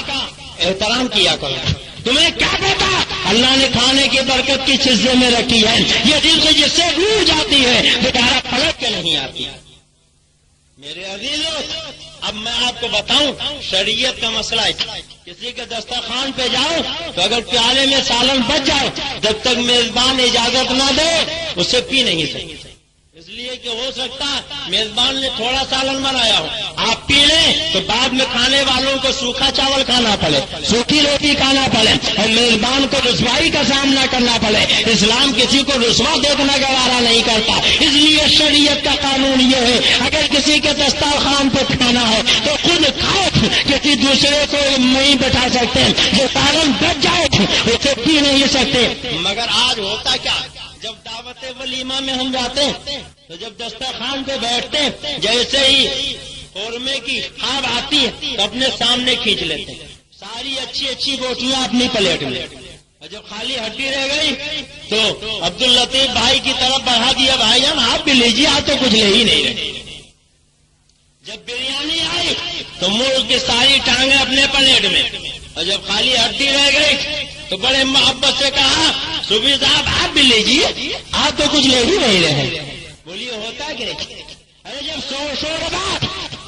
S2: احترام کیا کرو، تمہیں کیا پتا اللہ نے کھانے کی برکت کی چیزیں میں رکھی ہے، یہ دل سے جس سے ڈوب جاتی ہے بیچارہ پلٹ کے نہیں آتی۔ میرے عزیزوں اب میں آپ کو بتاؤں شریعت کا مسئلہ ہے، کسی کے دسترخوان پہ جاؤ تو اگر پیالے میں سالن بچ جائے جب تک میزبان اجازت نہ دے اسے پی نہیں سکتے، اس لیے کہ ہو سکتا میزبان نے تھوڑا سالن بنایا ہو، آپ پی لیں تو بعد میں کھانے والوں کو سوکھا چاول کھانا پڑے، سوکھی روٹی کھانا پڑے اور میزبان کو رسوائی کا سامنا کرنا پڑے۔ اسلام کسی کو رسوا دیکھنا گوارا نہیں کرتا، اس لیے شریعت کا قانون یہ ہے اگر کسی کے دسترخوان پہ کھانا ہے تو خود کھاؤ، کسی دوسرے کو نہیں بٹھا سکتے، جو سالن بچ جائے اسے پی نہیں سکتے۔ مگر آج ہوتا کیا، جب دعوت ولیمہ میں ہم جاتے ہیں تو جب دسترخوان پہ بیٹھتے ہیں جیسے ہی قورمے کی خواب آتی ہے تو اپنے سامنے کھینچ لیتے ہیں ساری اچھی اچھی روٹیاں اپنی پلیٹ میں، اور جب خالی ہڈی رہ گئی تو عبداللطیف بھائی کی طرف بڑھا دیا، بھائی جان آپ بھی لیجیے، آپ تو کچھ لے ہی نہیں رہے۔ جب بریانی آئی تو مرغ کی ساری ٹانگیں اپنے پلیٹ میں، اور جب خالی ہڈی رہ گئی تو بڑے محبت سے کہا صوفی صاحب آپ بھی لیجیے، آپ تو کچھ لے ہی نہیں رہے۔ بولیے ہوتا کہ نہیں؟ ارے جب سو بات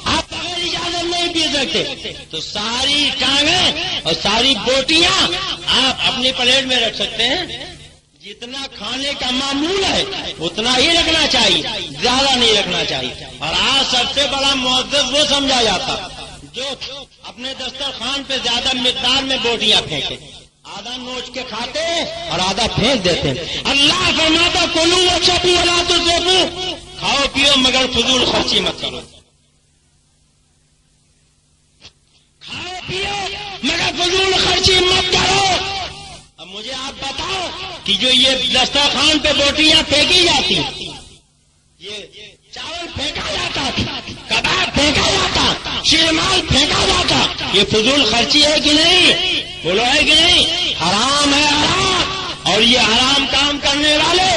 S2: آپ بغیر اجازت نہیں پی سکتے تو ساری ٹانگیں اور ساری بوٹیاں آپ اپنی پلیٹ میں رکھ سکتے ہیں، جتنا کھانے کا معمول ہے اتنا ہی رکھنا چاہیے، زیادہ نہیں رکھنا چاہیے۔ اور آج سب سے بڑا معزز وہ سمجھا جاتا جو اپنے دسترخوان پہ زیادہ مقدار میں بوٹیاں پھینکے، آدھا نوچ کے کھاتے اور آدھا پھینک دیتے ہیں۔ اللہ فرماتا کلو واشربوا ولا تسرفوا، کھاؤ پیو مگر فضول خرچی مت کرو، کھاؤ پیو مگر فضول خرچی مت کرو۔ اب مجھے آپ بتاؤ کہ جو یہ دسترخوان پہ بوٹیاں پھینکی جاتی، یہ چاول پھینکا جاتا، کباب پھینکا جاتا، شیرمال پھینکا جاتا، یہ فضول خرچی ہے کہ نہیں؟ بولو ہے کہ نہیں؟ حرام ہے حرام، اور یہ حرام کام کرنے والے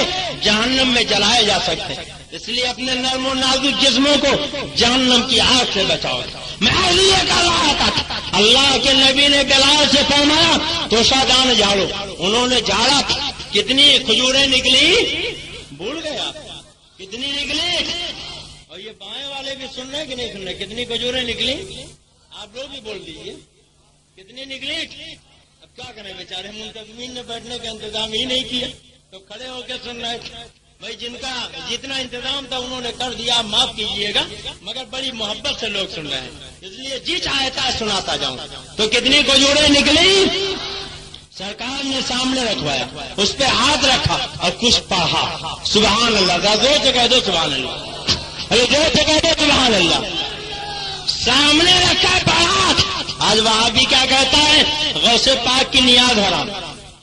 S2: جہنم میں جلائے جا سکتے ہیں، اس لیے اپنے نرم و نازک جسموں کو جہنم کی آگ سے بچاؤ۔ میں یہ کہہ رہا تھا اللہ کے نبی نے بلال سے فرمایا تو شادان جھاڑو، انہوں نے جھاڑا، کتنی کھجوریں نکلی بھول گئے آپ، کتنی نکلی؟ اور یہ بائیں والے بھی سن رہے کہ نہیں سن رہے؟ کتنی کھجوریں نکلی؟ آپ لوگ بھی بول دیجیے کتنی نکلی؟ اب کیا کریں بیچارے منتظمین نے بیٹھنے کا انتظام ہی نہیں کیا تو کھڑے ہو کے سن رہے تھے۔ بھائی جن کا جتنا انتظام تھا انہوں نے کر دیا، معاف کیجیے گا، مگر بڑی محبت سے لوگ سن رہے ہیں اس لیے جی چاہتا سناتا جاؤں۔ تو کتنی کھجوریں نکلی؟ سرکار نے سامنے رکھوایا، اس پہ ہاتھ رکھا اور کچھ پڑھا، سبحان اللہ، زور سے کہہ دو سبحان اللہ، ارے زور سے کہہ دو سبحان اللہ، سامنے رکھا پڑھا۔ آج وہاں بھی کیا کہتا ہے غوث پاک کی نیاز حرام،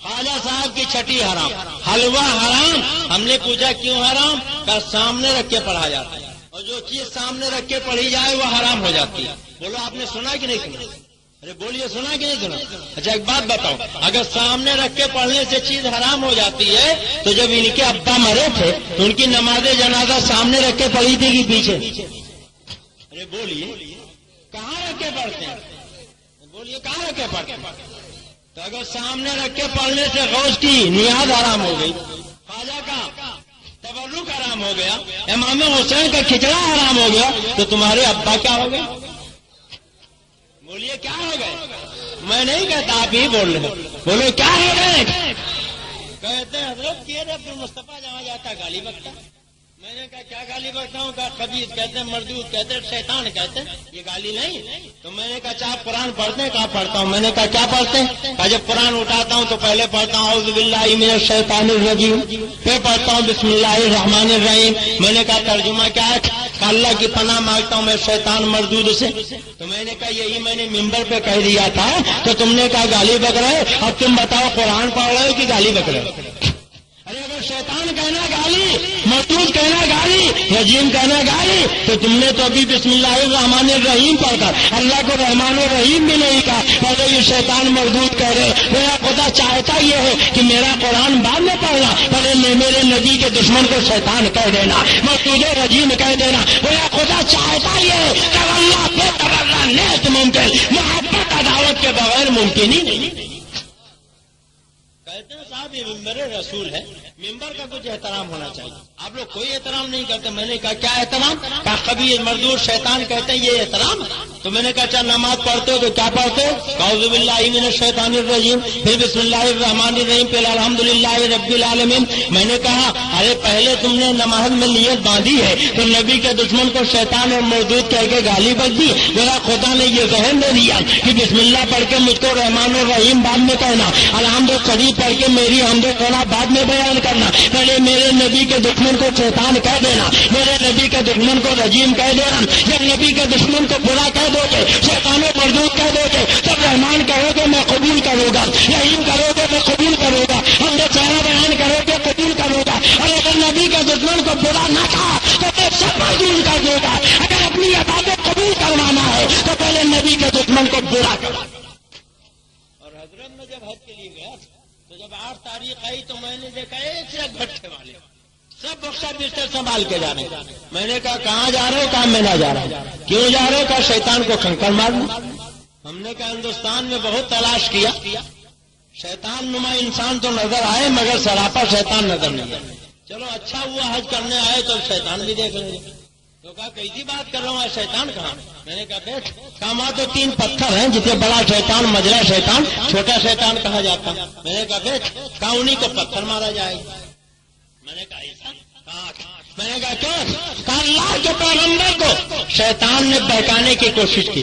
S2: خواجہ صاحب کی چھٹی حرام، حلوہ حرام۔ ہم نے پوچھا کیوں حرام؟ کا سامنے رکھ کے پڑھا جاتا ہے، اور جو چیز سامنے رکھ کے پڑھی جائے وہ حرام ہو جاتی ہے۔ بولو آپ نے سنا کہ نہیں سنا؟ ارے بولیے سنا کہ نہیں سنا؟ اچھا ایک بات بتاؤ، اگر سامنے رکھ کے پڑھنے سے چیز حرام ہو جاتی ہے تو جب ان کے ابا مرے تھے تو ان کی نماز جنازہ سامنے رکھ کے پڑھی تھی کہ پیچھے؟ ارے بولیے کہاں رکھ کے پڑھتے ہیں؟ بولیے کہاں رکھ کے پڑھتے ہیں؟ تو اگر سامنے رکھ کے پڑھنے سے غوث کی نیاز حرام ہو گئی، خواجہ کا تبرک حرام ہو گیا، امام حسین کا کھچڑا حرام ہو گیا، تو تمہارے ابا کیا ہو گئے؟ بولیے کیا ہو گئے؟ میں نہیں کہتا، آپ ہی بول رہے، بولو کیا ہو گئے؟ کہتے ہیں حضرت کی عبد المصطفیٰ جہاں جاتا گالی بکتا، میں نے کہا کیا گالی بکتا ہوں؟ کہا خبیث کہتے ہیں، مردود کہتے ہیں، شیطان کہتے ہیں، یہ گالی نہیں. تو میں نے کہا اچھا آپ قرآن پڑھتے ہیں؟ کہا پڑھتا ہوں. میں نے کہا کیا پڑھتے ہیں؟ کہا جب قرآن اٹھاتا ہوں تو پہلے پڑھتا ہوں اعوذ باللہ من الشیطان الرجیم، پھر پڑھتا ہوں بسم اللہ الرحمن الرحیم. میں نے کہا ترجمہ کیا ہے؟ کہ اللہ کی پناہ مانگتا ہوں میں شیطان مردود سے. تو میں نے کہا یہی میں نے ممبر پہ کہہ دیا تھا تو تم نے کہا گالی بک رہے. اب تم بتاؤ قرآن پڑھ رہے ہو کہ گالی بک رہے ہو؟ ارے اگر شیطان کہنا گالی، مردود کہنا گالی، رجیم کہنا گالی، تو تم نے تو ابھی بسم اللہ الرحمن الرحیم پڑھ کر اللہ کو رحمان الرحیم بھی نہیں کہا، پہلے یہ شیطان مردود کہہ رہے. میرا خدا چاہتا یہ ہے کہ میرا قرآن بعد میں پڑھنا، پہلے میرے نبی کے دشمن کو شیطان کہہ دینا، مردود رجیم کہہ دینا. میرا خدا چاہتا یہ ہے کہ اللہ بے تبرہ نیت ممکن، محبت عداوت کے بغیر ممکن ہی نہیں. کہتے ہیں صاحب یہ ممبر رسول ہے، ممبر کا کچھ احترام ہونا چاہیے. آپ لوگ کوئی احترام نہیں کرتے. میں نے کہا کیا احترام؟ کہا کبھی مردود شیطان کہتے ہیں یہ احترام. تو میں نے کہا اچھا نماز پڑھتے ہو تو کیا پڑھتے ہو؟ اعوذ باللہ من الشیطان الرجیم، پھر بسم اللہ الرحمن الرحیم، پھر الحمدللہ رب العالمین. میں نے کہا ارے پہلے تم نے نماز میں نیت باندھی ہے تو نبی کے دشمن کو شیطان اور مردود کہہ کے گالی بک دی. میرا خدا نے یہ ذہن دے دیا کہ بسم اللہ پڑھ کے مجھ کو رحمان الرحیم بعد میں کہنا، الحمد شریف پڑھ کے میری حمد و ثنا بعد میں بیان کرنا. پہلے میرے نبی کے دشمن کو شیطان کہہ دینا، میرے نبی کے دشمن کو رجیم کہہ دینا. جب نبی کے دشمن کو برا کہہ دو گے، شیطان و مردود کہہ دو گے، جب رحمان کہو گے میں قبول کروں گا، رحیم کرو گے میں قبول کروں گا، حمد و ثنا بیان کرو گے قبول کروں گا. اور اگر نبی کے دشمن کو برا نہ کہا تو میں سب قبول کر دوں گا. اگر اپنی عبادت قبول کروانا ہے تو پہلے نبی کے دشمن کو برا کرو. اور حضرت میں جب حج کے لیے گیا تو جب 8 تاریخ آئی تو میں نے دیکھا ایک سے ایک بھٹے والے سب بخشا بستر سنبھال کے جا رہے ہیں. میں نے کہا کہاں جا رہے ہو؟ کہاں میں نہ جا رہا. کیوں جا رہے ہو؟ کہا شیطان کو کنکر مارنا. ہم نے کہا ہندوستان میں بہت تلاش کیا، شیطان نما انسان تو نظر آئے مگر سراپا شیطان نظر نہیں آئے. چلو اچھا ہوا حج کرنے آئے تو شیطان بھی دیکھ لیں. تو کہا کیسی بات کر رہا ہوں شیطان کہاں؟ میں نے کہا بیٹھ کہا وہاں تو 3 پتھر ہیں، جسے بڑا شیطان، مجرا شیطان، چھوٹا شیطان کہا جاتا. میں نے کہا بیٹھ کہا انہیں کو پتھر مارا جائے. میں نے کہا ایسا؟ میں نے کہا کیوں؟ کہا اللہ کے پیغمبر کو شیطان نے بہکانے کی کوشش کی،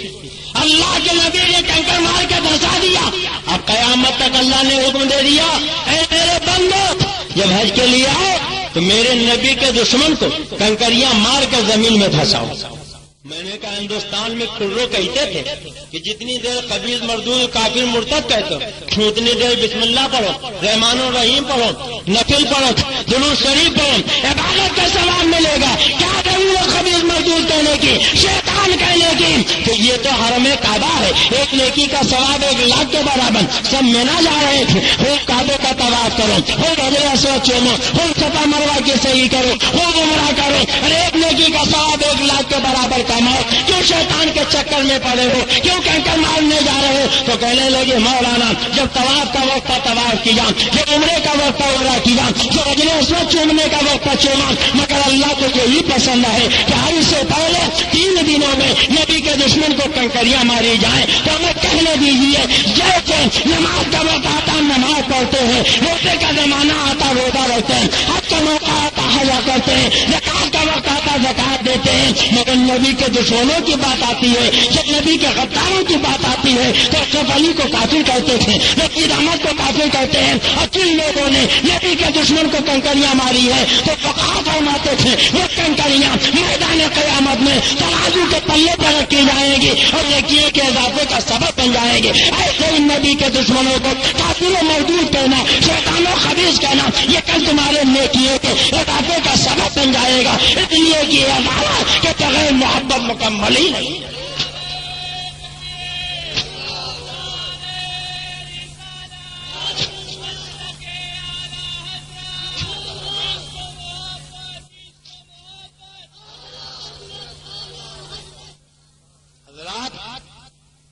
S2: اللہ کے نبی نے کنکر مار کے دھسا دیا. اب قیامت تک اللہ نے حکم دے دیا اے میرے بندو جب حج کے لیے آؤ تو میرے نبی کے دشمن کو کنکریاں مار کر زمین میں دھساؤ. میں نے کہا ہندوستان میں کھرو کہتے تھے کہ جتنی دیر خبیث مردود کافر مرتد کہتے ہو اتنی دیر بسم اللہ پڑھو، رحمان الرحیم پڑھو، نفل پڑھو، درود شریف پڑھو، عبادت کا ثواب ملے گا. کیا ضرورت خبیث مردود کہنے کی، شیطان کہنے کی؟ کہ یہ تو حرم کعبہ ہے، ایک نیکی کا ثواب 1 لاکھ کے برابر. سب مینا جا رہے تھے، خوب کعبے کا طواف کرو، خوب حجر اسود چومو، خوب صفا مروہ کی صحیح کرو، خوب عمرہ کرو، اور ایک نیکی کا ثواب 1 لاکھ کے برابر کماؤ. کیوں شیطان کے چکر میں پڑے ہو؟ کیوں کنکر مارنے جا رہے ہو؟ تو کہنے لگے مولانا جب طواف کا وقت طواف کیا، جب عمرے کا وقت عمرہ کیا، جو حجر اسود چومنے کا وقت چوما، مگر اللہ کو یہی پسند ہے کہ حج سے پہلے 3 دنوں میں نبی کے دشمن کو کنکریاں ماری جائیں. تو ہمیں کہنے دیجیے جیسے نماز کا وقت آتا نماز پڑھتے ہیں، روزے کا زمانہ آتا روزہ رکھتے ہیں، حج کا موقع آتا حج کرتے ہیں، زکات کا وقت آتا زکات دیتے ہیں. مگر نبی کے دشمنوں کی بات آتی ہے، جب نبی کے غداروں کی بات آتی ہے تو اشرف علی کو کافر کہتے تھے، نذیر احمد کو کافر کہتے ہیں. اور جن لوگوں نے نبی کے دشمن کو کنکریاں ماری ہے تو فقہا فرماتے تھے وہ کنکریاں میدان قیامت میں ترازو کے پلے پر رکھی جائیں گی اور نیکیوں کے اضافے کا سبب بن جائیں گے. ایسے ان نبی کے دشمنوں کو کافر و مردود کہنا، شیطان و خبیث کہنا، یہ کل تمہارے نیکیوں کے اضافے کا سبب بن جائے گا. اس لیے کہ یہ عدالت کے بغیر محبت مکمل ہی نہیں.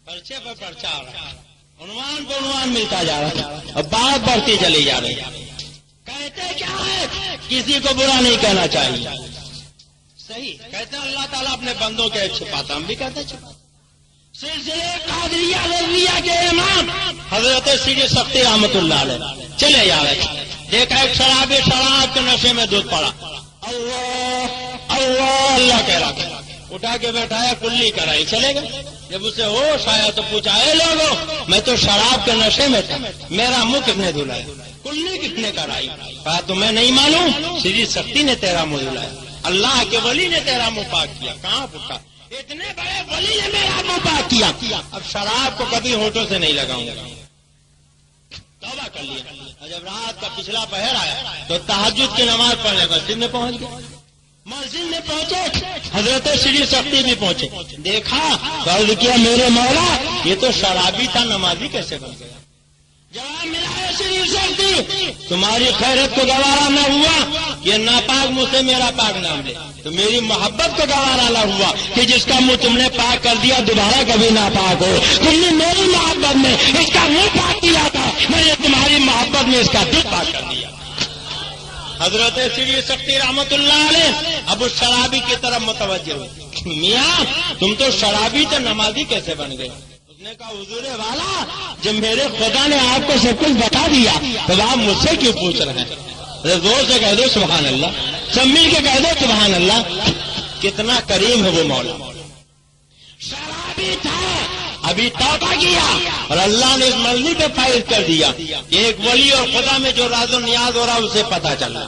S2: پرچے پر پرچہ آ رہا ہے، عنوان پر عنوان ملتا جا رہا ہے اور بات بڑھتی چلی جا رہی ہے. کہتے کیا ہے؟ کسی کو برا نہیں کہنا چاہیے. صحیح کہتے ہیں اللہ تعالیٰ اپنے بندوں کے چھپاتا، ہم بھی کہتے چھپاتا. سلسلے قادریہ رضویہ کے امام حضرت سیدھی سختی رحمت اللہ علیہ چلے جا رہے تھے، دیکھا ایک شراب کے نشے میں دودھ پڑا. اللہ اللہ کہہ رہا تھا، اٹھا کے بیٹھایا، کلی کرائی، چلے گئے۔ جب اسے ہوش آیا تو پوچھا، اے لوگوں، میں تو شراب کے نشے میں تھا، میرا منہ کس نے دھلایا، کلی کس نے کرائی؟ کہا تو میں نہیں معلوم، شری سختی نے تیرا منہ دھلایا، اللہ کے ولی نے تیرا منہ پاک کیا۔ کہاں پوچھا؟ اتنے بڑے ولی نے میرا منہ پاک کیا، اب شراب کو کبھی ہونٹوں سے نہیں لگاؤں گا، توبہ کر لیا۔ اور جب رات کا پچھلا پہر آیا تو تہجد کی نماز پڑھنے مسجد میں پہنچ گئے۔ مسجد میں پہنچے، حضرت شری سختی بھی پہنچے، دیکھا تو عرض کیا، میرے مولا یہ تو شرابی تھا، نمازی کیسے بن گیا؟ جواب ملا ہے شری سختی، تمہاری خیرت کو گوارا نہ ہوا کہ ناپاک منہ سے میرا پاک نام لے، تو میری محبت کو گوارا نہ ہوا کہ جس کا منہ تم نے پاک کر دیا دوبارہ کبھی ناپاک ہو۔ تم نے میری محبت میں اس کا منہ پاک کیا تھا، میں نے تمہاری محبت میں اس کا دل پاک کر دیا۔ حضرت شری سختی رحمت اللہ علیہ اب اس شرابی کی طرف متوجہ ہوئے، میاں تم تو شرابی تھے، نمازی کیسے بن گئے؟ اس نے کہا، حضور والا جب میرے خدا نے آپ کو سب کچھ بتا دیا تو آپ مجھ سے کیوں پوچھ رہے ہیں؟ زور سے کہہ دو سبحان اللہ، سب مل کے کہہ دو سبحان اللہ۔ کتنا کریم ہے وہ مولا۔ شرابی تھا، ابھی توبہ کیا اور اللہ نے اس مرضی پہ فائز کر دیا کہ ایک ولی اور خدا میں جو راز و نیاز ہو رہا اسے پتا چلا۔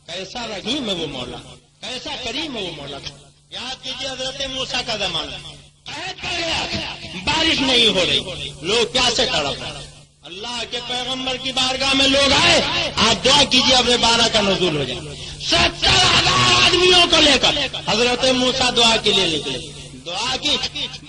S2: کیسا رحیم ہے وہ مولا، کیسا کریم ہے وہ مولا۔ یاد کیجیے حضرت موسیٰ کا زمانہ، قحط پڑ گیا، بارش نہیں ہو رہی، لوگ پیاسے تڑپ رہے، اللہ کے پیغمبر کی بارگاہ میں لوگ آئے، آپ دعا کیجیے اب بارہ کا نزول ہو جائے۔ 70,000 آدمیوں کو لے کر حضرت موسیٰ دعا کے لیے نکلے، دعا کی،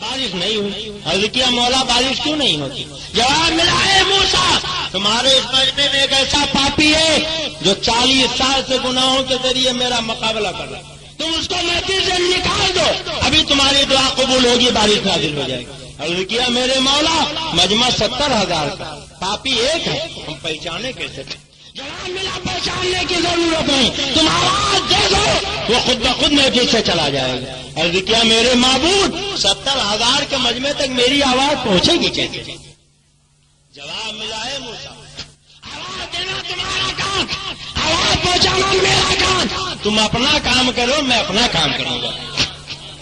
S2: بارش نہیں ہوئی۔ عرض کیا، مولا بارش کیوں نہیں ہوتی؟ جواب ملا ہے، موسیٰ تمہارے اس مجمع میں ایک ایسا پاپی ہے جو 40 سال سے گناہوں کے ذریعے میرا مقابلہ کر رہا ہے، تم اس کو مسجد سے نکال دو، ابھی تمہاری دعا قبول ہوگی، بارش نازل ہو جائے گی۔ عرض کیا، میرے مولا مجمع 70,000 کا، پاپی ایک ہے، ہم پہچانے کیسے؟ جواب ملا، پہچاننے کی ضرورت نہیں، تم آواز دے دو، وہ خود بخود مسجد سے چلا جائے گا۔ عرض کیا، میرے معبود 70,000 کے مجمع تک میری آواز پہنچے گی کیسے؟ جواب ملا ہے، موسیٰ آواز دینا تمہارا کام، آواز پہنچانا میرا کام، تم اپنا کام کرو، میں اپنا کام کروں گا۔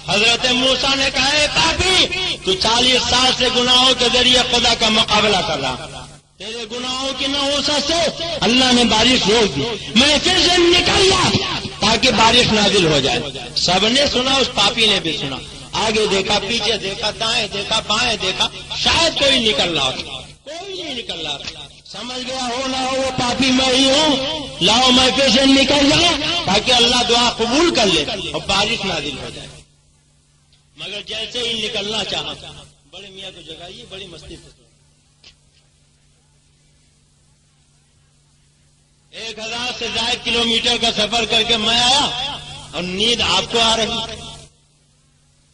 S2: حضرت موسیٰ نے کہا، اے پاپی تو 40 سال سے گناہوں کے ذریعے خدا کا مقابلہ کر رہا، تیرے گناہوں کی نحوست سے اللہ نے بارش روک دی، میں پھر سے نکل گیا تاکہ بارش نازل ہو جائے۔ سب نے سنا، اس پاپی نے بھی سنا، آگے دیکھا، پیچھے دیکھا، دائیں دیکھا، بائیں دیکھا، شاید کوئی نکل رہا، کوئی نہیں نکل رہا۔ سمجھ گیا ہو نہ ہو وہ پاپی میں ہی ہوں، لاؤ میں پھر سے نکل جاؤں تاکہ اللہ دعا قبول کر لے اور بارش نازل ہو جائے۔ مگر جیسے ہی نکلنا چاہا، بڑے میاں کو جگائیے، بڑی مستی سے 1000 سے زائد کلومیٹر کا سفر کر کے میں آیا اور نیند آپ کو آ رہی،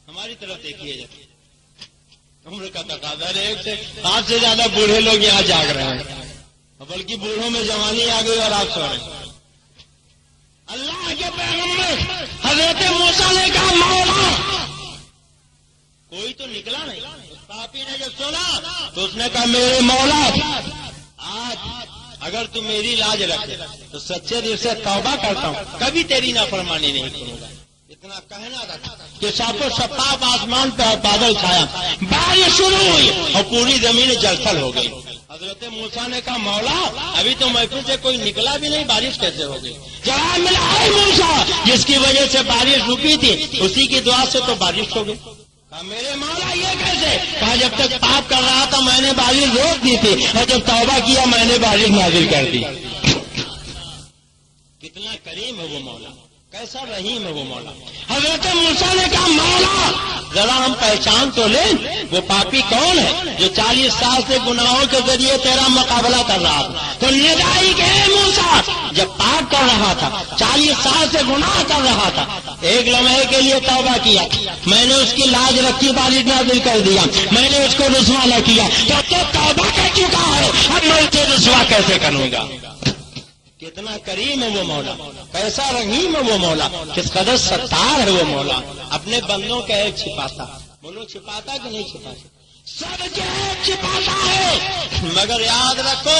S2: ہماری طرف دیکھیے جب عمر کا تقاضا ہے، ایک سے 7 سے زیادہ بوڑھے لوگ یہاں جاگ رہے ہیں، بلکہ بوڑھوں میں جوانی آ گئی اور آپ سو رہے ہیں۔ اللہ کے پیغمبر حضرت موسیٰ نے کہا، مولا کوئی تو نکلا نہیں۔ پاپی نے جب سنا تو اس نے کہا، میرے مولا آج اگر تم میری لاج رکھے تو سچے دل سے توبہ کرتا ہوں، کبھی تیری نافرمانی نہیں کروں گا۔ اتنا کہنا تھا کہ صاف و شفاف آسمان پہ بادل چھایا، بارش شروع ہوئی اور پوری زمین جلتھل ہو گئی۔ حضرت موسیٰ نے کہا، مولا ابھی تو محفل سے کوئی نکلا بھی نہیں، بارش کیسے ہو گئی؟ جواب ملا ہے، موسیٰ جس کی وجہ سے بارش رکی تھی اسی کی دعا سے تو بارش ہو گئی۔ میرے مولا یہ کیسے؟ کہا، جب تک پاپ کر رہا تھا میں نے بارش روک دی تھی اور جب توبہ کیا میں نے بارش نازل کر دی۔ کتنا کریم ہے وہ مولا، کیسا رحیم ہے وہ مولا۔ حضرت موسیٰ نے کہا، مولا ذرا ہم پہچان تو لیں وہ پاپی کون ہے جو 40 سال سے گناہوں کے ذریعے تیرا مقابلہ کر رہا تھا؟ تو ندائی کہ موسیٰ جب پاک کر رہا تھا، 40 سال سے گناہ کر رہا تھا، ایک لمحے کے لیے توبہ کیا، میں نے اس کی لاج رکھی، بارش نازل کر دیا، میں نے اس کو رسوا نہ کیا، تو توبہ کر چکا ہے، اب میں اسے رسوا کیسے کروں گا؟ کتنا کریم ہے وہ مولا، کیسا رحیم ہے وہ مولا، کس قدر ستار ہے وہ مولا، اپنے بندوں کا ایک چھپاتا، بولو چھپاتا کہ نہیں چھپاتا؟ سب کے ایک چھپاتا ہے، مگر یاد رکھو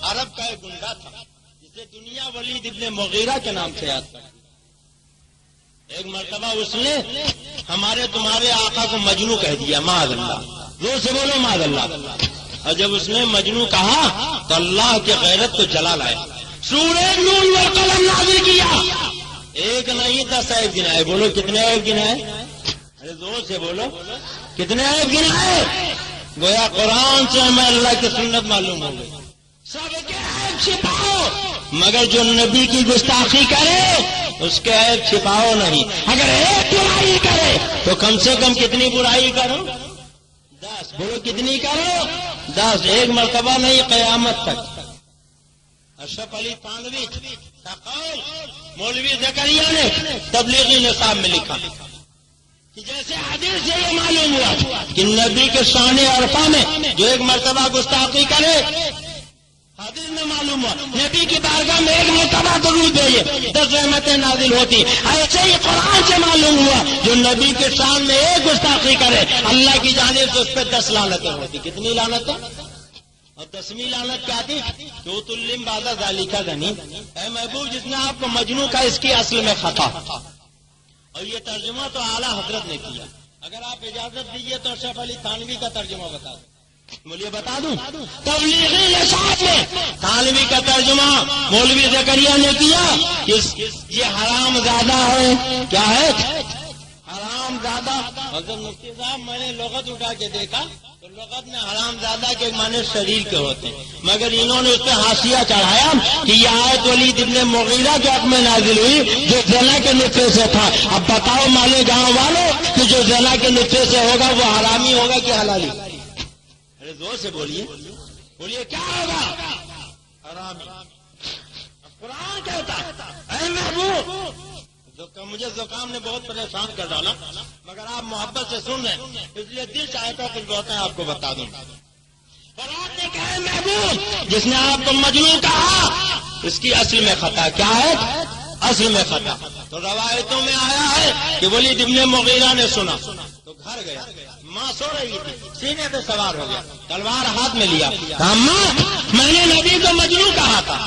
S2: عرب کا ایک گنڈا تھا جسے دنیا ولید ابن مغیرہ کے نام سے یاد کرتا، ایک مرتبہ اس نے ہمارے تمہارے آقا کو مجنو کہہ دیا، معاذ اللہ، زور سے بولو معاذ اللہ۔ اور جب اس نے مجنو کہا تو اللہ کی غیرت کو جلا لائے، سورہ نون والقلم نازل کیا، ایک نہیں 10 عیب گنائے۔ بولو کتنے عیب گنائے؟ ارے زور سے بولو کتنے عیب گنائے؟ گویا قرآن سے ہمیں اللہ کی سنت معلوم ہو گئی۔ سب کے عیب چھپاؤ، مگر جو نبی کی گستاخی کرے اس کے عیب چھپاؤ نہیں۔ اگر ایک برائی کرے تو کم سے کم کتنی برائی کرو؟ 10۔ بولو کتنی کرو؟ 10۔ ایک مرتبہ نہیں، قیامت تک۔ اشرف علی تھانوی کا قول مولوی زکریا نے تبلیغی نصاب میں لکھا کہ جیسے حدیث سے یہ معلوم ہوا کہ نبی کے شان عرفہ میں جو ایک مرتبہ گستاخی کرے، حدیث میں معلوم ہوا نبی کی بارگاہ میں ایک مرتبہ درود بھیجے 10 رحمتیں نازل ہوتی۔ ایسے ہی قرآن سے معلوم ہوا جو نبی کے شان میں ایک گستاخی کرے اللہ کی جانب سے اس پہ 10 لعنتیں ہوتی۔ کتنی لعنتیں؟ اور 10ویں لعنت کیا تھی؟ جو تلم بازا ذالکا غنی، اے محبوب جس نے آپ کو مجنو کا اس کی اصل میں خطا۔ اور یہ ترجمہ تو اعلیٰ حضرت نے کیا۔ اگر آپ اجازت دیجیے تو اشرف علی تھانوی کا ترجمہ بتا دوں۔ بولیے بتا دوں؟ تبلیغی نصاب میں تھانوی کا ترجمہ مولوی زکریا نے کیا، یہ حرام زادہ ہے۔ کیا ہے؟ حرام زادہ۔ حضرت مفتی صاحب میں نے لغت اٹھا کے دیکھا تو لغت میں حرام زادہ کے معنی شریر کے ہوتے ہیں، مگر انہوں نے اس پہ حاشیہ چڑھایا کہ یہ آیت ولید ابن مغیرہ کے حق میں نازل ہوئی جو زنا کے نطفے سے تھا۔ اب بتاؤ مالے گاؤں والوں کہ جو زنا کے نطفے سے ہوگا وہ حرامی ہوگا کہ حلالی؟ ارے زور سے بولیے، بولیے کیا ہوگا؟ حرامی۔ قرآن کہتا ہے اے محبوب، مجھے زکام نے بہت پریشان کر ڈالا، مگر آپ محبت سے سن رہے ہیں اس لیے دل چاہتا کچھ بہت ہے آپ کو بتا دوں۔ قرآن نے کہا محبوب جس نے آپ کو مجنون کہا اس کی اصل میں خطا۔ کیا ہے؟ اصل میں خطا۔ تو روایتوں میں آیا ہے کہ ولید ابن مغیرہ نے سنا تو گھر گیا، ماں سو رہی تھی، سینے پہ سوار ہو گیا، تلوار ہاتھ میں لیا، کہا ماں میں نے نبی کو مجنون کہا تھا۔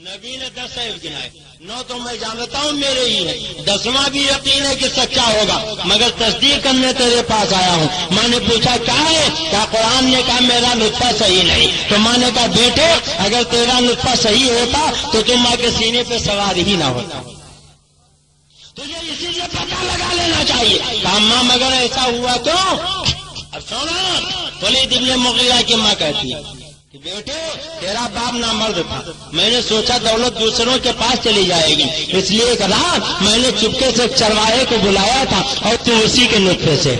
S2: نبی نے 10 عیب گنائے، 9 تو میں جانتا ہوں میرے ہی ہے، 10واں بھی یقین ہے کہ سچا ہوگا، مگر تصدیق کرنے تیرے پاس آیا ہوں۔ ماں نے پوچھا کیا ہے؟ کیا قرآن نے کہا میرا نطفہ صحیح نہیں؟ تو ماں نے کہا بیٹے اگر تیرا نطفہ صحیح ہوتا تو تم ماں کے سینے پہ سوار ہی نہ ہوتا، تجھے اسی سے پتہ لگا لینا چاہیے۔ کہا ماں مگر ایسا ہوا کیوں؟ اب سونا ولید ابن مغیرہ کی ماں کہتی ہے کہ بیٹے تیرا باپ نامرد تھا، میں نے سوچا دولت دوسروں کے پاس چلی جائے گی، اس لیے ایک رات میں نے چپکے سے چرواہے کو بلایا تھا اور تو اسی کے نطفے سے۔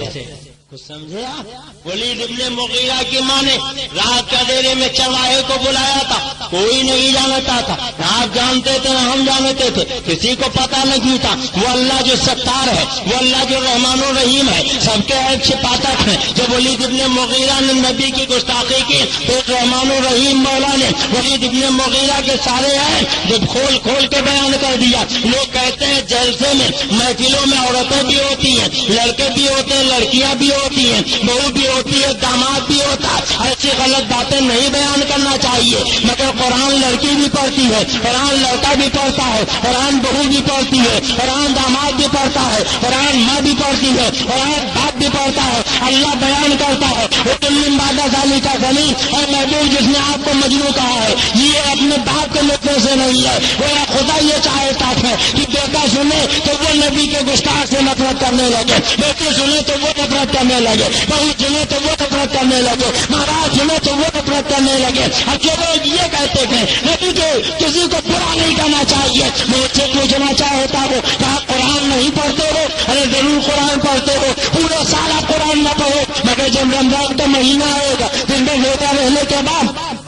S2: کچھ سمجھے آپ؟ ولید ابن مغیرہ کی ماں نے رات کے اندھیرے میں چرواہے کو بلایا تھا، کوئی نہیں جانتا تھا، نہ آپ جانتے تھے نہ ہم جانتے تھے، کسی کو پتا نہیں تھا۔ وہ اللہ جو ستار ہے، وہ اللہ جو رحمان الرحیم ہے، سب کے عیب چھپاتا ہے۔ جب ولید ابن مغیرہ نے نبی کی گستاخی کی تو رحمان الرحیم مولا نے ولید ابن مغیرہ کے سارے عیب جب کھول کھول کے بیان کر دیا۔ لوگ کہتے ہیں جلسے میں محفلوں میں عورتیں بھی ہوتی ہیں، لڑکے بھی ہوتے ہیں، لڑکیاں بھی ہوتی ہیں، بہو بھی ہوتی ہے، داماد بھی ہوتا ہے، ایسی غلط باتیں نہیں بیان کرنا چاہیے۔ مگر قرآن لڑکی بھی پڑھتی ہے، قرآن لڑکا بھی پڑھتا ہے، قرآن بہو بھی پڑھتی ہے، قرآن داماد بھی پڑھتا ہے، قرآن ماں بھی پڑھتی ہے، قرآن باپ بھی پڑھتا ہے۔ اللہ بیان کرتا ہے وَتُلِّمْ بَعْدَ ذَلِكَ غَنِيمٌ، اے محبوب جس نے آپ کو مجنون کہا ہے یہ اپنے باپ کے نطفے سے نہیں ہے۔ وہ خدا یہ چاہتا ہے کہ بیٹا سنے تو وہ نبی کے گستاخ سے نفرت کرنے لگے، بیٹے سنے تو وہ نفرت کرنے لگے، بہو سنے تو وہ نفرت کرنے لگے، مہاراج سنے تو وہ نفرت کرنے لگے۔ اور جو لوگ یہ کہتے ہیں نبی کے کسی کو برا نہیں کرنا چاہیے، میں اس سے پوچھنا چاہتا ہوں کہا قرآن نہیں پڑھتے ہو؟ ارے ضرور قرآن پڑھتے ہو، پورے سال آپ قرآن نہ پڑھو، مگر جب رمضان کا مہینہ آئے گا دن میں روزہ رہنے کے بعد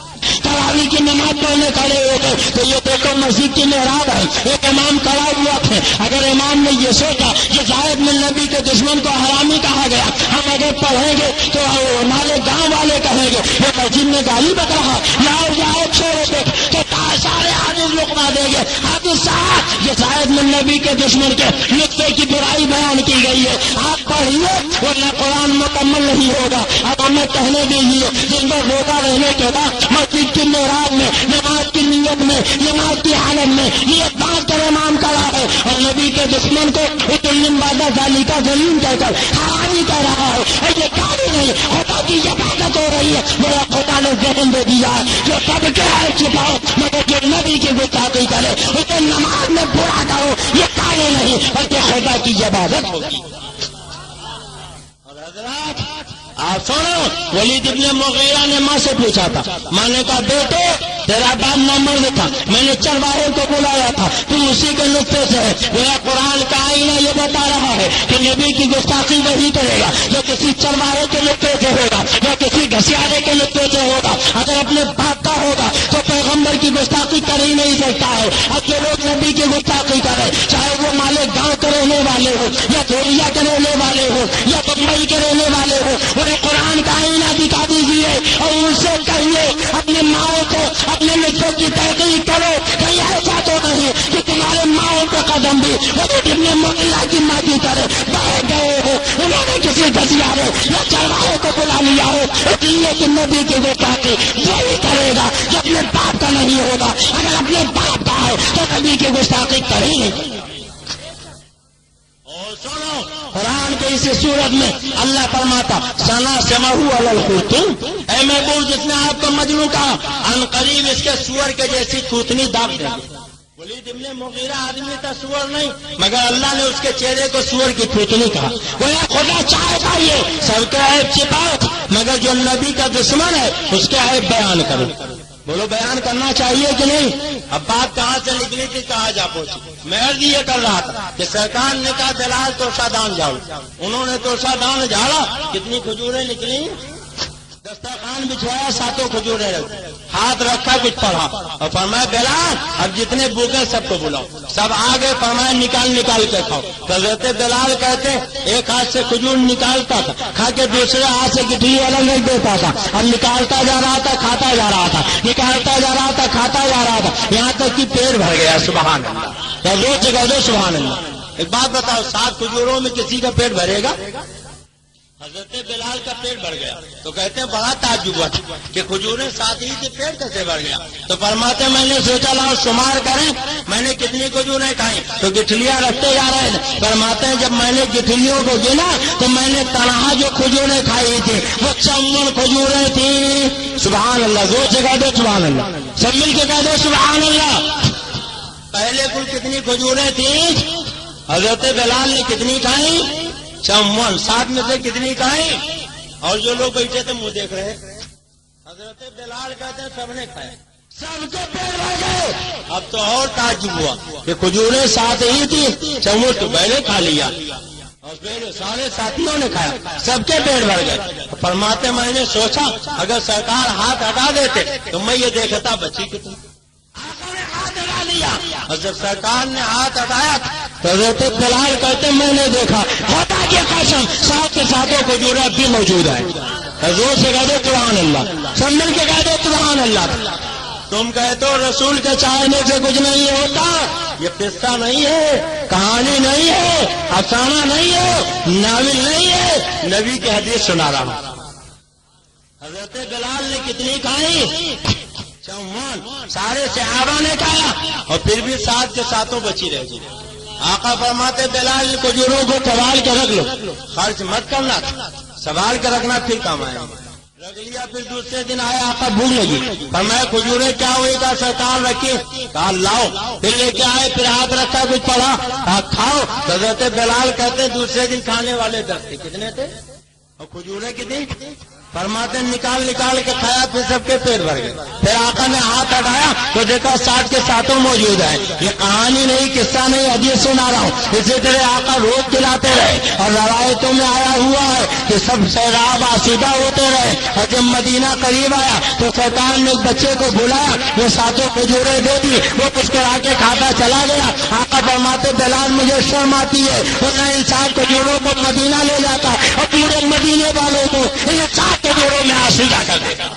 S2: تراویح کی نماز پڑھنے کھڑے ہو گئے تو یہ دیکھو مسجد کی محراب ہے، ایک امام کھڑا ہوا تھا۔ اگر امام نے یہ سوچا کہ زائد میں نبی کے دشمن کو حرامی کہا گیا، ہم اگر پڑھیں گے تو ہمارے گاؤں والے کہیں گے یہ مسجد میں گالی بک رہا، جاؤ چھوڑو دے تو سارے حافظ لقمہ دیں گے حافظ صاحب یہ شاید میں نبی کے دشمن کے نقطے کی برائی بیان کی گئی ہے، آپ پڑھیے ورنہ قرآن مکمل نہیں ہوگا۔ اب ہمیں کہنے دیجیے جن پر روزہ رہنے کے بعد مسجد کی محراب میں نماز کی نیت میں نماز کی حالت میں نیت باندھ کر امام کھڑا ہے اور نبی کے دشمن کو اتلم بادہ ذالی کا ظلم کہہ کر حرامی کہہ رہا ہے، ایسے کاری نہیں خدا کی عبادت ہو رہی ہے۔ میرا خدا نے ذہن دے دیا ہے جو سب کے ہے چھپاؤ مگر جو نبی کی گستاخی کرے اسے نماز میں برا کرو، یہ کارے نہیں بلکہ خدا کی عبادت ہوگی۔ اور حضرات آپ سنو، ولید ابن مغیرہ نے ماں سے پوچھا تھا، ماں نے کہا بیٹے تیرا باپ نامرد تھا، میں نے چرواہے کو بلایا تھا، تو اسی کے نقطے سے ہے۔ میرا قرآن کا آئینہ یہ بتا رہا ہے کہ نبی کی گستاخی وہی کرے گا جو کسی چرواہے کے نقطے سے ہوگا یا کسی گھسیارے کے نقطے سے ہوگا۔ اگر اپنے باپ کا ہوگا تو پیغمبر کی گستاخی کر ہی نہیں سکتا ہے۔ اب جو لوگ نبی کی گستاخی کرے چاہے وہ مالک گاؤں کے رہنے والے ہو یا دھولیا کے رہنے والے ہو یا بمبئی کے رہنے والے ہو، انہیں قرآن کا آئینہ دکھا دیجیے اور ان سے کہیے اپنے ماؤں کو اپنے نسبوں کی تحقیق کرو، کہیں ایسا تو نہیں کہ تمہارے ماؤں کے قدم بھی ولید ابن مغیرہ کی ماں کی طرح بڑھ گئے ہو، انہوں نے کسی گھسیارے یا چرواہے کو بلا لیا ہو، اس لیے کہ نبی کی گستاخی وہی کرے گا جو اپنے باپ کا نہیں ہوگا۔ اگر اپنے باپ کا ہے تو نبی کی گستاخی کرے نہیں۔ اور سنو قرآن کے اسی صورت میں اللہ فرماتا سنا سمعو علی الخرطوم، اے محبوب جس نے آپ کو مجنون کہا ان قریب اس کے سور کے جیسی تھوتنی داغ دیں گے۔ ولید ابن مغیرہ آدمی تھا سور نہیں، مگر اللہ نے اس کے چہرے کو سور کی تھوتنی کہا۔ گویا خدا چاہے گا یہ سب کے عیب چھپاؤ مگر جو نبی کا دشمن ہے اس کے عیب بیان کرو۔ بولو بیان کرنا چاہیے کہ نہیں؟ اب بات کہاں سے نکلی تھی کہاں جا پہنچی؟ میں عرض یہ کر رہا تھا کہ سرکار نے کہا دلال توشہ دان جاؤ، انہوں نے توشہ دان جھاڑا، کتنی کھجوریں نکلی، دسترخوان بچھوایا ساتوں کھجوریں رکھی، ہاتھ رکھا کچھ پڑھا اور فرمایا بلال اب جتنے بھوکے سب کو بلاؤ، سب آگے فرمایا نکال کے کھاؤ۔ حضرت بلال کہتے ایک ہاتھ سے کھجور نکالتا تھا، کھا کے دوسرے ہاتھ سے گٹھلی الگ نہیں دیتا تھا، اب نکالتا جا رہا تھا کھاتا جا رہا تھا، نکالتا جا رہا تھا کھاتا جا رہا تھا، یہاں تک کہ پیٹ بھر گیا۔ سبحان اللہ، روز جگہ دو سبحان اللہ۔ ایک بات بتاؤ 7 کھجوروں میں کسی کا پیٹ بھرے گا؟ حضرت بلال کا پیٹ بھر گیا تو کہتے ہیں بڑا تعجب ہوا کہ کھجوریں ساتھ ہی کے پیٹ کیسے بھر گیا؟ تو فرماتے میں نے سوچا لاؤ شمار کریں میں نے کتنی کھجوریں کھائیں تو گٹھلیاں رکھتے جا رہے ہیں۔ فرماتے ہیں جب میں نے گٹھلیوں کو گنا تو میں نے تنہا جو کھجوریں کھائی تھی وہ 54 کھجوریں تھیں۔ سبحان اللہ، زور سے کہہ دو سبحان اللہ، سب مل کے کہہ دو سبحان اللہ۔ پہلے کل کتنی کھجوریں تھیں؟ حضرت بلال نے کتنی کھائیں؟ 54، 7 میں سے کتنی کھائیں؟ اور جو لوگ بیٹھے تھے منہ دیکھ رہے، حضرت بلال کہتے ہیں سب نے کھائے، سب کے پیٹ بھر گئے۔ اب تو اور تعجب ہوا کہ کھجوریں 7 ہی تھی، 54 تو پہلے کھا لیا اور پھر سارے ساتھیوں نے کھایا، سب کے پیٹ بھر گئے۔ فرماتے میں نے سوچا اگر سرکار ہاتھ ہٹا دیتے تو میں یہ دیکھتا بچی کتنی۔ اور جب سرکار نے ہاتھ ہٹایا تو حضرت بلال کہتے میں نے دیکھا خدا کی قسم 7 کے 7 کھجوریں اب بھی موجود ہے۔ حضور سے کہہ دو سبحان اللہ، سب مل کے کہہ دو سبحان اللہ۔ تم کہتے ہو رسول کے چاہنے سے کچھ نہیں ہوتا، یہ قصہ نہیں ہے، کہانی نہیں ہے، افسانہ نہیں ہے، ناول نہیں ہے، نبی کی حدیث سنا رہا ہوں۔ حضرت بلال نے کتنی کھائی؟ 54، سارے صحابہ نے کھایا اور پھر بھی 7 کے 7 بچی رہ گئی۔ آقا فرماتے بلال کھجوروں کو سنبھال کے رکھ لو، خرچ مت کرنا، سنبھال کے رکھنا پھر کام آئے گا۔ رکھ لیا، پھر دوسرے دن آیا آقا بھوک لگی، فرمایا کھجوریں کیا ہوئی؟ کہا سرکار رکھی، کہا لاؤ، پھر لے کے آئے، پھر ہاتھ رکھا کچھ پڑا، کہا کھاؤ۔ حضرت بلال کہتے دوسرے دن کھانے والے 10 تھے، کتنے تھے اور کھجوریں کتنی؟ فرماتے نکال کے کھایا، پھر سب کے پیٹ بھر گئے۔ پھر آقا نے ہاتھ ہٹایا تو دیکھا 7 کے 7 موجود ہیں۔ یہ کہانی نہیں، قصہ نہیں، حدیث سنا رہا ہوں۔ اسی طرح آقا روز کھلاتے رہے اور روایتوں میں آیا ہوا ہے کہ سب سیلاب آسودہ ہوتے رہے اور جب مدینہ قریب آیا تو سرکار نے ایک بچے کو بلایا، وہ 7 کھجوریں دے دی، وہ کچھ کرا کے کھاتا چلا گیا۔ آقا فرماتے بلال مجھے شرم آتی ہے، وہ ان 7 کھجوروں کو مدینہ لے جاتا اور پورے مدینے دوں ان 7 کے جوڑوں میں آسودہ کر دے گا.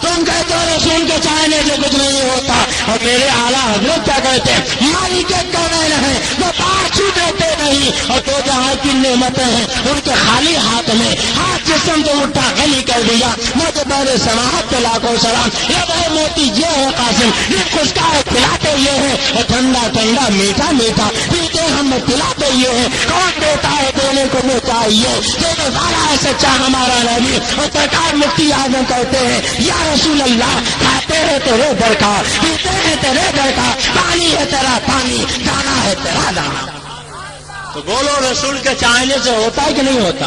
S2: تم کہتے ہو رسول کے چاہنے سے کچھ نہیں ہوتا, اور میرے اعلیٰ حضرت کیا کہتے ہیں, مالک کونین ہیں وہ بارچو دیتے نہیں, اور تو جہاں کی نعمتیں ہیں ان کے خالی ہاتھ میں ہاتھ جسم تو اٹھا غنی کر دیا. مجھے میرے سماعت کے لاکھوں سلام. یہ بھائی موتی یہ ہے قاسم, یہ خشکا ہے پلاتے یہ ہے, اور ٹھنڈا ٹھنڈا میٹھا میٹھا پیتے ہم پلاتے یہ ہے. کون دیتا ہے دینے کو وہ چاہیے, دینے والا ہے سچا ہمارا نبی. اور سرکار مفتی اعظم کہتے ہیں یا رسول اللہ, کھاتے ہیں تیرے در کا, پیتے ہیں تیرے در کا, پانی ہے تیرا پانی, دانا ہے تیرا دانا.
S1: تو بولو رسول کے چاہنے سے ہوتا ہے کہ نہیں ہوتا؟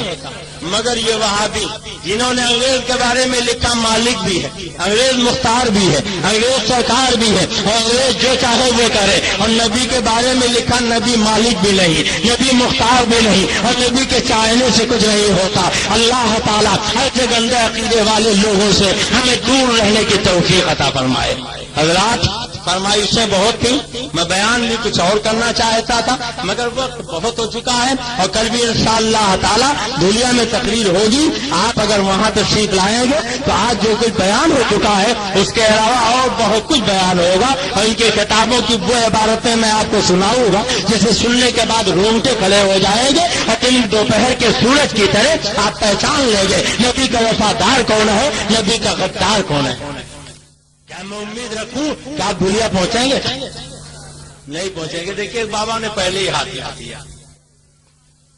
S1: مگر یہ وہابی جنہوں نے انگریز کے بارے میں لکھا مالک بھی ہے, انگریز مختار بھی ہے, انگریز سرکار بھی ہے, اور انگریز جو چاہے وہ کرے, اور نبی کے بارے میں لکھا نبی مالک بھی نہیں, نبی مختار بھی نہیں, اور نبی کے چاہنے سے کچھ نہیں ہوتا. اللہ تعالیٰ ایسے گندے عقیدے والے لوگوں سے ہمیں دور رہنے کی توفیق عطا فرمائے. حضرات فرمائشیں بہت تھیں, میں بیان بھی کچھ اور کرنا چاہتا تھا مگر وقت بہت ہو چکا ہے, اور کل بھی انشاءاللہ تعالی دھولیا میں تقریر ہوگی. آپ اگر وہاں تشریف لائیں گے تو آج جو کچھ بیان ہو چکا ہے اس کے علاوہ اور بہت کچھ بیان ہوگا, اور ان کی کتابوں کی وہ عبارتیں میں آپ کو سناؤں گا جسے سننے کے بعد رونگٹے کھڑے ہو جائیں گے, اور دن دوپہر کے سورج کی طرح آپ پہچان لیں گے نبی کا وفادار کون ہے, نبی کا غدار کون ہے. کیا میں امید رکھوں کہ آپ دھولیا پہنچیں گے؟ نہیں پہنچیں گے. دیکھیے بابا نے پہلے ہی ہاتھ دیا.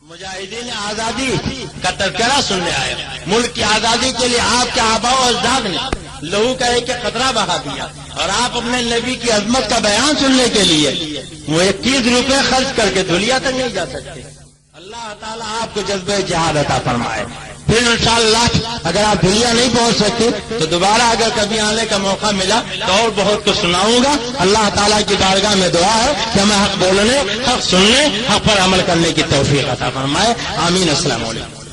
S1: مجاہدین آزادی کا تذکرہ سننے آئے, ملک کی آزادی کے لیے آپ کے آباء و اجداد نے لہو کا ایک قطرہ بہا دیا, اور آپ اپنے نبی کی عظمت کا بیان سننے کے لیے وہ 21 روپے خرچ کر کے دھولیا تک نہیں جا سکتے. اللہ تعالیٰ آپ کو جذبہ جہاد عطا فرمائے. پھر انشاءاللہ اگر آپ دھولیا نہیں پہنچ سکتے تو دوبارہ اگر کبھی آنے کا موقع ملا تو اور بہت کچھ سناؤں گا. اللہ تعالیٰ کی بارگاہ میں دعا ہے کہ ہمیں حق بولنے, حق سننے, حق پر عمل کرنے کی توفیق عطا فرمائے. آمین. السلام علیکم.